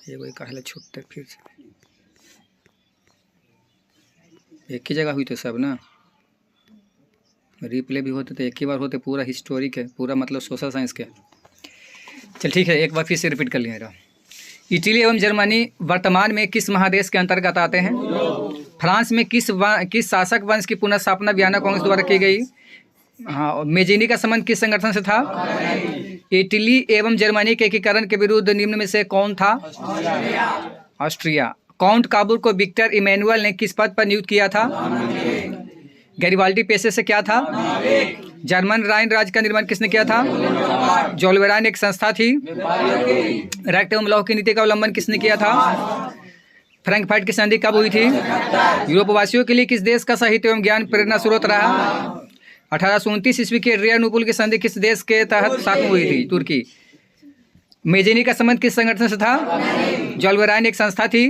ये कोई कहला छुट्टे फिर से एक ही जगह हुई तो सब ना, रिप्ले भी होते तो एक ही बार होते। पूरा हिस्टोरिक है, पूरा मतलब सोशल साइंस के। चल ठीक है, एक बार फिर से रिपीट कर लिया। इटली एवं जर्मनी वर्तमान में किस महादेश के अंतर्गत आते हैं? फ्रांस में किस शासक वंश की पुनर्स्थापना वियना कांग्रेस द्वारा की गई? हाँ। मेजिनी का संबंध किस संगठन से था? इटली एवं जर्मनी के एकीकरण के विरुद्ध निम्न में से कौन था? ऑस्ट्रिया। काउंट काबूल को विक्टर इमैनुअल ने किस पद पर नियुक्त किया था? गैरिबाल्डी पेशे से क्या था? जर्मन राइन राज्य का निर्माण किसने किया था? जोल्वेराइन एक संस्था थी। रक्त एवं लौह की नीति का अवलंबन किसने किया था? फ्रैंकफर्ट की संधि कब हुई थी? यूरोपवासियों के लिए किस देश का साहित्य एवं ज्ञान प्रेरणा स्रोत रहा? 1829 ईस्वी की एड्रियानोपुल की संधि किस देश के तहत साथ हुई थी? तुर्की। मेजिनी का संबंध किस संगठन से था? जोल्वेराइन एक संस्था थी।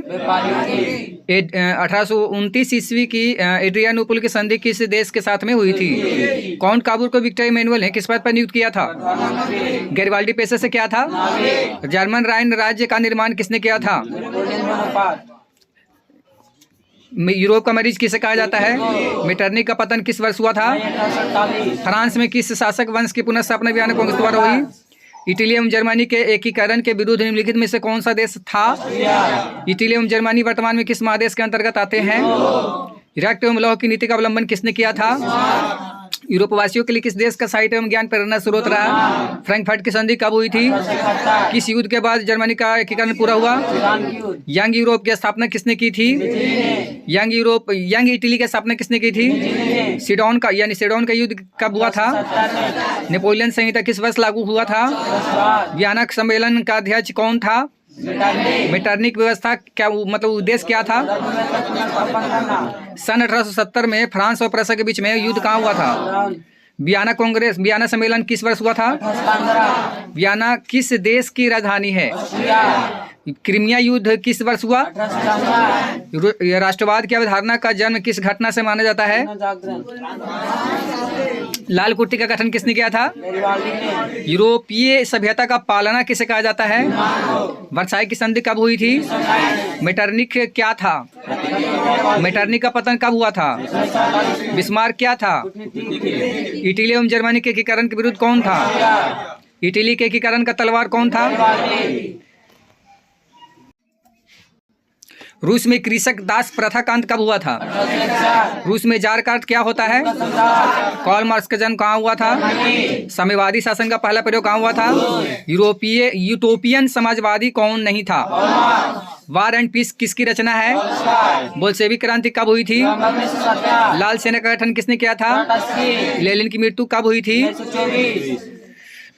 1829 ईस्वी की एड्रियानोपुल की संधि किस देश के साथ में हुई थी? काउंट काबूल को विक्टर इमैनुअल ने किस पद पर नियुक्त किया था? गैरिबाल्डी पेशे से क्या था? जर्मन राइन राज्य का निर्माण किसने किया था? यूरोप का मरीज किसे कहा जाता है? मेटरनिक का पतन किस वर्ष हुआ था? फ्रांस में किस शासक वंश की पुनर्स्थापना वियना कांग्रेस द्वारा हुई? इटली एवं जर्मनी के एकीकरण के विरुद्ध निम्नलिखित में से कौन सा देश था? इटली एवं जर्मनी वर्तमान में किस महादेश के अंतर्गत आते हैं? रक्त एवं लौह की नीति का अवलंबन किसने किया था? यूरोपवासियों के लिए किस देश का साहित्य एवं ज्ञान प्रेरणा स्रोत रहा? फ्रैंकफर्ट की संधि कब हुई थी? किस युद्ध के बाद जर्मनी का एकीकरण पूरा हुआ? यंग यूरोप की स्थापना किसने की थी? यंग इटली की स्थापना किसने की थी? सिडोन का युद्ध कब हुआ था? नेपोलियन संहिता किस वर्ष लागू हुआ था? वियना सम्मेलन का अध्यक्ष कौन था? मेटरनिक व्यवस्था क्या मतलब उद्देश्य क्या था? सन 1870 में फ्रांस और प्रसा के बीच में युद्ध कहाँ हुआ था? वियना सम्मेलन किस वर्ष हुआ था? वियना किस देश की राजधानी है? क्रीमिया युद्ध किस वर्ष हुआ? राष्ट्रवाद की अवधारणा का जन्म किस घटना से माना जाता है? लाल कुट्टी का गठन किसने किया था? यूरोपीय सभ्यता का पालना किसे कहा जाता है? वर्साई की संधि कब हुई थी? मेटरनिक क्या था? मेटरनिक का पतन कब हुआ था? बिस्मार्क क्या था? इटली एवं जर्मनी के एकीकरण के विरुद्ध कौन था? इटली के एकीकरण का तलवार कौन था? रूस में कृषक दास प्रथा का अंत कब हुआ था? रूस में जार का अर्थ क्या होता है? कार्ल मार्क्स का जन्म कहाँ हुआ था? साम्यवादी शासन का पहला प्रयोग कहाँ हुआ था? यूटोपियन समाजवादी कौन नहीं था? वार एंड पीस किसकी रचना है? बोल्शेविक क्रांति कब हुई थी? लाल सेना का गठन किसने किया था? लेनिन की मृत्यु कब हुई थी?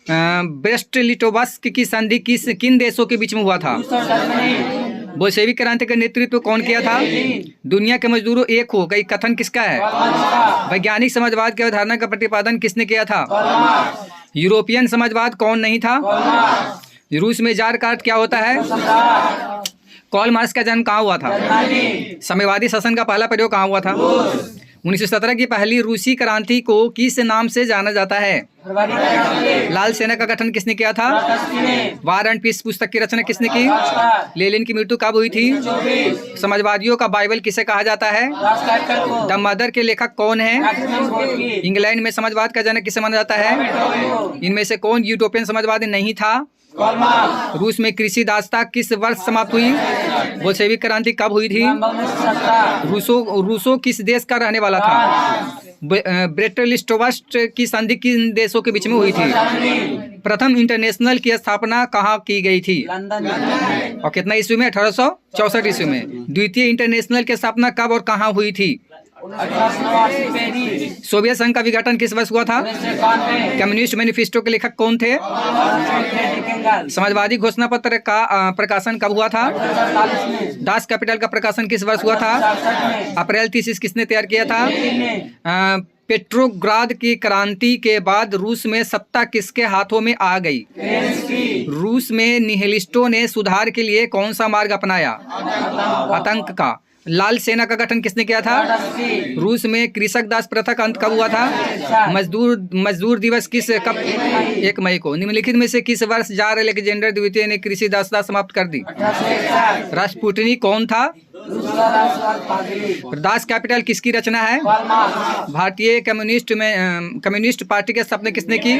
ब्रेस्ट लिटोवस्क की संधि किन देशों के बीच में हुआ था? बोल्शेविक क्रांति का नेतृत्व कौन किया था? दुनिया के मजदूरों एक हो गई कथन किसका है? वैज्ञानिक समाजवाद की अवधारणा का प्रतिपादन किसने किया था? यूरोपियन समाजवाद कौन नहीं था? रूस में जार का अर्थ क्या होता है? कार्ल मार्क्स का जन्म कहाँ हुआ था? साम्यवादी शासन का पहला प्रयोग कहाँ हुआ था? 1917 की पहली रूसी क्रांति को किस नाम से जाना जाता है? लाल सेना का गठन किसने किया था? वार एंड पीस पुस्तक की रचना किसने की? लेनिन की मृत्यु कब हुई थी? समाजवादियों का बाइबल किसे कहा जाता है? द मदर के लेखक कौन है? इंग्लैंड में समाजवाद का जनक किसे माना जाता है? इनमें से कौन यूटोपियन समाजवादी नहीं था? रूस में कृषि दासता किस वर्ष समाप्त हुई? बोल्शेविक क्रांति कब हुई थी? रूसो किस देश का रहने वाला था? ब्रेस्ट-लिटोवस्क की संधि किन देशों के बीच में हुई थी? प्रथम इंटरनेशनल की स्थापना कहाँ की गई थी? और कितना ईस्वी में? 1864 ईस्वी में। द्वितीय इंटरनेशनल की स्थापना कब और कहाँ हुई थी? सोवियत संघ का विघटन किस वर्ष हुआ था? कम्युनिस्ट मैनिफेस्टो के लेखक कौन थे? समाजवादी घोषणा पत्र का प्रकाशन कब हुआ था? दास कैपिटल का प्रकाशन किस वर्ष हुआ था? अप्रैल 30 किसने तैयार किया था? पेट्रोग्राद की क्रांति के बाद रूस में सत्ता किसके हाथों में आ गई? रूस में निहिलिस्टों ने सुधार के लिए कौन सा मार्ग अपनाया? आतंक का। लाल सेना का गठन किसने किया था? रूस में कृषक दास प्रथा का अंत कब हुआ था? मजदूर दिवस कब? 1 मई को। निम्नलिखित में से किस वर्ष जार अलेक्जेंडर द्वितीय ने कृषि दासता समाप्त कर दी? रास्पुटिनी कौन था? दास कैपिटल किसकी रचना है? भारतीय कम्युनिस्ट पार्टी के स्थापना किसने की?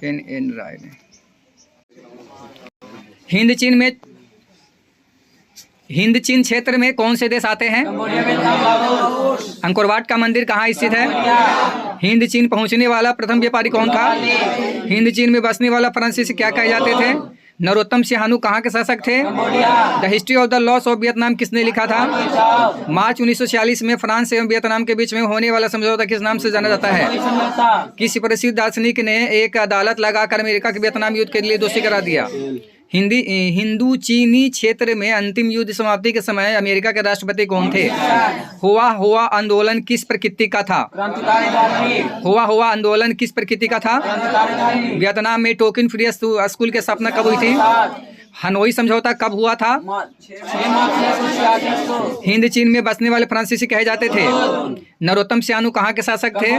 एन राय ने। हिंद चीन क्षेत्र में कौन से देश आते हैं? अंकोर वाट का मंदिर कहाँ स्थित है? हिंद चीन पहुंचने वाला प्रथम व्यापारी कौन था? हिंद चीन में बसने वाला फ्रांसीसी क्या कहे जाते थे? नरोत्तम सिहानू कहाँ के शासक थे? The history of the loss of Vietnam किसने लिखा था? मार्च 1946 में फ्रांस एवं वियतनाम के बीच में होने वाला समझौता किस नाम से जाना जाता है? किस प्रसिद्ध दार्शनिक ने एक अदालत लगाकर अमेरिका के वियतनाम युद्ध के लिए दोषी करार दिया? हिंदू चीनी क्षेत्र में अंतिम युद्ध समाप्ति के समय अमेरिका के राष्ट्रपति कौन थे? हुआ आंदोलन किस प्रकृति का था? हुआ आंदोलन किस प्रकृति का था? वियतनाम में टोकिन फ्री स्कूल की स्थापना कब हुई थी? हनोई समझौता कब हुआ था? हिंद चीन में बसने वाले फ्रांसीसी कहे जाते थे। नरोत्तम सिहानू कहाँ के शासक थे?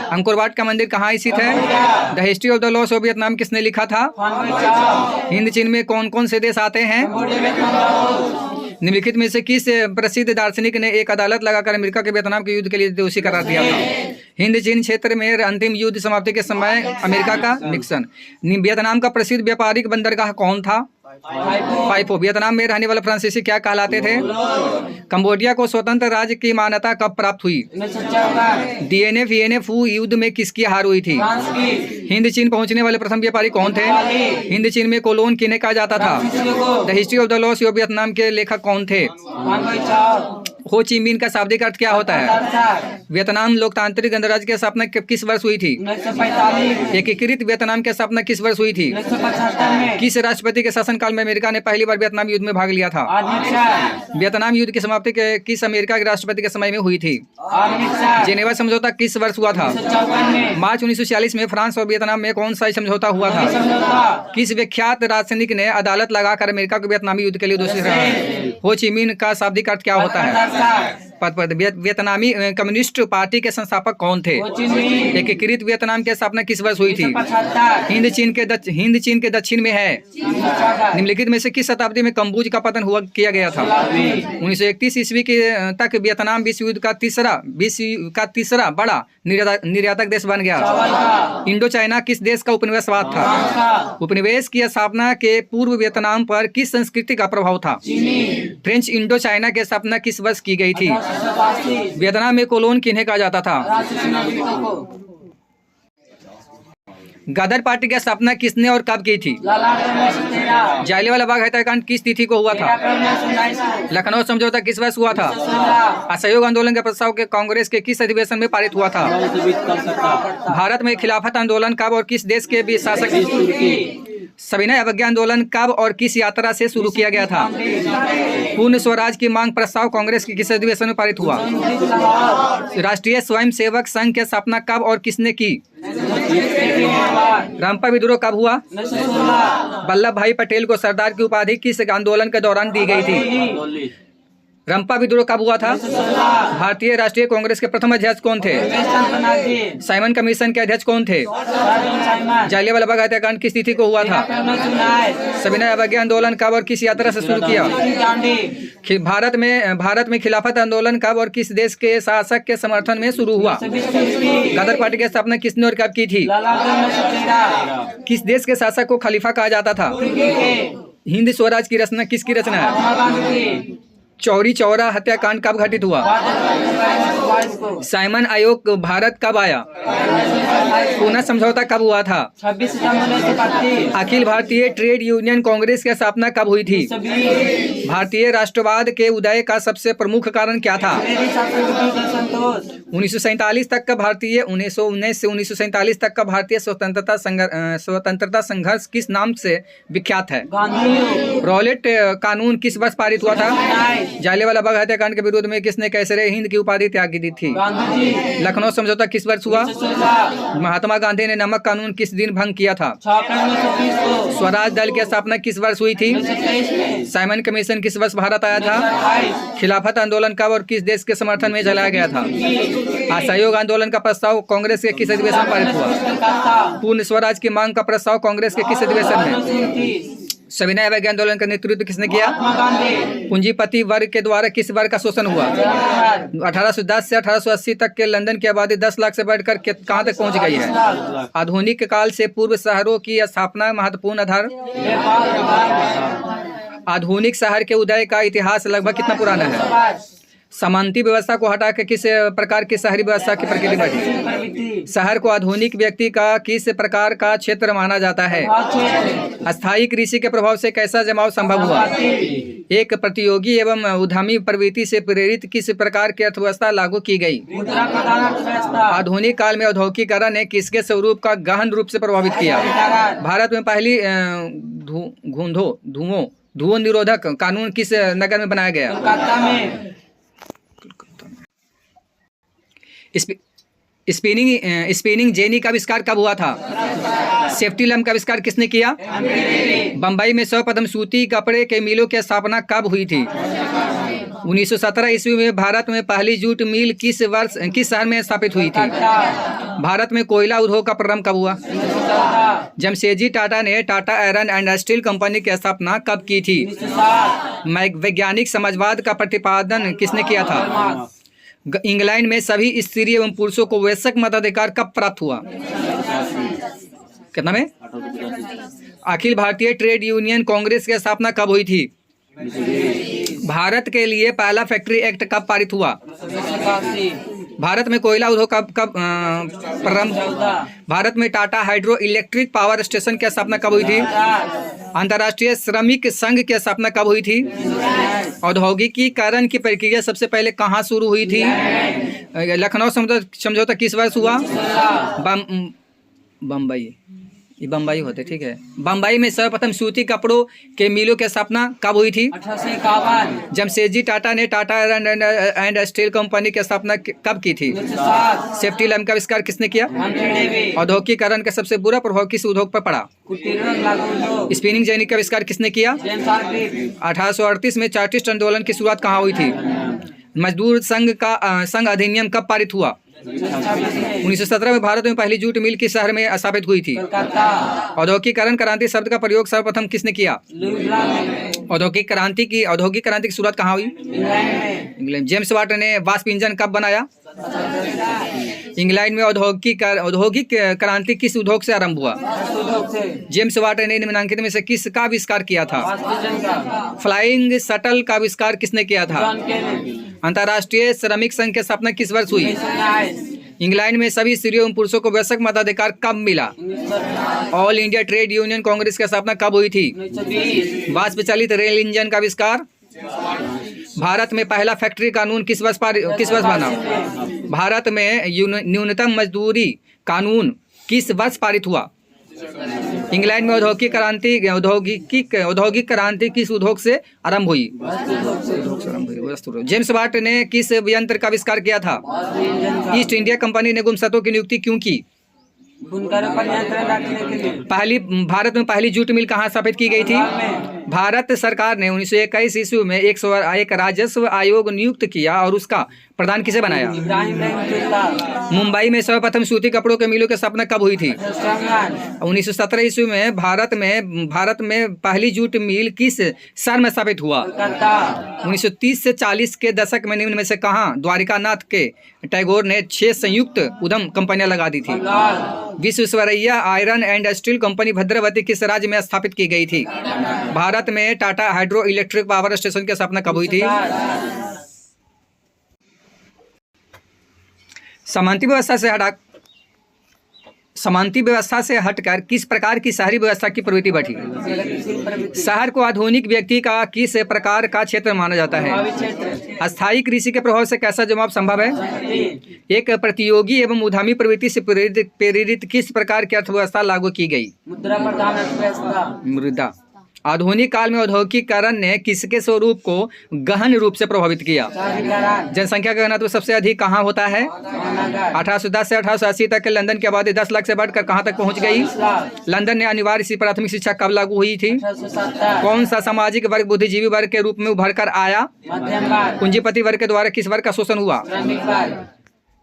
अंकोर वाट का मंदिर कहाँ स्थित है? The history of the loss of Vietnam किसने लिखा था? हिंद चीन में कौन कौन से देश आते हैं? निम्नलिखित में से किस प्रसिद्ध दार्शनिक ने एक अदालत लगाकर अमेरिका के वियतनाम के युद्ध के लिए दोषी करार दिया था? हिंद चीन क्षेत्र में अंतिम युद्ध समाप्ति के समय अमेरिका का निक्सन। वियतनाम का प्रसिद्ध व्यापारिक बंदरगाह कौन था? पाइपो। वियतनाम में रहने वाले फ्रांसीसी क्या कहलाते थे? कंबोडिया को स्वतंत्र राज्य की मान्यता कब प्राप्त हुई? DNF युद्ध में किसकी हार हुई थी? हिंद चीन पहुंचने वाले प्रथम व्यापारी कौन थे? हिंद चीन में कोलोन किन्हें कहा जाता था? The history of the loss of Vietnam के लेखक कौन थे? हो ची मिन का शाब्दिक अर्थ क्या होता है? वियतनाम लोकतांत्रिक गणराज्य की स्थापना किस वर्ष हुई थी? 1945। एकीकृत वियतनाम की स्थापना किस वर्ष हुई थी? 1975 में। किस राष्ट्रपति के शासनकाल में अमेरिका ने पहली बार वियतनाम युद्ध में भाग लिया था? वियतनाम युद्ध की समाप्ति किस अमेरिका के राष्ट्रपति के समय में हुई थी? जेनेवा समझौता किस वर्ष हुआ था? मार्च 1946 में फ्रांस और वियतनाम में कौन सा समझौता हुआ था? किस विख्यात दार्शनिक ने अदालत लगाकर अमेरिका को वियतनामी युद्ध के लिए दोषी ठहराया? हो ची मिन का शाब्दिक अर्थ क्या होता है? वियतनामी कम्युनिस्ट पार्टी के संस्थापक कौन थे? एकीकृत वियतनाम की स्थापना किस वर्ष हुई थी? हिंद चीन के दक्षिण में है। निम्नलिखित में से किस शताब्दी में कंबोज का पतन किया गया था? 1931 ईस्वी तक वियतनाम विश्व युद्ध का तीसरा बड़ा निर्यातक देश बन गया। इंडो चाइना किस देश का उपनिवेशवाद था? उपनिवेश की स्थापना के पूर्व वियतनाम पर किस संस्कृति का प्रभाव था? फ्रेंच इंडो चाइना की स्थापना किस वर्ष की गई थी? वियतनाम में कोलोन किन्हें कहा जाता था? गदर पार्टी की स्थापना किसने और कब की थी? जालियांवाला बाग हत्याकांड किस तिथि को हुआ था? लखनऊ समझौता किस वर्ष हुआ था? असहयोग आंदोलन के प्रस्ताव के कांग्रेस के किस अधिवेशन में पारित हुआ था? भारत में खिलाफत आंदोलन कब और किस देश के बीच शासक? सविनय अवज्ञा आंदोलन कब और किस यात्रा से शुरू किया गया था? पूर्ण स्वराज की मांग प्रस्ताव कांग्रेस के किस अधिवेशन में पारित हुआ? राष्ट्रीय स्वयंसेवक संघ की स्थापना कब और किसने की? रंपा विद्रोह कब हुआ? वल्लभ भाई पटेल को सरदार की उपाधि किस आंदोलन के दौरान दी गई थी? रंपा विद्रोह कब हुआ था? भारतीय राष्ट्रीय कांग्रेस के प्रथम अध्यक्ष कौन थे? साइमन कमीशन के अध्यक्ष कौन थे? जालियांवाला बाग हत्याकांड किस तिथि को हुआ था? सविनय अवज्ञा आंदोलन कब और किस यात्रा से शुरू किया? भारत में खिलाफत आंदोलन कब और किस देश के शासक के समर्थन में शुरू हुआ? गदर पार्टी की स्थापना किसने और कब की थी? किस देश के शासक को खलीफा कहा जाता था? हिंद स्वराज की रचना किसकी रचना है? चौरी चौरा हत्याकांड कब घटित हुआ? साइमन आयोग भारत कब आया? पूना समझौता कब हुआ था? 26 सितंबर। अखिल भारतीय ट्रेड यूनियन कांग्रेस की स्थापना कब हुई थी? भारतीय राष्ट्रवाद के उदय का सबसे प्रमुख कारण क्या था? 1947 तक का भारतीय 1919 से 1947 तक का भारतीय स्वतंत्रता संघर्ष किस नाम से विख्यात है? रॉलेट कानून किस वर्ष पारित हुआ था? जालियांवाला बाग हत्याकांड के विरोध में किसने कैसरे हिंद की उपाधि त्याग दी थी? गांधी जी। लखनऊ समझौता किस वर्ष हुआ? 1916। महात्मा गांधी ने नमक कानून किस दिन भंग किया था? 6 अप्रैल 1920 को। स्वराज दल की स्थापना किस वर्ष हुई थी? 1923 में। साइमन कमीशन किस वर्ष भारत आया था? 1928। खिलाफत आंदोलन कब और किस देश के समर्थन में चलाया गया था? असहयोग आंदोलन का प्रस्ताव कांग्रेस के किस अधिवेशन में पारित हुआ? कलकत्ता। पूर्ण स्वराज की मांग का प्रस्ताव कांग्रेस के किस अधिवेशन में? 1929। सविनय अवज्ञा आंदोलन का नेतृत्व किसने किया? महात्मा गांधी। पूंजीपति वर्ग के द्वारा किस वर्ग का शोषण हुआ? 1810 से 1880 तक के लंदन की आबादी 10 लाख से बढ़कर कहां तक पहुंच गई है? आधुनिक काल से पूर्व शहरों की स्थापना महत्वपूर्ण आधार। आधुनिक शहर के उदय का इतिहास लगभग कितना पुराना है? सामंती व्यवस्था को हटाकर किस प्रकार की शहरी व्यवस्था की प्रकृति बढ़ी? शहर को आधुनिक व्यक्ति का किस प्रकार का क्षेत्र माना जाता है? अस्थायी कृषि के प्रभाव से कैसा जमाव संभव हुआ? एक प्रतियोगी एवं उद्यमी प्रवृत्ति से प्रेरित किस प्रकार की अर्थव्यवस्था लागू की गई? आधुनिक काल में औद्योगिकीकरण ने किसके स्वरूप का गहन रूप से प्रभावित किया? भारत में पहली धुओं निरोधक कानून किस नगर में बनाया गया? कलकत्ता में। स्पिनिंग जेनी का आविष्कार कब हुआ था? सेफ्टी लैम्प का आविष्कार किसने किया? बम्बई में सर्वप्रथम सूती कपड़े के मिलों की स्थापना कब हुई थी? 1917 ईस्वी में भारत में पहली जूट मिल किस शहर में स्थापित हुई थी? भारत में कोयला उद्योग का प्रारंभ कब हुआ? जमशेदजी टाटा ने Tata iron and steel company की स्थापना कब की थी? वैज्ञानिक समाजवाद का प्रतिपादन किसने किया था? इंग्लैंड में सभी स्त्री एवं पुरुषों को वैश्विक मताधिकार कब प्राप्त हुआ? कितना में? अखिल भारतीय ट्रेड यूनियन कांग्रेस की स्थापना कब हुई थी? भारत के लिए पहला फैक्ट्री एक्ट कब पारित हुआ? भारत में कोयला उद्योग कब प्रारंभ? भारत में Tata hydro electric power station की स्थापना कब हुई थी? अंतर्राष्ट्रीय श्रमिक संघ की स्थापना कब हुई थी? औद्योगिकीकरण की प्रक्रिया सबसे पहले कहाँ शुरू हुई थी? लखनऊ समझौता किस वर्ष हुआ? बम्बई होते, ठीक है। बम्बई में सर्वप्रथम सूती कपड़ों के मिलों की स्थापना कब हुई थी? 1851। जमशेदजी टाटा ने Tata iron and steel company की स्थापना कब की थी? 1907। सेफ्टी लैम्प का आविष्कार किसने किया? औद्योगिकीकरण का सबसे बुरा प्रभाव किस उद्योग पर पड़ा? स्पिनिंग जेनी का आविष्कार किसने किया? 1838 में चार्टिस्ट आंदोलन की शुरुआत कहाँ हुई थी? मजदूर संघ अधिनियम कब पारित हुआ? 1917 में भारत में पहली जूट मिल किस शहर में स्थापित हुई थी? औद्योगिकीकरण क्रांति शब्द का प्रयोग सर्वप्रथम किसने किया? औद्योगिक क्रांति की शुरुआत कहाँ हुई? इंग्लैंड। जेम्स वाट ने वाष्प इंजन कब बनाया? इंग्लैंड में औद्योगिक क्रांति किस उद्योग से आरंभ हुआ? जेम्स वाट ने निम्नलिखित में से किसका आविष्कार किया था? फ्लाइंग शटल का आविष्कार किसने किया था? अंतर्राष्ट्रीय श्रमिक संघ की स्थापना किस वर्ष हुई? इंग्लैंड में सभी स्त्रियों एवं पुरुषों को वैश्विक मताधिकार कब मिला? All India trade union Congress की स्थापना कब हुई थी? वाष्प चालित रेल इंजन का आविष्कार। भारत में पहला फैक्ट्री कानून किस वर्ष बना? भारत में न्यूनतम मजदूरी कानून किस वर्ष पारित हुआ? इंग्लैंड में औद्योगिक क्रांति किस उद्योग से आरंभ हुई? जेम्स वाट ने किस यंत्र का आविष्कार किया था? ईस्ट इंडिया कंपनी ने गुमशुदों की नियुक्ति क्यों की? भारत में पहली जूट मिल कहाँ स्थापित की गई थी? भारत सरकार ने 1921 ईस्वी में एक राजस्व आयोग नियुक्त किया और उसका प्रधान किसे बनाया? मुंबई में सर्वप्रथम सूती कपड़ों के मिलों की स्थापना कब हुई थी? 1917 ईस्वी में भारत में पहली जूट मिल किस शहर में स्थापित हुआ? 1930 से 40 के दशक में निम्न में से कहाँ द्वारिकानाथ के टैगोर ने 6 संयुक्त उद्यम कंपनियां लगा दी थी? Visvesvaraya iron and steel company Bhadravati किस राज्य में स्थापित की गई थी? भारत में Tata hydro electric power station की स्थापना कब हुई थी? समांती व्यवस्था से हटकर किस प्रकार की शहरी व्यवस्था की प्रवृत्ति बढ़ी? शहर को आधुनिक व्यक्ति का किस प्रकार का क्षेत्र माना जाता है? अस्थायी कृषि के प्रभाव से कैसा जमाव संभव है? एक प्रतियोगी एवं उद्यमी प्रवृत्ति से प्रेरित किस प्रकार की अर्थव्यवस्था लागू की गई? मुद्रा आधुनिक काल में औद्योगिकीकरण ने किसके स्वरूप को गहन रूप से प्रभावित किया? शहरीकरण, जनसंख्या का घनत्व सबसे अधिक कहाँ होता है? महानगर, 1810 से 1880 तक के लंदन की आबादी 10 लाख से बढ़कर कहाँ तक पहुँच गई? 20 लाख, लंदन में अनिवार्य सी प्राथमिक शिक्षा कब लागू हुई थी? 1870, कौन सा सामाजिक वर्ग बुद्धिजीवी वर्ग के रूप में उभर कर आया? मध्यम वर्ग, पूंजीपति वर्ग के द्वारा किस वर्ग का शोषण हुआ? श्रमिक वर्ग,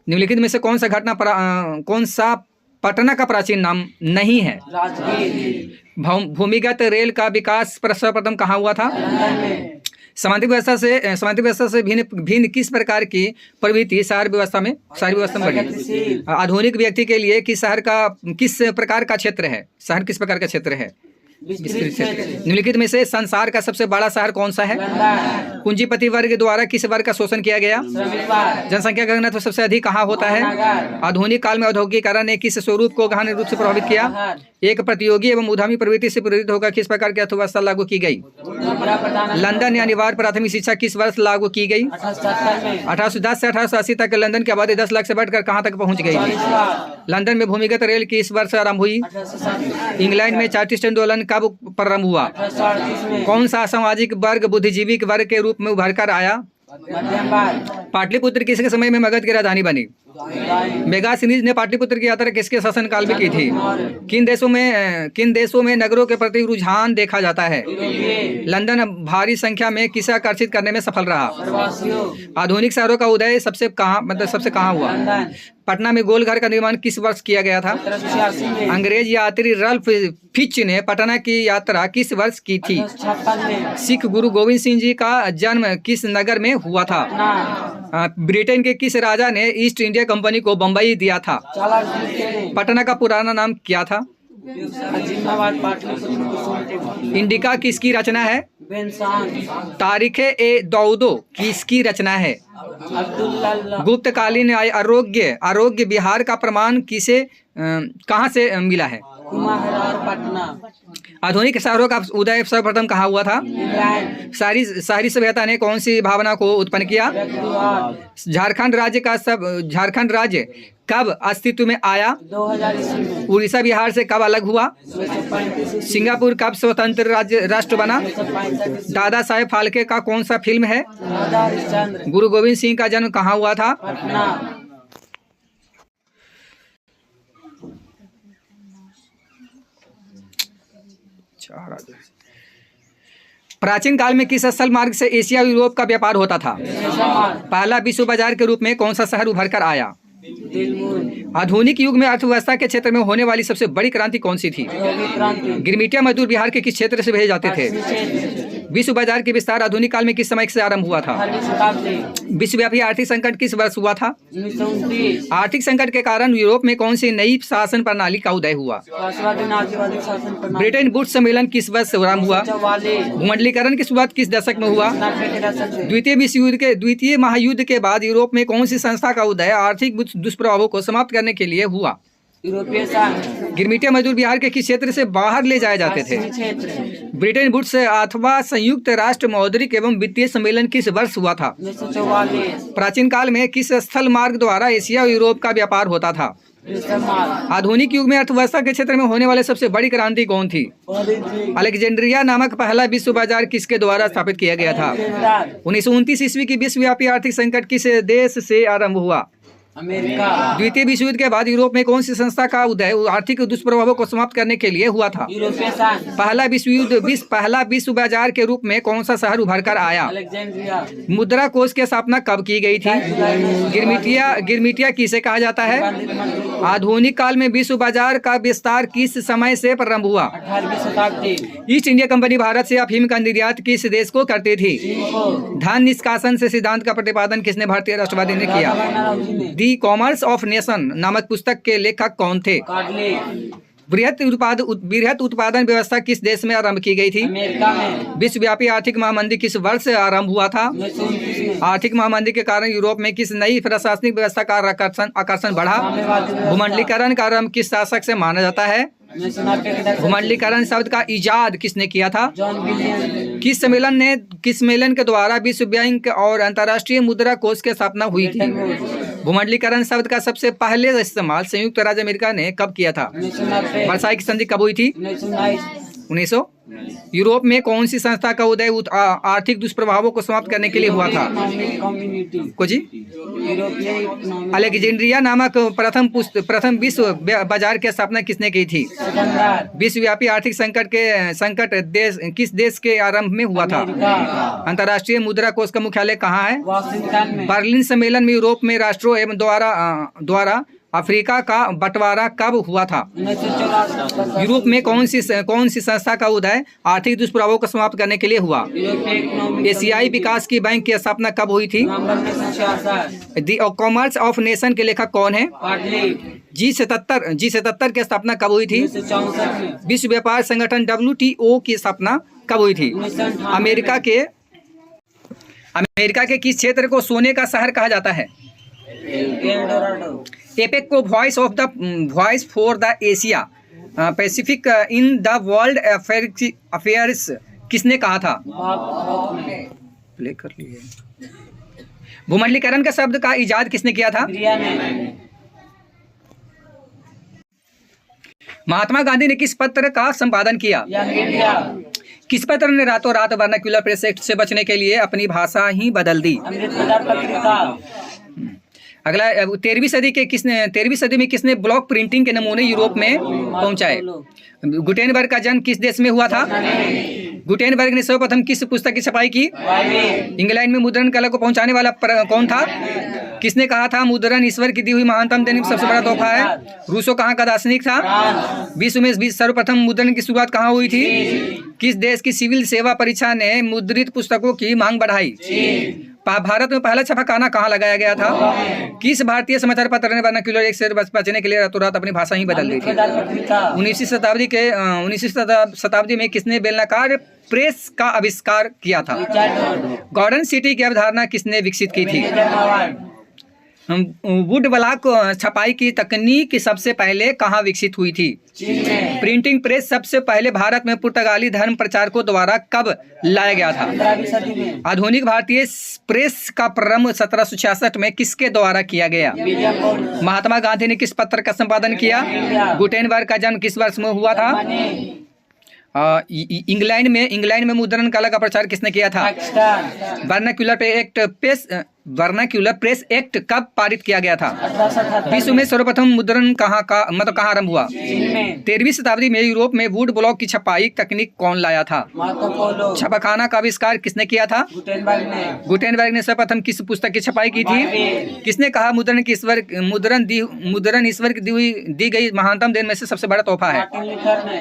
निम्नलिखित में से कौन सा पटना का प्राचीन नाम नहीं है? राजगीर, भूमिगत रेल का विकास सर्वप्रथम कहाँ हुआ था? लंदन में, सामाजिक व्यवस्था से भिन्न किस प्रकार की प्रवृत्ति शहरी व्यवस्था में बढ़ी? प्रगतिशील, आधुनिक व्यक्ति के लिए किस प्रकार का क्षेत्र है? शहर किस प्रकार का क्षेत्र है? विस्तृत क्षेत्र, निम्नलिखित में से संसार का सबसे बड़ा शहर कौन सा है? लंदन, पूंजीपति वर्ग द्वारा किस वर्ग का शोषण किया गया? श्रमिक वर्ग, जनसंख्या का घनत्व सबसे अधिक कहाँ होता है? महानगर, आधुनिक काल में औद्योगिकीकरण ने किस स्वरूप को गहन रूप से प्रभावित किया? शहर, एक प्रतियोगी एवं उद्यमी प्रवृत्ति से प्रेरित होकर किस प्रकार की अर्थव्यवस्था लागू की गई? मुद्रा प्रदान, लंदन में अनिवार्य प्राथमिक शिक्षा किस वर्ष लागू की गई? 1870 में, 1810 से 1880 तक लंदन की आबादी 10 लाख से बढ़कर कहाँ तक पहुँच गई 40 थी? लाख, लंदन में भूमिगत रेल किस वर्ष आरंभ हुई? 1860, इंग्लैंड में चार्टिस्ट आंदोलन कब प्रारंभ हुआ? 1838 में, कौन सा सामाजिक वर्ग बुद्धिजीवी वर्ग के रूप में उभर कर आया? मध्यम वर्ग, पाटलिपुत्र किसके समय में मगध की राजधानी बनी? मेगास्थनीज ने पाटलिपुत्र की यात्रा किसके शासनकाल में की थी? किन देशों में नगरों के प्रति रुझान देखा जाता है? यूरोपीय, लंदन भारी संख्या में किसे आकर्षित करने में सफल रहा? प्रवासियों, आधुनिक शहरों का उदय सबसे कहाँ हुआ? लंदन, पटना में गोलघर का निर्माण किस वर्ष किया गया था? 1786 में, अंग्रेज यात्री रल्फ फिच ने पटना की यात्रा किस वर्ष की थी? 1856 में, सिख गुरु गोविंद सिंह जी का जन्म किस नगर में हुआ था? पटना, ब्रिटेन के किस राजा ने ईस्ट इंडिया कंपनी को बंबई दिया था? चालाक जिले, पटना का पुराना नाम क्या था? अजीमाबाद, पाटलिपुत्र, कुसुम, इंडिका किसकी रचना है? बेंसान, तारीख-ए-दौदो किसकी रचना है? अब्दुल्ला, गुप्तकालीन आरोग्य विहार का प्रमाण कहाँ से मिला है? कुमारहर, पटना, आधुनिक शहरों का उदय सर्वप्रथम कहाँ हुआ था? इंग्लैंड, शहरी सभ्यता ने कौन सी भावना को उत्पन्न किया? व्यक्तिवाद, झारखंड राज्य कब अस्तित्व में आया? 2000 ईस्वी में, उड़ीसा बिहार से कब अलग हुआ? 1935 सिंगापुर कब स्वतंत्र राष्ट्र बना? 1965 दादा साहेब फाल्के का कौन सा फिल्म है? राधा हरिश्चंद्र, गुरु गोविंद सिंह का जन्म कहाँ हुआ था? पटना, प्राचीन काल में किस स्थल मार्ग से एशिया और यूरोप का व्यापार होता था? जैसलमेर, पहला विश्व बाजार के रूप में कौन सा शहर उभर कर आया? दिलमुर, आधुनिक युग में अर्थव्यवस्था के क्षेत्र में होने वाली सबसे बड़ी क्रांति कौन सी थी? औद्योगिक क्रांति, गिरमिटिया मजदूर बिहार के किस क्षेत्र से भेजे जाते थे? क्षेत्र, विश्व बाजार के विस्तार आधुनिक काल में किस समय से आरंभ हुआ था? 18वीं शताब्दी, विश्वव्यापी आर्थिक संकट किस वर्ष हुआ था? 1929, आर्थिक संकट के कारण यूरोप में कौन सी नई शासन प्रणाली का उदय हुआ? राष्ट्रवादी नाजीवादी शासन प्रणाली, ब्रिटेन वुड्स सम्मेलन किस वर्ष आरंभ हुआ? 1944, भूमंडलीकरण की शुरुआत किस दशक में हुआ? 90 के दशक से, द्वितीय महायुद्ध के बाद यूरोप में कौन सी संस्था का उदय आर्थिक दुष्प्रभावों को समाप्त करने के लिए हुआ? यूरोपीय संघ, गिरमिटिया मजदूर बिहार के किस क्षेत्र से बाहर ले जाए जाते थे? पश्चिमी क्षेत्र, ब्रिटेन वुड्स अथवा संयुक्त राष्ट्र मौद्रिक एवं वित्तीय सम्मेलन किस वर्ष हुआ था? 1944, प्राचीन काल में किस स्थल मार्ग द्वारा एशिया और यूरोप का व्यापार होता था? इस्तेमाल, आधुनिक युग में अर्थव्यवस्था के क्षेत्र में होने वाले सबसे बड़ी क्रांति कौन थी? अलेक्जेंड्रिया नामक पहला विश्व बाजार किसके द्वारा स्थापित किया गया था? 1929 ईस्वी की विश्वव्यापी आर्थिक संकट किस देश से आरंभ हुआ? अमेरिका, द्वितीय विश्व युद्ध के बाद यूरोप में कौन सी संस्था का उदय आर्थिक दुष्प्रभावों को समाप्त करने के लिए हुआ था? यूरोपीय संघ, पहला विश्व बाजार के रूप में कौन सा शहर उभर कर आया? अलेक्जेंड्रिया, मुद्रा कोष की स्थापना कब की गई थी? गिरमिटिया किसे कहा जाता है? पंडित मंत्री, आधुनिक काल में विश्व बाजार का विस्तार किस समय से प्रारंभ हुआ? 18वीं शताब्दी, ईस्ट इंडिया कंपनी भारत से अफीम का निर्यात किस देश को करती थी? चीन को, धन निष्कासन से सिद्धांत का प्रतिपादन किसने भारतीय राष्ट्रवादी ने किया? दी कॉमर्स ऑफ नेशन नामक पुस्तक के लेखक कौन थे? कार्डले, बृहत उत्पादन व्यवस्था किस देश में आरंभ की गई थी? अमेरिका में, विश्वव्यापी आर्थिक महामंदी किस वर्ष से आरंभ हुआ था? 1929 में, आर्थिक महामंदी के कारण यूरोप में किस नई प्रशासनिक व्यवस्था का आकर्षण बढ़ा? साम्यवादी व्यवस्था, भूमंडलीकरण का आरंभ किस शासक से माना जाता है? 1990 के दशक, भूमंडलीकरण शब्द का इजाद किसने किया था? जॉन विलियम, किस सम्मेलन के द्वारा विश्व बैंक और अंतर्राष्ट्रीय मुद्रा कोष की स्थापना हुई थी? भूमंडलीकरण शब्द का सबसे पहले इस्तेमाल संयुक्त राज्य अमेरिका ने कब किया था? 1990, वर्साई की संधि कब हुई थी? 1919, 1900। यूरोप में कौन सी संस्था का उदय आर्थिक दुष्प्रभावों को समाप्त करने के लिए हुआ था? कम्युनिटी। को जी? European economic. अलेक्जेंड्रिया नामक प्रथम विश्व बाजार की स्थापना किसने की थी? सिकंदर। विश्वव्यापी आर्थिक संकट किस देश के आरंभ में हुआ था? अमेरिका। अंतर्राष्ट्रीय मुद्रा कोष का मुख्यालय कहाँ है? वाशिंगटन में। बर्लिन सम्मेलन में यूरोप में राष्ट्रों एवं द्वारा अफ्रीका का बंटवारा कब हुआ था? 1984। यूरोप में कौन सी संस्था का उदय आर्थिक दुष्प्रभावों को समाप्त करने के लिए हुआ? European economic. एशियाई विकास की बैंक की स्थापना कब हुई थी? नवंबर 1966। दी कॉमर्स ऑफ नेशन के लेखक कौन है? पाटली। G77 की स्थापना कब हुई थी? 1964 में। विश्व व्यापार संगठन WTO की स्थापना कब हुई थी? 1998। अमेरिका के किस क्षेत्र को सोने का शहर कहा जाता है? एल्डोराडो। एपेक को voice for the Asia Pacific in the world affairs किसने कहा था? प्ले कर लिए। भूमंडलीकरण का शब्द का इजाद किसने किया था? प्रिया ने। महात्मा गांधी ने किस पत्र का संपादन किया? Young India. किस पत्र ने रातों रात वर्नाक्युलर प्रेस एक्ट से बचने के लिए अपनी भाषा ही बदल दी? अमृत बाजार पत्रिका। अगला 13वीं सदी में किसने ब्लॉक प्रिंटिंग के नमूने यूरोप में पहुंचाए? गुटेनबर्ग का जन्म किस देश में हुआ था? गुटेनबर्ग ने सर्वप्रथम किस पुस्तक की छपाई की? इंग्लैंड में मुद्रण कला को पहुंचाने वाला कौन था? किसने कहा था मुद्रण ईश्वर की दी हुई महानतम देने सबसे बड़ा तोहफा है? रूसो कहाँ का दार्शनिक था? विश्व में सर्वप्रथम मुद्रण की शुरुआत कहाँ हुई थी? किस देश की सिविल सेवा परीक्षा ने मुद्रित पुस्तकों की मांग बढ़ाई? भारत में पहला छापाखाना कहाँ लगाया गया था? किस भारतीय समाचार पत्र ने वर्नाक्युलर एक से बचने के लिए रातों रात अपनी भाषा ही बदल दी थी? 19वीं शताब्दी में किसने बेलनाकार प्रेस का आविष्कार किया था? गॉर्डन सिटी की अवधारणा किसने विकसित की थी? वुड ब्लॉक छपाई की तकनीक सबसे पहले कहाँ विकसित हुई थी? प्रिंटिंग प्रेस सबसे पहले भारत में पुर्तगाली धर्म प्रचारकों द्वारा कब लाया गया था? 15वीं सदी में। आधुनिक भारतीय प्रेस का प्रारंभ 1766 में किसके द्वारा किया गया? विलियम पोल। महात्मा गांधी ने किस पत्र का संपादन किया? गुटेनबर्ग का जन्म किस वर्ष में हुआ था? इंग्लैंड में मुद्रण कला का प्रचार किसने किया था? वर्नाक्युलर प्रेस एक्ट कब पारित किया गया था? 1877। विश्व में सर्वप्रथम मुद्रण कहाँ आरंभ हुआ? चीन में। 13वीं शताब्दी में यूरोप में वुड ब्लॉक की छपाई तकनीक कौन लाया था? Marco Polo. छापाखाना का आविष्कार किसने किया था? गुटेनबर्ग ने सर्वप्रथम किस पुस्तक की छपाई की थी? किसने कहा मुद्रण ईश्वर की दी गई महानतम देन में से सबसे बड़ा तोहफा है? मार्टिन लूथर ने।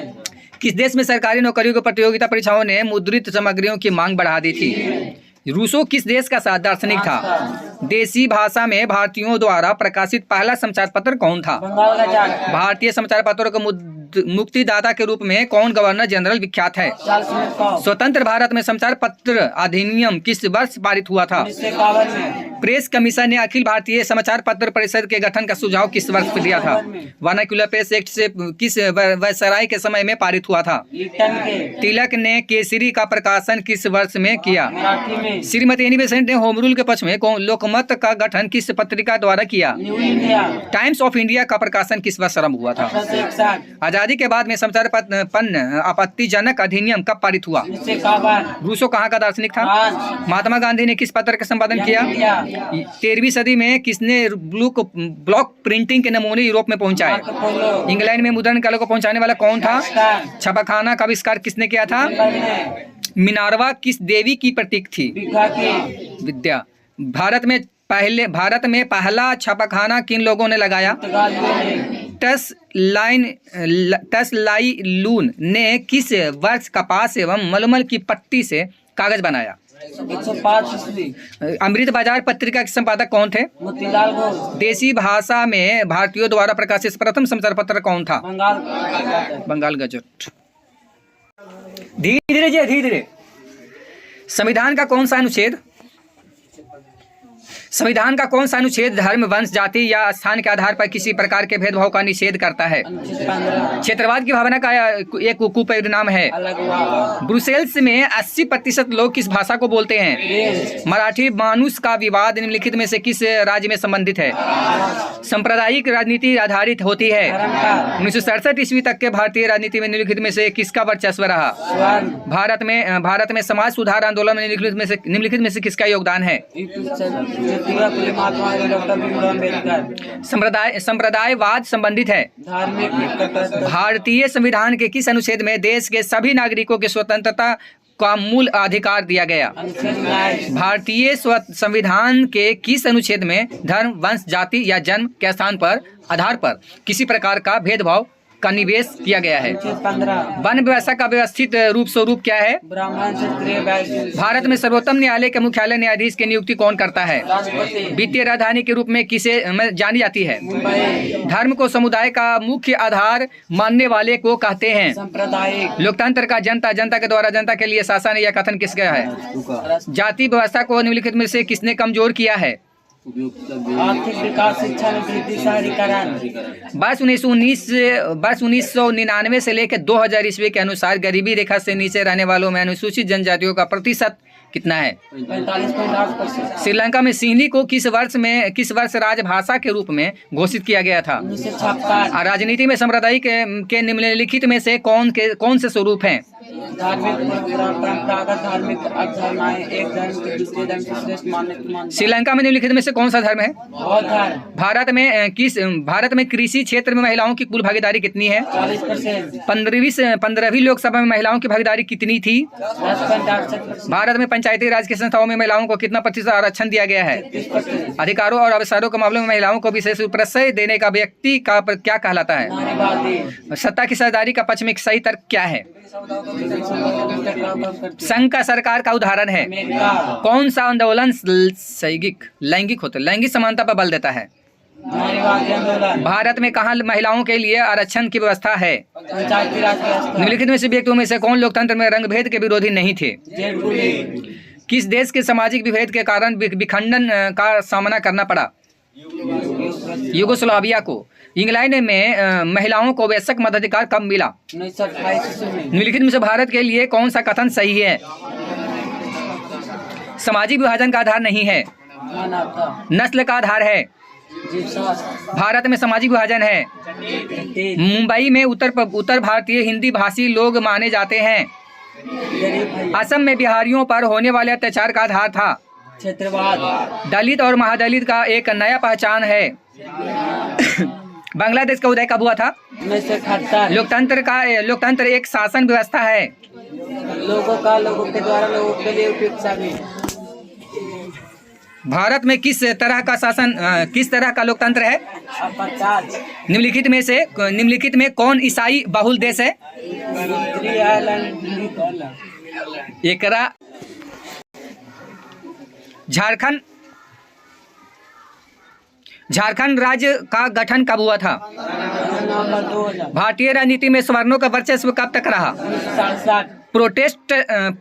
किस देश में सरकारी नौकरियों की प्रतियोगिता परीक्षाओं ने मुद्रित सामग्रियों की मांग बढ़ा दी थी? रूसो किस देश का दार्शनिक था? देसी भाषा में भारतीयों द्वारा प्रकाशित पहला समाचार पत्र कौन था? बंगाल गजट। भारतीय समाचार पत्रों के मुक्तिदाता के रूप में कौन गवर्नर जनरल विख्यात है? Charles McCaul. स्वतंत्र भारत में समाचार पत्र अधिनियम किस वर्ष पारित हुआ था? 1951 में। प्रेस कमीशन ने अखिल भारतीय समाचार पत्र परिषद के गठन का सुझाव किस वर्ष दिया था? वर्नाक्युलर प्रेस एक्ट से किस वायसराय के समय में पारित हुआ था? लिप्टन के। तिलक ने केसरी का प्रकाशन किस वर्ष में किया? मराठी में। श्रीमती एनी बेसेंट ने होम रूल के पक्ष में लोकमत का गठन किस पत्रिका द्वारा किया? New India. Times of India का प्रकाशन किस वर्ष आरंभ हुआ था? 1861। आजादी के बाद में समाचार पत्र आपत्तिजनक अधिनियम कब पारित हुआ? 1951। रूसो कहाँ का दार्शनिक था? फ्रांस। महात्मा गांधी ने किस पत्र का संपादन किया? इंडिया। 13वीं सदी में किसने ब्लॉक प्रिंटिंग के नमूने यूरोप में पहुंचाए? Marco Polo. इंग्लैंड में मुद्रण कला को पहुंचाने वाला कौन था? छापाखाना का आविष्कार किसने किया था? मिनार्वा किस देवी की प्रतीक थी? बिघा की। विद्या। भारत में पहला छापाखाना किन लोगों ने लगाया? टस लाई लून ने किस वर्ष कपास एवं मलमल की पट्टी से कागज बनाया? 105 ईस्वी। अमृत बाजार पत्रिका के संपादक कौन थे? मोतीलाल घोष। देसी भाषा में भारतीयों द्वारा प्रकाशित प्रथम समाचार पत्र कौन था? बंगाल गजट। धीरे धीरे संविधान का कौन सा अनुच्छेद संविधान का कौन सा अनुच्छेद धर्म, वंश, जाति या स्थान के आधार पर किसी प्रकार के भेदभाव का निषेध करता है? अनुच्छेद 15 क्षेत्रवाद की भावना का एक कुपरिणाम है। अलग हुआ। ब्रुसेल्स में 80% लोग किस भाषा को बोलते हैं? फ्रेंच। मराठी मानुष का विवाद निम्नलिखित में से किस राज्य में संबंधित है? सांप्रदायिक राजनीति आधारित होती है। धर्म का 1967 ईस्वी तक के भारतीय राजनीति में निम्नलिखित में से किसका वर्चस्व रहा? स्वर्ण। भारत में समाज सुधार आंदोलन में निम्नलिखित में से किसका योगदान है? ज्योतिबा फुले, महात्मा गांधी, डॉक्टर भीमराव अम्बेडकर। संप्रदायवाद संबंधित है। धार्मिक कट्टरता। भारतीय संविधान के किस अनुच्छेद में देश के सभी नागरिकों की स्वतंत्रता का मूल अधिकार दिया गया? अनुच्छेद 19। भारतीय संविधान के किस अनुच्छेद में धर्म, वंश, जाति या जन्म के स्थान पर आधार पर किसी प्रकार का भेदभाव का निवेश किया गया है? अनुच्छेद 15। वन व्यवस्था का व्यवस्थित स्वरूप क्या है? ब्राह्मण, क्षत्रिय, वैश्य। भारत में सर्वोच्च न्यायालय के मुख्यालय न्यायाधीश की नियुक्ति कौन करता है? राष्ट्रपति। वित्तीय राजधानी के रूप में किसे जानी जाती है? मुंबई। धर्म को समुदाय का मुख्य आधार मानने वाले को कहते हैं? सांप्रदायिक। लोकतंत्र का जनता के द्वारा जनता के लिए शासन या कथन किसका है? जाति व्यवस्था को निम्नलिखित में से किसने कमजोर किया है? आर्थिक विकास, शिक्षा में वृद्धि, शहरीकरण। वर्ष 1999 से लेकर 2000 ईस्वी के अनुसार गरीबी रेखा से नीचे रहने वालों में अनुसूचित जनजातियों का प्रतिशत कितना है? 45.8%। श्रीलंका में सिंहली को किस वर्ष राजभाषा के रूप में घोषित किया गया था? 1956। राजनीति में सांप्रदायिक के निम्नलिखित में से कौन से स्वरूप हैं? धार्मिक परंपरागत धार्मिक अवधारणाएं, एक धर्म के दूसरे धर्म से श्रेष्ठ मानने। श्रीलंका में निम्नलिखित में से कौन सा धर्म है? बौद्ध धर्म। भारत में कृषि क्षेत्र में महिलाओं की कुल भागीदारी कितनी है? 40%। 15वीं लोकसभा में महिलाओं की भागीदारी कितनी थी? 10.68%। भारत में पंचायती राज की संस्थाओं में महिलाओं को कितना प्रतिशत आरक्षण दिया गया है? 30%। अधिकारों और अवसरों के मामले में महिलाओं को विशेष प्रश्रय देने का व्यक्ति का क्या कहलाता है? नारीवादी। सत्ता की साझेदारी का पक्ष में सही तर्क क्या है? संघ का सरकार का उदाहरण है। अमेरिका। कौन सा आंदोलन लैंगिक समानता पर बल देता है? नारीवादी आंदोलन। भारत में कहाँ महिलाओं के लिए आरक्षण की व्यवस्था है? पंचायती राज व्यवस्था। निम्नलिखित में से व्यक्तियों में से कौन लोकतंत्र में रंगभेद के विरोधी नहीं थे? जेड बुली। किस देश के सामाजिक विभेद के कारण विखंडन का सामना करना पड़ा? यूगोस्लाविया को। इंग्लैंड में महिलाओं को वयस्क मताधिकार कब मिला? 1928 ईस्वी में। निम्नलिखित में से भारत के लिए कौन सा कथन सही है? सामाजिक विभाजन का आधार नहीं है, मानवता। नस्ल का आधार है। जीव शास्त्र। भारत में सामाजिक विभाजन है। तेज। मुंबई में उत्तर भारतीय हिंदी भाषी लोग माने जाते हैं। गरीब भैया। असम में बिहारियों पर होने वाले अत्याचार का आधार था। क्षेत्रवाद। दलित और महादलित का एक नया पहचान है। बांग्लादेश का उदय कब हुआ था? 1978। लोकतंत्र एक शासन व्यवस्था है। लोगों के द्वारा लोगों के लिए उपयुक्त साबित। भारत में किस तरह का लोकतंत्र है? 50। निम्नलिखित में कौन ईसाई बहुल देश है? उत्तरी आयरलैंड। एकरा झारखंड राज्य का गठन कब हुआ था? नवंबर 2000। भारतीय राजनीति में सवर्णों का वर्चस्व कब तक रहा? 1967।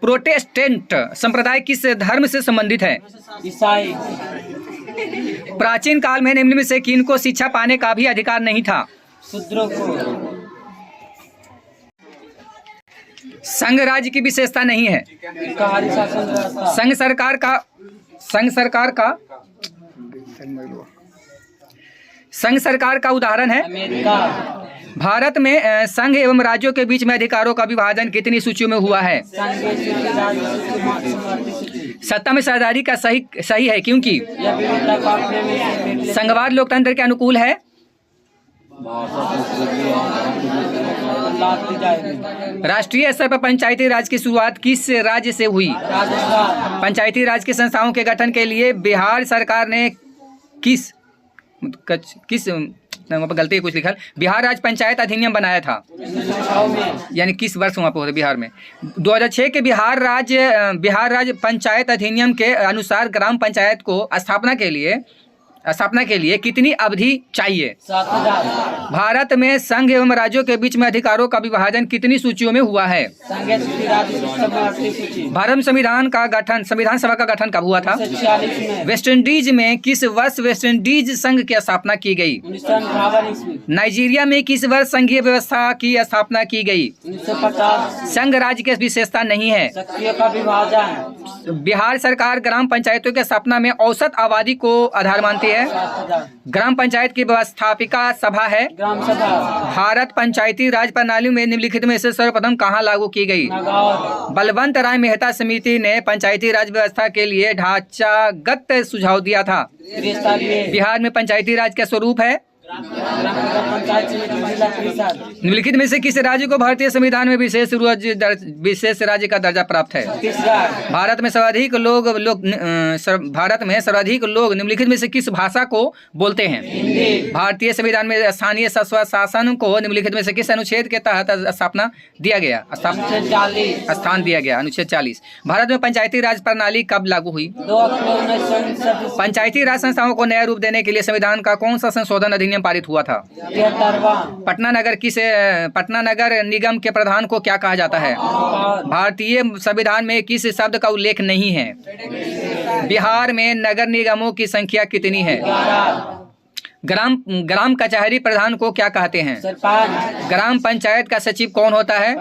प्रोटेस्टेंट संप्रदाय किस धर्म से संबंधित है? ईसाई। प्राचीन काल में निम्न में से किन को शिक्षा पाने का भी अधिकार नहीं था? शूद्रों को। संघ राज्य की विशेषता नहीं है। एकाहारी शासन व्यवस्था। संघ सरकार का उदाहरण है। अमेरिका। भारत में संघ एवं राज्यों के बीच में अधिकारों का विभाजन कितनी सूचियों में हुआ है? सत्ता में साझेदारी का सही है क्योंकि संघवाद लोकतंत्र के अनुकूल है। राष्ट्रीय स्तर पर पंचायती राज की शुरुआत किस राज्य से हुई? राजस्थान। पंचायती राज की संस्थाओं के गठन के लिए बिहार सरकार ने किस गलती कुछ लिखा, बिहार राज्य पंचायत अधिनियम बनाया था। यानी किस वर्ष वहाँ पर बिहार में? 2006 के बिहार राज्य पंचायत अधिनियम के अनुसार ग्राम पंचायत को स्थापना के लिए स्थापना के लिए कितनी अवधि चाहिए? 7000। भारत में संघ एवं राज्यों के बीच में अधिकारों का विभाजन कितनी सूचियों में हुआ है? संघीय सूची, राज्य सूची, समवर्ती सूची। भारत संविधान सभा का गठन कब हुआ था? 1946 में। वेस्ट इंडीज में किस वर्ष वेस्ट इंडीज संघ की स्थापना की गई? 1958 ईस्वी। नाइजीरिया में किस वर्ष संघीय व्यवस्था की स्थापना की गई? 1950। संघ राज्य की विशेषता नहीं है। शक्तियों का विभाजन। बिहार सरकार ग्राम पंचायतों की स्थापना में औसत आबादी को आधार मानती है। 7000। ग्राम पंचायत की व्यवस्थापिका सभा है। ग्राम सभा। भारत पंचायती राज प्रणाली में निम्नलिखित में से सर्वप्रथम कहाँ लागू की गई? नागौर। बलवंत राय मेहता समिति ने पंचायती राज व्यवस्था के लिए ढांचागत सुझाव दिया था। त्रिस्तरीय। बिहार में पंचायती राज का स्वरूप है। ग्राम पंचायत समिति, जिला परिषद। निम्नलिखित में से किस राज्य को भारतीय संविधान में विशेष राज्य का दर्जा प्राप्त है? छत्तीसगढ़। भारत में सर्वाधिक लोग निम्नलिखित में से किस भाषा को बोलते हैं? हिंदी। भारतीय संविधान में स्थानीय स्वशासन को निम्नलिखित में से किस अनुच्छेद के तहत स्थान दिया गया? अनुच्छेद 40। भारत में पंचायती राज प्रणाली कब लागू हुई? 2 अक्टूबर 1937। पंचायती राज संस्थाओं को नया रूप देने के लिए संविधान का कौन सा संशोधन अधिनियम पारित हुआ था? 73वां। पटना नगर निगम के प्रधान को क्या कहा जाता है? भारतीय संविधान में किस शब्द का उल्लेख नहीं है? बिहार में नगर निगमों की संख्या कितनी है? 11। ग्राम कचहरी प्रधान को क्या कहते हैं? सरपंच। ग्राम पंचायत का सचिव कौन होता है?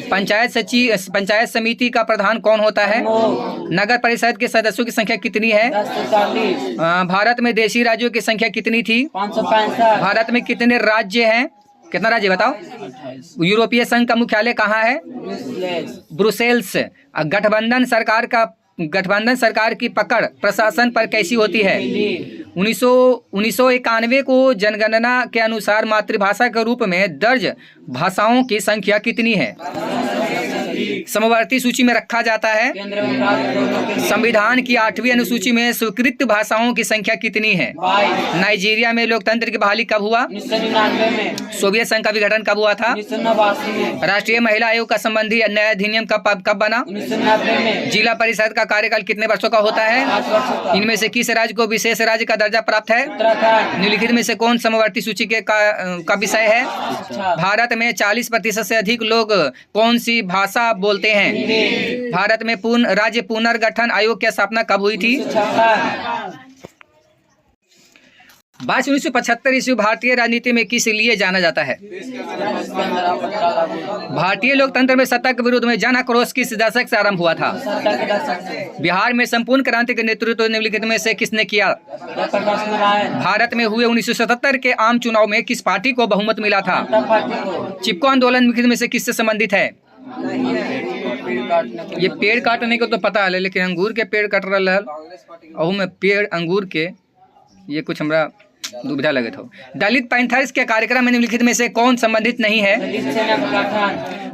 पंचायत सचिव। पंचायत समिति का प्रधान कौन होता है? प्रमुख। नगर परिषद के सदस्यों की संख्या कितनी है? 10 से 40। भारत में देशी राज्यों की संख्या कितनी थी? 565। भारत में कितने राज्य हैं? कितना राज्य बताओ? 28। यूरोपीय संघ का मुख्यालय कहाँ है? ब्रुसेल्स। गठबंधन सरकार की पकड़ प्रशासन पर कैसी होती है? 1991 को जनगणना के अनुसार मातृभाषा के रूप में दर्ज भाषाओं की संख्या कितनी है? समवर्ती सूची में रखा जाता है। केंद्र में राज्य दोनों के लिए। संविधान की 8वीं अनुसूची में स्वीकृत भाषाओं की संख्या कितनी है? 22। नाइजीरिया में लोकतंत्र की बहाली कब हुआ? 1999 में। सोवियत संघ का विघटन कब हुआ था? 1989 में। राष्ट्रीय महिला आयोग का संबंधी नया अधिनियम कब बना? 1990 में। जिला परिषद का कार्यकाल कितने वर्षों का होता है? 5 वर्षों का। इनमें से किस राज्य को विशेष राज्य का दर्जा प्राप्त है? उत्तराखंड। निम्नलिखित में से कौन समवर्ती सूची का विषय है? अच्छा। भारत में 40% से अधिक लोग कौन सी भाषा बोलते हैं? भारत में राज्य पुनर्गठन आयोग की स्थापना कब हुई थी? 1975 ईस्वी भारतीय राजनीति में किस लिए जाना जाता है? भारतीय लोकतंत्र में सत्ता के विरुद्ध में जन आक्रोश किस दशक से आरंभ हुआ था? बिहार में संपूर्ण क्रांति का नेतृत्व निम्नलिखित में से किसने किया? भारत में हुए 1977 के आम चुनाव में किस पार्टी को बहुमत मिला था? चिपको आंदोलन निम्नलिखित में से किससे संबंधित है? ये पेड़ काटने को तो पता है, लेकिन अंगूर के पेड़ कट रहा है और में पेड़ अंगूर के ये कुछ हमरा दुविधा लगे था। दलित पैंथर्स के कार्यक्रम में निम्नलिखित में से कौन संबंधित नहीं है?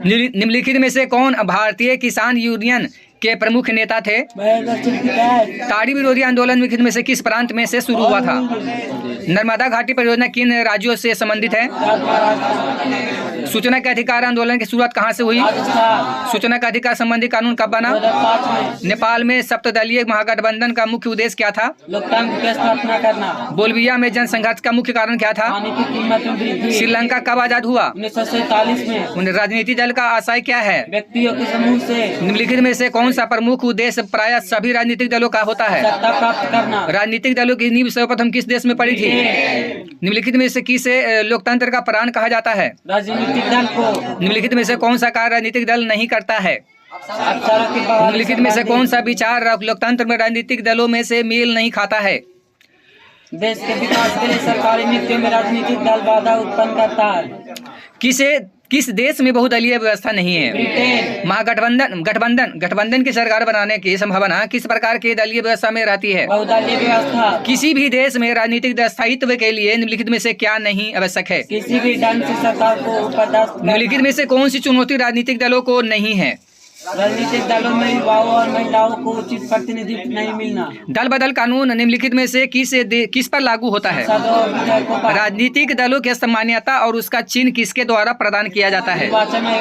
निम्नलिखित में से कौन भारतीय किसान यूनियन के प्रमुख नेता थे? ताड़ी विरोधी आंदोलन निम्नलिखित में से किस प्रांत में से शुरू हुआ था? नर्मदा घाटी परियोजना किन राज्यों से संबंधित है? सूचना के अधिकार आंदोलन की शुरुआत कहाँ से हुई? सूचना का अधिकार संबंधी कानून कब बना? नेपाल में सप्तदलीय महागठबंधन का मुख्य उद्देश्य क्या था? लोकतंत्र की स्थापना करना। बोल्विया में जनसंघर्ष का मुख्य कारण क्या था? पानी की कीमत में वृद्धि। श्रीलंका कब आजाद हुआ? 1947 में। राजनीतिक दल का आशय क्या है? व्यक्तियों के समूह से। निम्नलिखित में से कौन सा प्रमुख उद्देश्य प्रायः सभी राजनीतिक दलों का होता है? सत्ता प्राप्त करना। राजनीतिक दलों की नींव सर्वप्रथम किस देश में पड़ी थी? निम्नलिखित में से किसे लोकतंत्र का प्राण कहा जाता है? राजनीतिक दल को। निम्नलिखित में से कौन सा कार्य राजनीतिक दल नहीं करता है? निम्नलिखित में से कौन सा विचार लोकतंत्र में राजनीतिक दलों में से मेल नहीं खाता है? देश के विकास के लिए सरकारी नीतियों में राजनीतिक दल बाधा उत्पन्न करता है। किस देश में बहुदलीय व्यवस्था नहीं है? ब्रिटेन। गठबंधन की सरकार बनाने की संभावना किस प्रकार की दलीय व्यवस्था में रहती है? बहुदलीय व्यवस्था। किसी भी देश में राजनीतिक स्थायित्व के लिए निम्नलिखित में से क्या नहीं आवश्यक है? किसी भी ढंग से सरकार को बर्दाश्त। निम्नलिखित में से कौन सी चुनौती राजनीतिक दलों को नहीं है? राजनीतिक दलों में युवाओं और महिलाओं को उचित प्रतिनिधित्व नहीं मिलना। दल बदल कानून निम्नलिखित में से किस पर लागू होता है? राजनीतिक दलों की मान्यता और उसका चिन्ह किसके द्वारा प्रदान किया जाता है?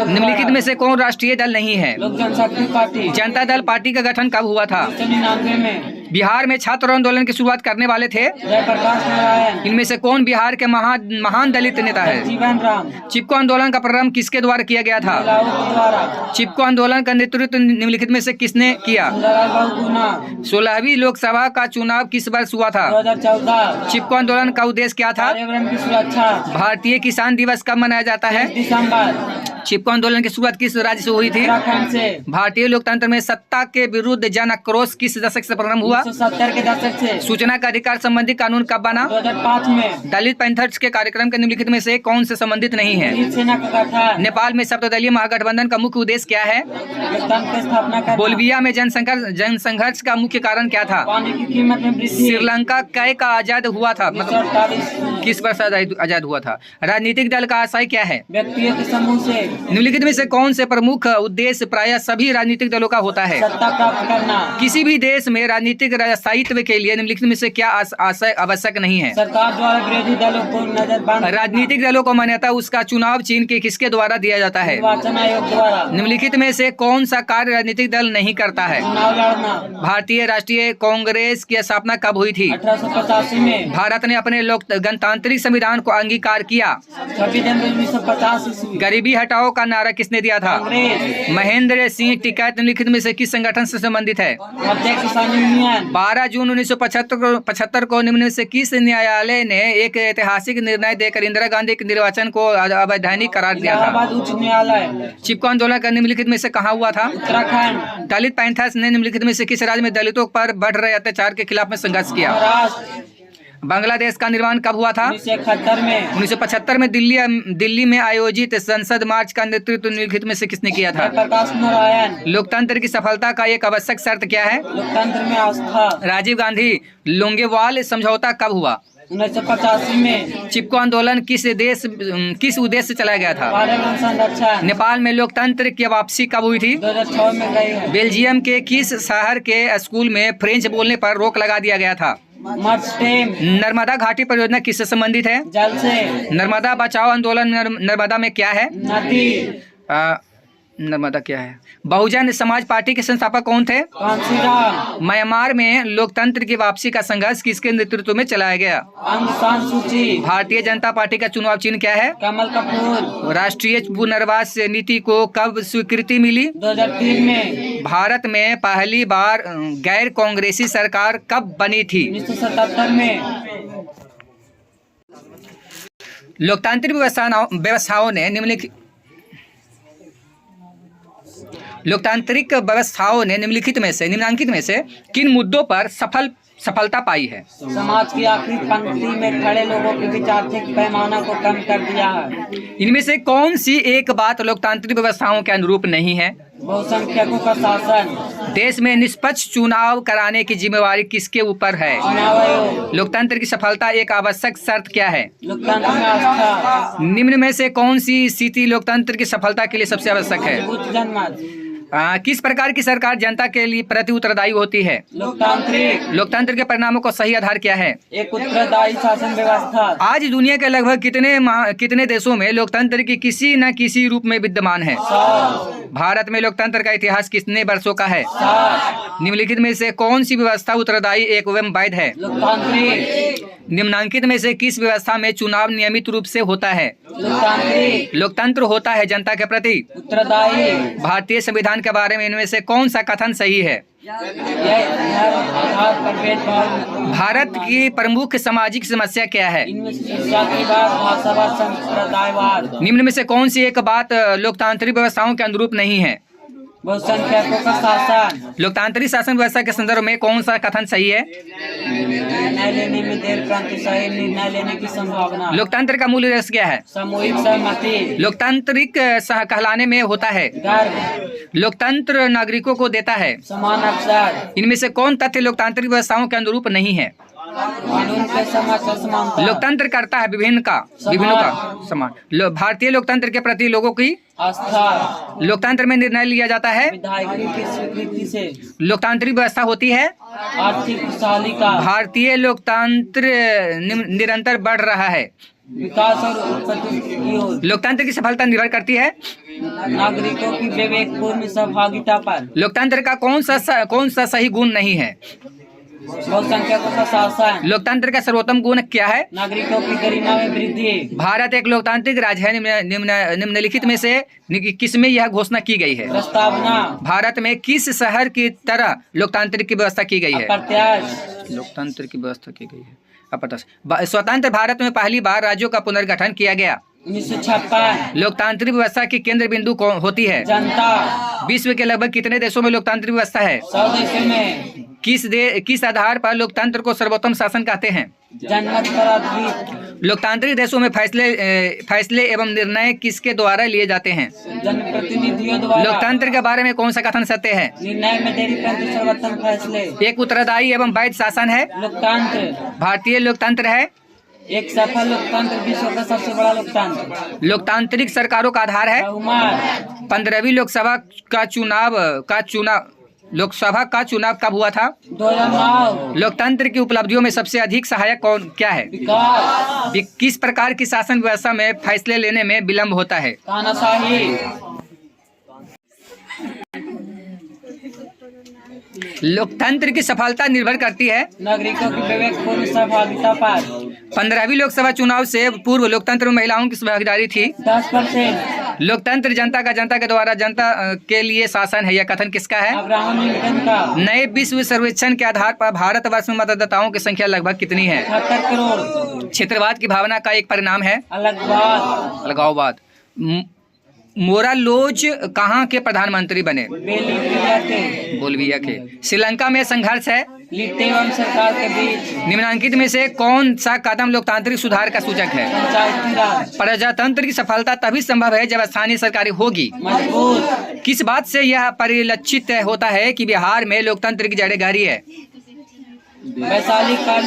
निम्नलिखित में से कौन राष्ट्रीय दल नहीं है? लोक जनशक्ति पार्टी। जनता दल पार्टी का गठन कब हुआ था? 1999 में। बिहार में छात्र आंदोलन की शुरुआत करने वाले थे? जयप्रकाश नारायण। इनमें से कौन बिहार के महान दलित नेता है? जीवन राम। चिपको आंदोलन का प्रारंभ किसके द्वारा किया गया था? महिलाओं के द्वारा। चिपको आंदोलन का नेतृत्व निम्नलिखित में से किसने किया? सुंदरलाल बहुगुणा। 16वीं लोकसभा का चुनाव किस वर्ष हुआ था? 2014। चिपको आंदोलन का उद्देश्य क्या था? पर्यावरण की सुरक्षा। भारतीय किसान दिवस कब मनाया जाता है? 30 दिसंबर। चिपको आंदोलन की शुरुआत किस राज्य से हुई थी? उत्तराखंड से। भारतीय लोकतंत्र में सत्ता के विरुद्ध जन आक्रोश किस दशक से प्रारंभ हुआ? 1970 के दशक से। सूचना का अधिकार संबंधी कानून कब बना? 2005 में। दलित पैंथर्स के कार्यक्रम के निम्नलिखित में से कौन से संबंधित नहीं है? दलित सेना का गठन। नेपाल में सप्तदलीय महागठबंधन का मुख्य उद्देश्य क्या है? लोकतंत्र की स्थापना करना। बोल्विया में जनसंघर्ष का मुख्य कारण क्या था? पानी की कीमत में वृद्धि। श्रीलंका कय का आजाद हुआ था? मतलब 1948। किस वर्ष आजाद हुआ था? राजनीतिक दल का आशय क्या है? व्यक्तियों के समूह से। निम्नलिखित में से कौन से प्रमुख उद्देश्य प्रायः सभी राजनीतिक दलों का होता है? सत्ता प्राप्त करना। किसी भी देश में राजनीतिक स्थायित्व के लिए निम्नलिखित में से क्या आशय आवश्यक नहीं है? सरकार द्वारा विरोधी दलों को नजरबंद। राजनीतिक दलों को मान्यता उसका चुनाव चीन के किसके द्वारा दिया जाता है? निर्वाचन आयोग द्वारा। निम्नलिखित में से कौन सा कार्य राजनीतिक दल नहीं करता है? चुनाव लड़ना। भारतीय राष्ट्रीय कांग्रेस की स्थापना कब हुई थी? 1885 में। भारत ने अपने गणतांत्रिक संविधान को अंगीकार किया। 26 जनवरी 1950 ईस्वी। गरीबी हटाओ का नारा किसने दिया था? कांग्रेस। महेंद्र सिंह टिकैत निम्नलिखित में से किस संगठन से संबंधित है? भारतीय किसान यूनियन। 12 जून 1975 को निम्न में से किस न्यायालय ने एक ऐतिहासिक निर्णय देकर इंदिरा गांधी के निर्वाचन को अवैधानिक करार दिया था? इलाहाबाद उच्च न्यायालय। चिपको आंदोलन का निम्नलिखित में से कहाँ हुआ था? उत्तराखंड। दलित पैंथर्स ने निम्नलिखित में से किस राज्य में दलितों पर बढ़ रहे अत्याचार के खिलाफ में संघर्ष किया? महाराष्ट्र। बांग्लादेश का निर्माण कब हुआ था? 1971 में। 1975 में दिल्ली में आयोजित संसद मार्च का नेतृत्व निम्नलिखित में से किसने किया था? जयप्रकाश नारायण। लोकतंत्र की सफलता का एक आवश्यक शर्त क्या है? लोकतंत्र में आस्था। राजीव गांधी लोंगेवाल समझौता कब हुआ? 1985 में। चिपको आंदोलन किस उद्देश्य से चलाया गया था? पर्यावरण संरक्षण। नेपाल में लोकतंत्र की वापसी कब हुई थी? 2006 में गई है। बेल्जियम के किस शहर के स्कूल में फ्रेंच बोलने पर रोक लगा दिया गया था? मर्स्टेम। नर्मदा घाटी परियोजना किससे संबंधित है? जल से। नर्मदा बचाओ आंदोलन नर्मदा में क्या है? नदी। नर्मदा क्या है? बहुजन समाज पार्टी के संस्थापक कौन थे? कांसीराम। म्यांमार में लोकतंत्र की वापसी का संघर्ष किसके नेतृत्व में चलाया गया? आंग सान सूची। भारतीय जनता पार्टी का चुनाव चिन्ह क्या है? कमल का फूल। राष्ट्रीय पुनर्वास नीति को कब स्वीकृति मिली? 2003 में। भारत में पहली बार गैर कांग्रेसी सरकार कब बनी थी? 1977 में। लोकतांत्रिक व्यवस्थाओं ने निम्नलिखित में से किन मुद्दों पर सफलता पाई है? समाज की आखिरी पंक्ति में खड़े लोगों के बीच आर्थिक पैमाना को कम कर दिया है। इनमें से कौन सी एक बात लोकतांत्रिक व्यवस्थाओं के अनुरूप नहीं है? बहुसंख्यकों का शासन। देश में निष्पक्ष चुनाव कराने की जिम्मेवारी किसके ऊपर है? चुनाव आयोग। लोकतंत्र की सफलता एक आवश्यक शर्त क्या है? लोकतंत्र में आस्था। निम्न में से कौन सी स्थिति लोकतंत्र की सफलता के लिए सबसे आवश्यक है? उच्च जनमत। किस प्रकार की सरकार जनता के लिए प्रति उत्तरदायी होती है? लोकतांत्रिक। लोकतंत्र के परिणामों का सही आधार क्या है? एक उत्तरदायी शासन व्यवस्था। आज दुनिया के लगभग कितने देशों में लोकतंत्र की किसी न किसी रूप में विद्यमान है? 100। भारत में लोकतंत्र का इतिहास कितने वर्षों का है? 60। निम्नलिखित में से कौन सी व्यवस्था उत्तरदायी एवं वैध है? लोकतांत्रिक। निम्नांकित में से किस व्यवस्था में चुनाव नियमित रूप से होता है? लोकतांत्रिक। लोकतंत्र होता है जनता के प्रति उत्तरदायी। भारतीय संविधान के बारे में इनमें से कौन सा कथन सही है? भारत की प्रमुख सामाजिक समस्या क्या है? इनमें से जातिवाद, भाषावाद, संप्रदायवाद। निम्न में से कौन सी एक बात लोकतांत्रिक व्यवस्थाओं के अनुरूप नहीं है? बहुसंख्यकों का शासन। लोकतांत्रिक शासन व्यवस्था के संदर्भ में कौन सा कथन सही है? निर्णय लेने में देर, क्रांतिशाली निर्णय लेने की संभावना। लोकतंत्र का मूल रस क्या है? सामूहिक सहमति। लोकतांत्रिक कहलाने में होता है। गर्व। लोकतंत्र नागरिकों को देता है। समान अवसर। इनमें से कौन तथ्य लोकतांत्रिक व्यवस्थाओं के अनुरूप नहीं है? कानून के समाचार समानता। लोकतंत्र करता है विभिन्नों का समान। भारतीय लोकतंत्र के प्रति लोगों की आस्था। लोकतंत्र में निर्णय लिया जाता है। विधायकों की स्वीकृति से। लोकतांत्रिक व्यवस्था होती है। आर्थिक खुशहाली का। भारतीय लोकतंत्र निरंतर बढ़ रहा है। विकास और उत्पत्ति की ओर। लोकतंत्र की सफलता निर्भर करती है नागरिकों की विवेकपूर्ण सहभागिता पर। लोकतंत्र का कौन सा सही गुण नहीं है? बहुसंख्यकों का शासन, लोकतंत्र का सर्वोत्तम गुण क्या है? नागरिकों की गरिमा में वृद्धि, भारत एक लोकतांत्रिक राज्य है। निम्नलिखित में से किसमें यह घोषणा की गई है? प्रस्तावना, भारत में किस शहर की तरह लोकतांत्रिक की व्यवस्था की गई है? अप्रत्याश, लोकतंत्र की व्यवस्था की गई है अप्रत्याश। स्वतंत्र भारत में पहली बार राज्यों का पुनर्गठन किया गया। 1956, लोकतांत्रिक व्यवस्था की केंद्र बिंदु कौन होती है? जनता, विश्व के लगभग कितने देशों में लोकतांत्रिक व्यवस्था है? 100 देशों में, किस आधार पर लोकतंत्र को सर्वोत्तम शासन कहते हैं? जनमत पर आधारित, लोकतांत्रिक देशों में फैसले एवं निर्णय किसके द्वारा लिए जाते हैं? जनप्रतिनिधियों द्वारा, लोकतंत्र के बारे में कौन सा कथन सत्य है? निर्णय में देरी परंतु सर्वोत्तम फैसले, एक उत्तरदायी एवं वैध शासन है। लोकतंत्र, भारतीय लोकतंत्र है। एक सफल लोकतंत्र, विश्व का सबसे बड़ा लोकतंत्र, लोकतांत्रिक सरकारों का आधार है। बहुमत, 15वीं लोकसभा का चुनाव कब हुआ था? 2009, लोकतंत्र की उपलब्धियों में सबसे अधिक सहायक कौन क्या है? विकास, किस प्रकार की शासन व्यवस्था में फैसले लेने में विलम्ब होता है? तानाशाही, लोकतंत्र की सफलता निर्भर करती है नागरिकों की विवेकपूर्ण सहभागिता पर। 15वीं लोकसभा चुनाव से पूर्व लोकतंत्र में महिलाओं की भागीदारी थी 10%। लोकतंत्र जनता के द्वारा जनता के लिए शासन है, यह कथन किसका है? अब्राहम लिंकन का। नए विश्व सर्वेक्षण के आधार पर भारतवर्ष में मतदाताओं की संख्या लगभग कितनी है? 78 करोड़। क्षेत्रवाद की भावना का एक परिणाम है अलगाववाद। मोरालोज कहाँ के प्रधानमंत्री बने? बोलिविया के। श्रीलंका में संघर्ष है लिट्टे एवं सरकार के बीच। निम्नलिखित में से कौन सा कदम लोकतांत्रिक सुधार का सूचक है? पंचायती राज। प्रजातंत्र की सफलता तभी संभव है जब स्थानीय सरकारें होगी। मजबूत। किस बात से यह परिलक्षित होता है कि बिहार में लोकतंत्र की जड़ें गहरी है? वैशाली का